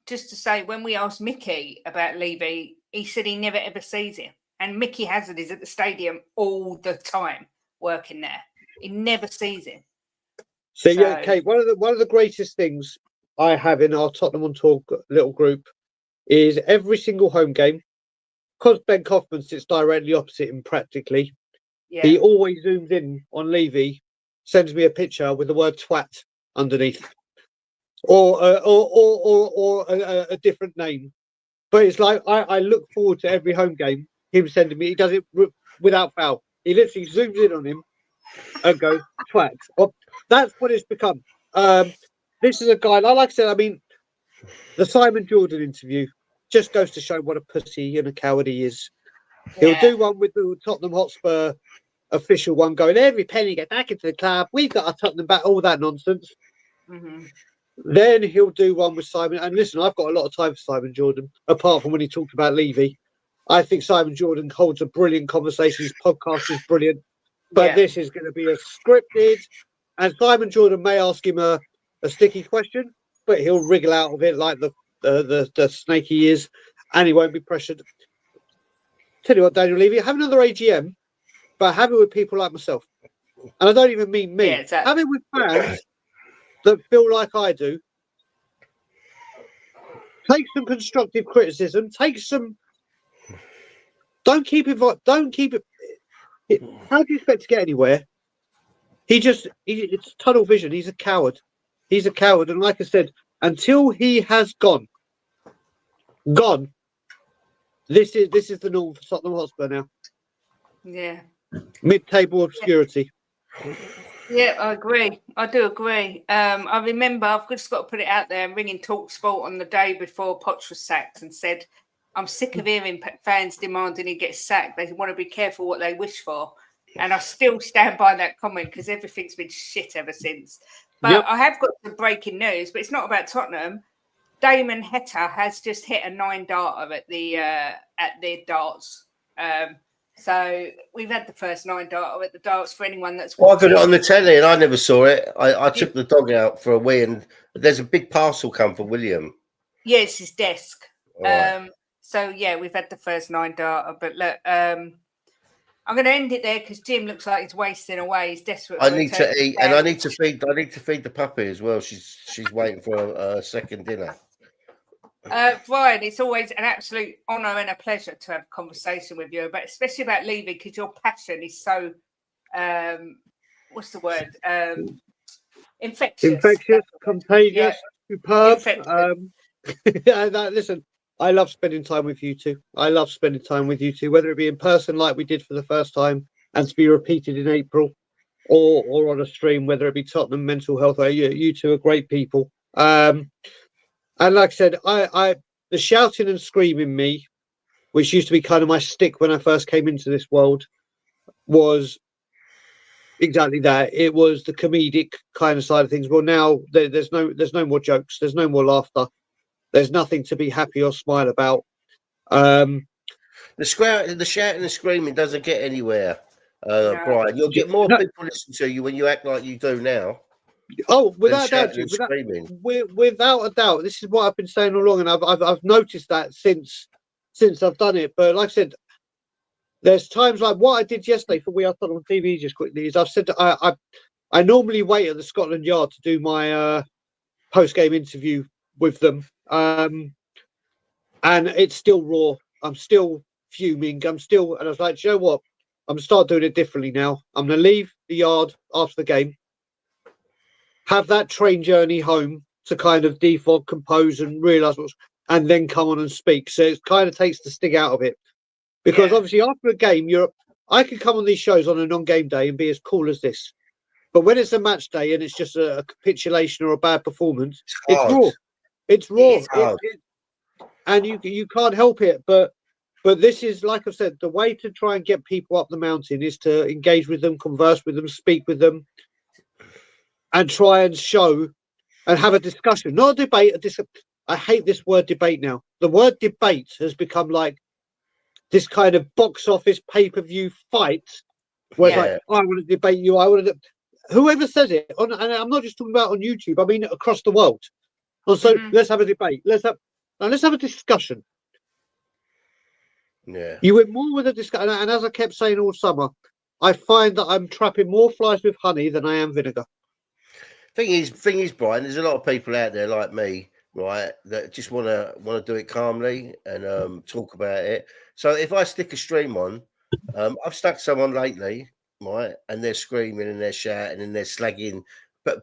just to say, when we asked Mickey about Levy, he said he never ever sees him. And Mickey Hazard is at the stadium all the time working there. He never sees him. So yeah, Kate, one of the greatest things I have in our Tottenham on Tour little group is every single home game, because Ben Kaufman sits directly opposite him practically. Yeah. He always zooms in on Levy, sends me a picture with the word twat underneath, or a different name. But it's like I look forward to every home game. Him sending me, he does it without foul. He literally zooms in on him and goes twat. Well, that's what it's become. This is a guy, like I said, I mean, the Simon Jordan interview just goes to show what a pussy and a coward he is. He'll do one with the Tottenham Hotspur official one going, every penny get back into the club. We've got our Tottenham back, all that nonsense. Mm-hmm. Then he'll do one with Simon. And listen, I've got a lot of time for Simon Jordan, apart from when he talked about Levy. I think Simon Jordan holds a brilliant conversation. His podcast is brilliant. But this is going to be a scripted. And Simon Jordan may ask him a sticky question, but he'll wriggle out of it like the snake he is, and he won't be pressured. Tell you what, Daniel Levy, have another AGM, but have it with people like myself. And I don't even mean me. Yeah, exactly. Have it with fans that feel like I do. Take some constructive criticism. Take some. Don't keep it. How do you expect to get anywhere? It's tunnel vision. He's a coward. He's a coward. And like I said, until he has gone, this is the norm for Tottenham Hotspur now. Yeah. Mid-table obscurity. Yeah, I agree. I do agree. I remember, I've just got to put it out there, ringing TalkSport on the day before Poch was sacked and said, I'm sick of hearing fans demanding he gets sacked. They want to be careful what they wish for. And I still stand by that comment because everything's been shit ever since. But I have got some breaking news, but it's not about Tottenham. Damon Heta has just hit a 9-darter at their darts. So we've had the first 9-darter at the darts for anyone that's watching. I got it on the telly and I never saw it. I took the dog out for a wee and there's a big parcel come for William. Yeah, it's his desk. Right. So yeah, we've had the first 9-darter, but look, I'm going to end it there because Jim looks like he's wasting away. He's desperate. I need to eat, and I need to feed the puppy as well. She's waiting for a second dinner. Brian, it's always an absolute honour and a pleasure to have a conversation with you, but especially about Levy because your passion is so what's the word? Infectious, contagious, superb. Listen, I love spending time with you two. Whether it be in person like we did for the first time and to be repeated in April or on a stream, whether it be Tottenham Mental Health. You two are great people. And like I said, I the shouting and screaming me, which used to be kind of my stick when I first came into this world, was exactly that. It was the comedic kind of side of things. Well, now there's no more jokes. There's no more laughter. There's nothing to be happy or smile about. The shouting and screaming doesn't get anywhere. No. Brian. You'll get more No. people listen to you when you act like you do now. Oh, without a doubt, shouting and Jim, screaming. without a doubt, this is what I've been saying all along, and I've noticed that since I've done it. But like I said, there's times like what I did yesterday for We Are Tottenham TV. Just quickly, is I've said that I normally wait at the Scotland Yard to do my post game interview with them, and it's still raw. I'm still fuming. And I was like, you know what? I'm gonna start doing it differently now. I'm gonna leave the yard after the game, have that train journey home to kind of defog, compose, and realise and then come on and speak. So it kind of takes the sting out of it, because obviously after a game, I could come on these shows on a non-game day and be as cool as this, but when it's a match day and it's just a capitulation or a bad performance, it's raw. It's raw, and you can't help it. But this is, like I've said, the way to try and get people up the mountain is to engage with them, converse with them, speak with them, and try and show and have a discussion, not a debate. I hate this word debate now. The word debate has become like this kind of box office pay-per-view fight where it's like, I want to debate you. I want to. Whoever says it, and I'm not just talking about on YouTube. I mean across the world. And so let's have a debate. Let's have a discussion. Yeah. You went more with a discussion, and as I kept saying all summer, I find that I'm trapping more flies with honey than I am vinegar. Thing is, Brian, there's a lot of people out there like me, right, that just want to do it calmly and talk about it. So if I stick a stream on, I've stuck someone lately, right, and they're screaming and they're shouting and they're slagging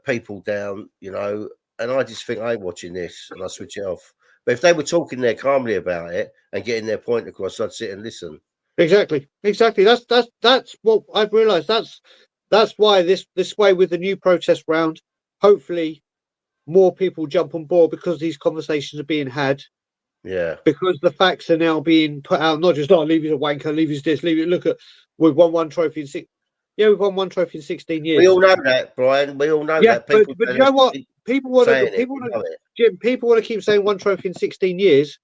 people down, you know, and I just think I ain't watching this, and I switch it off. But if they were talking there calmly about it and getting their point across, I'd sit and listen. Exactly. That's what I've realised. That's why this way with the new protest round, hopefully more people jump on board, because these conversations are being had. Yeah. Because the facts are now being put out, not just leave it a wanker, leave it this, leave it. Look at we've won one trophy in we've won one trophy in 16 years. We all know that, Brian. We all know that. People, but you know what? People want to. Jim, people want to keep saying one trophy in 16 years.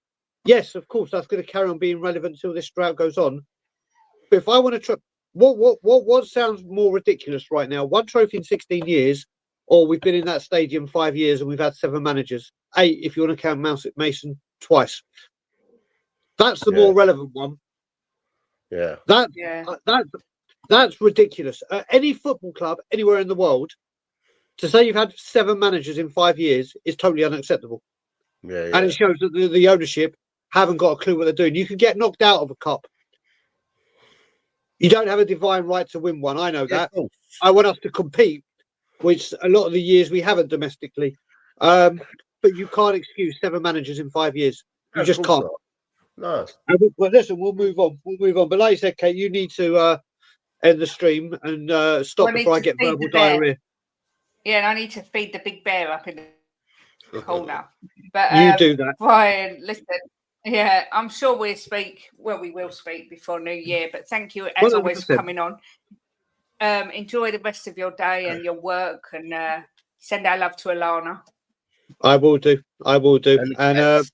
Yes, of course, that's going to carry on being relevant until this drought goes on. But if I want to what sounds more ridiculous right now? One trophy in 16 years, or we've been in that stadium 5 years and we've had 7 managers, 8 if you want to count Mason twice. That's the more relevant one. Yeah. That's ridiculous. Any football club anywhere in the world, to say you've had 7 managers in 5 years is totally unacceptable. Yeah. And it shows that the ownership haven't got a clue what they're doing. You can get knocked out of a cup. You don't have a divine right to win one. I know that. I want us to compete, which a lot of the years we haven't domestically. But you can't excuse 7 managers in 5 years. You just can't. No. Well, listen, we'll move on. But like you said, Kate, you need to end the stream and stop before I get verbal diarrhea. Yeah, and I need to feed the big bear up in the corner. But you do that. Brian, listen. Yeah, I'm sure we'll speak. Well, we will speak before New Year. But thank you, as always, for coming on. Enjoy the rest of your day and your work, and send our love to Alana. I will do. And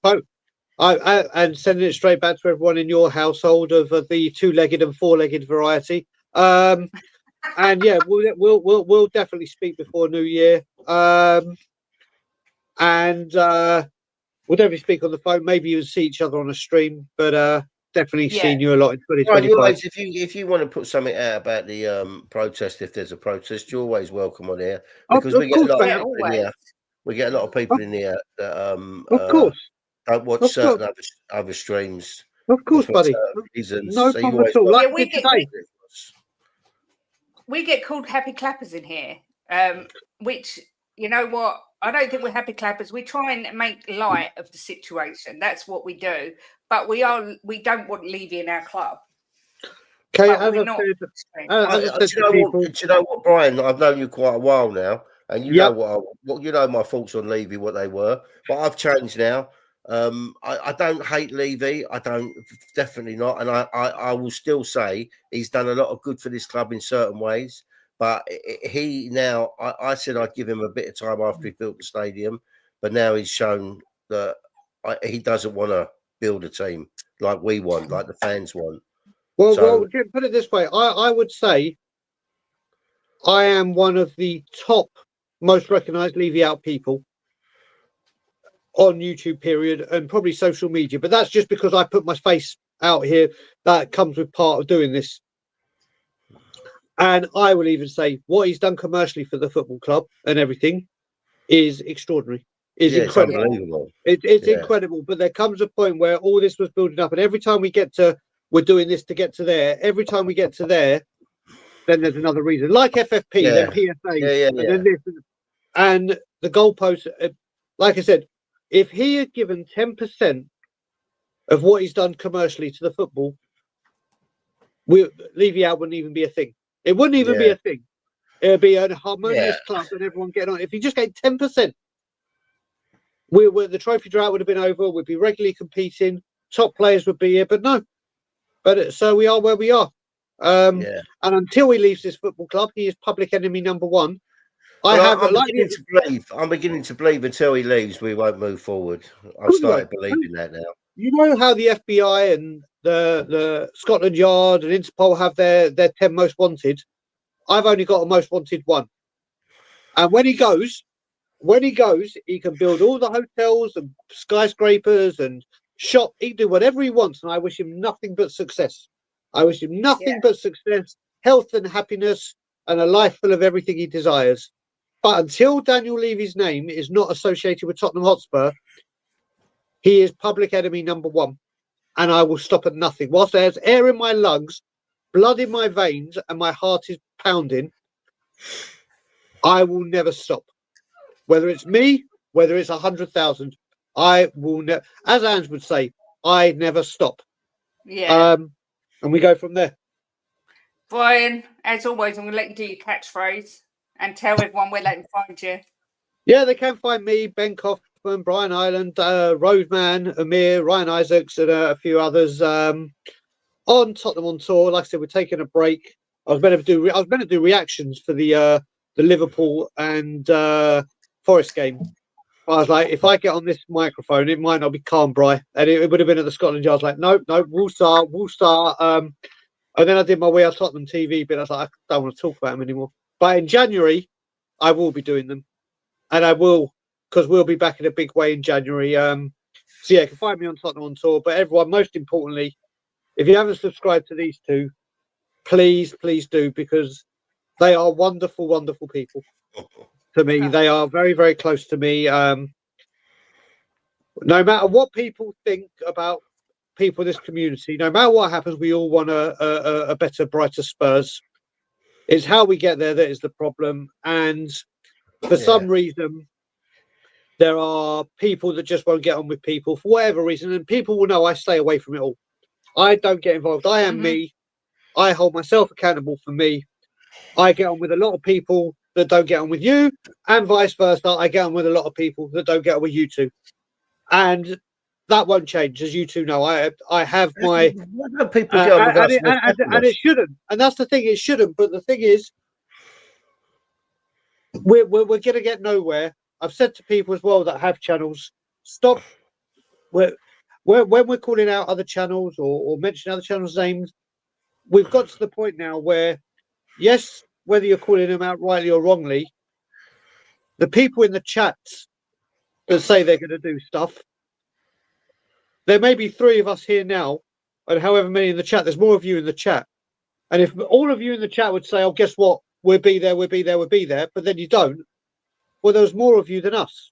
sending it straight back to everyone in your household of the 2-legged and 4-legged variety. And yeah, we'll definitely speak before New Year. And we'll definitely speak on the phone. Maybe you'll see each other on a stream, but definitely seeing you a lot in 2025. Right, if you want to put something out about the protest, if there's a protest, you're always welcome on here, because we get a lot of people in here. We get a lot of people in here that of course don't watch certain other streams. Of course, buddy. No problem at all. Like we get called happy clappers in here, which, you know what? I don't think we're happy clappers. We try and make light of the situation. That's what we do. But we don't want Levy in our club. Okay, do you know what, Brian? I've known you quite a while now, and you know you know my thoughts on Levy, what they were. But I've changed now. I don't hate Levy. I don't, definitely not. And I will still say he's done a lot of good for this club in certain ways. But I said I'd give him a bit of time after he built the stadium, but now he's shown that he doesn't want to build a team like we want, like the fans want. Well, Jim, put it this way. I would say I am one of the top most recognised Levy Out people on YouTube, period, and probably social media. But that's just because I put my face out here. That comes with part of doing this. And I will even say what he's done commercially for the football club and everything is extraordinary. Is incredible. It's unbelievable. It's incredible. But there comes a point where all this was building up, and every time we get to, we're doing this to get to there. Every time we get to there, then there's another reason, like FFP, then PSA, and then this, and the goalpost. Like I said, if he had given 10% of what he's done commercially to the football, Levy Out wouldn't even be a thing. It wouldn't even be a thing. It would be a harmonious club and everyone getting on. If he just gave 10%, the trophy drought would have been over. We'd be regularly competing. Top players would be here, but no. But so we are where we are. And until he leaves this football club, he is public enemy number one. I'm beginning to believe until he leaves, we won't move forward. I've started believing that now. You know how the FBI and the Scotland Yard and Interpol have their 10 most wanted? I've only got a most wanted one. And when he goes, he can build all the hotels and skyscrapers and shop. He can do whatever he wants. And I wish him nothing but success. I wish him nothing but success, health and happiness, and a life full of everything he desires. But until Daniel Levy's name is not associated with Tottenham Hotspur, he is public enemy number one. And I will stop at nothing. Whilst there's air in my lungs, blood in my veins, and my heart is pounding, I will never stop. Whether it's me, whether it's 100,000, I will never, as Ange would say, I never stop. Yeah. And we go from there. Brian, as always, I'm going to let you do your catchphrase and tell everyone where they can find you. Yeah, they can find me, Ben Kaufman, Brian Ireland, Roadman, Amir, Ryan Isaacs, and a few others on Tottenham on tour. Like I said, we're taking a break. I was meant to do reactions for the Liverpool and Forest game. I was like, if I get on this microphone, it might not be calm, Bri. And it would have been at the Scotland Yard. I was like, nope, we'll start. And then I did my We Are Tottenham TV bit. I was like, I don't want to talk about them anymore. But in January, I will be doing them. And I will, because we'll be back in a big way in January. So yeah, you can find me on Tottenham on tour. But everyone, most importantly, if you haven't subscribed to these two, please do, because they are wonderful, wonderful people. To me, they are very, very close to me. No matter what people think about people in this community, no matter what happens, we all want a better, brighter Spurs. It's how we get there that is the problem. And for some reason, there are people that just won't get on with people for whatever reason. And people will know I stay away from it all. I don't get involved. I am me. I hold myself accountable for me. I get on with a lot of people that don't get on with you, and vice versa. I get on with a lot of people that don't get on with you two. And that won't change, as you two know. I have my people get on with us, and it shouldn't. And that's the thing, it shouldn't. But the thing is, we're going to get nowhere. I've said to people as well that have channels, stop. When we're calling out other channels or mentioning other channels' names, we've got to the point now where, yes, whether you're calling them out rightly or wrongly, the people in the chats that say they're going to do stuff, there may be 3 of us here now, and however many in the chat, there's more of you in the chat. And if all of you in the chat would say, oh, guess what? We'll be there, but then you don't, well, there's more of you than us.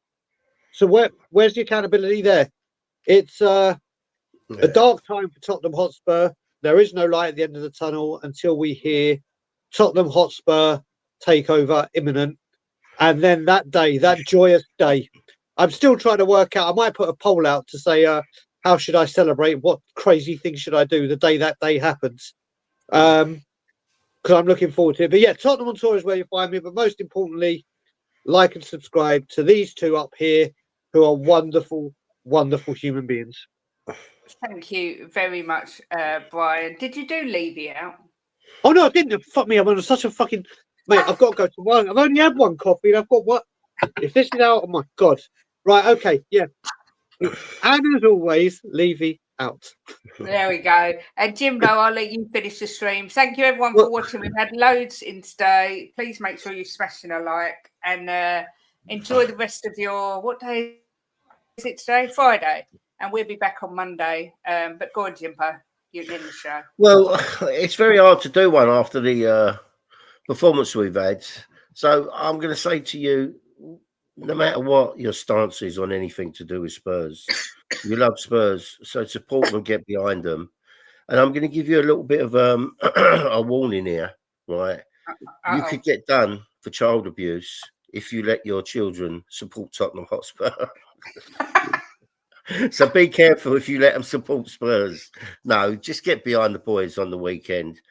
So where's the accountability there? It's a dark time for Tottenham Hotspur. There is no light at the end of the tunnel until we hear Tottenham Hotspur takeover imminent. And then that day, that joyous day, I'm still trying to work out. I might put a poll out to say, how should I celebrate? What crazy thing should I do the day that day happens? Because I'm looking forward to it. But yeah, Tottenham on tour is where you find me. But most importantly, like and subscribe to these two up here who are wonderful, wonderful human beings. Thank you very much, Brian. Did you do Levy Out? Oh, no, I didn't. Fuck me. I'm on such a fucking... Mate, I've got to go to one. I've only had one coffee and I've got what? If this is out, oh my God. Right, okay, yeah. And as always, Levy out. out. There we go. And Jimbo, I'll let you finish the stream. Thank you everyone for watching. We've had loads in today. Please make sure you're smashing a like and enjoy the rest of your, what day is it today? Friday. And we'll be back on Monday. But go on, Jimbo. You're in the show. Well, it's very hard to do one after the performance we've had. So I'm going to say to you, no matter what your stance is on anything to do with Spurs, you love Spurs, so support them, get behind them. And I'm going to give you a little bit of a warning here, right? You could get done for child abuse if you let your children support Tottenham Hotspur. So be careful if you let them support Spurs. No, just get behind the boys on the weekend.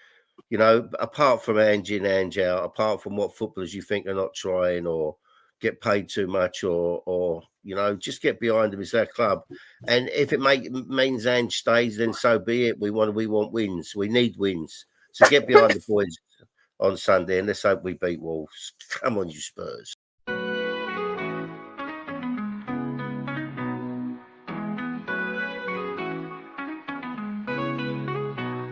You know, apart from Ange in, Ange out, apart from what footballers you think are not trying or get paid too much or you know, just get behind them. It's their club. And if it means Ange stays, then so be it. We want wins. We need wins. So get behind the boys on Sunday and let's hope we beat Wolves. Come on, you Spurs.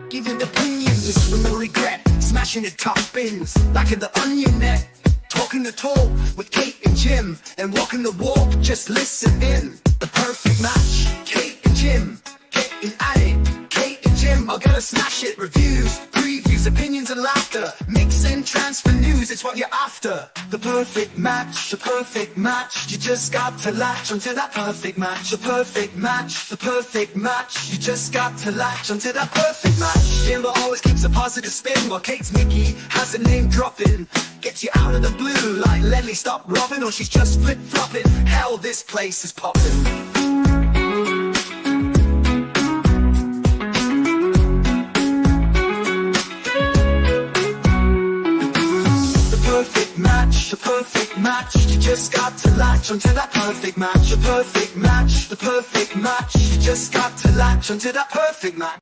Giving opinions with no regret, smashing the top bins like in the onion net. Talking the talk with Kate and Jim and walking the walk, just listen in. The perfect match, Kate and Jim, getting at it. Kate and Jim are gonna smash it. Reviews, previews, opinions and laughter, mix and transfer news, it's what you're after. The perfect match, the perfect match. You just got to latch onto that perfect match. The perfect match, the perfect match. You just got to latch onto that perfect match. Jimbo always keeps a positive spin while Kate's Mickey has a name dropping. Gets you out of the blue like Lenny stop robbing or she's just flip-flopping. Hell, this place is popping. The perfect match, you just got to latch onto that perfect match. The perfect match, the perfect match, you just got to latch onto that perfect match.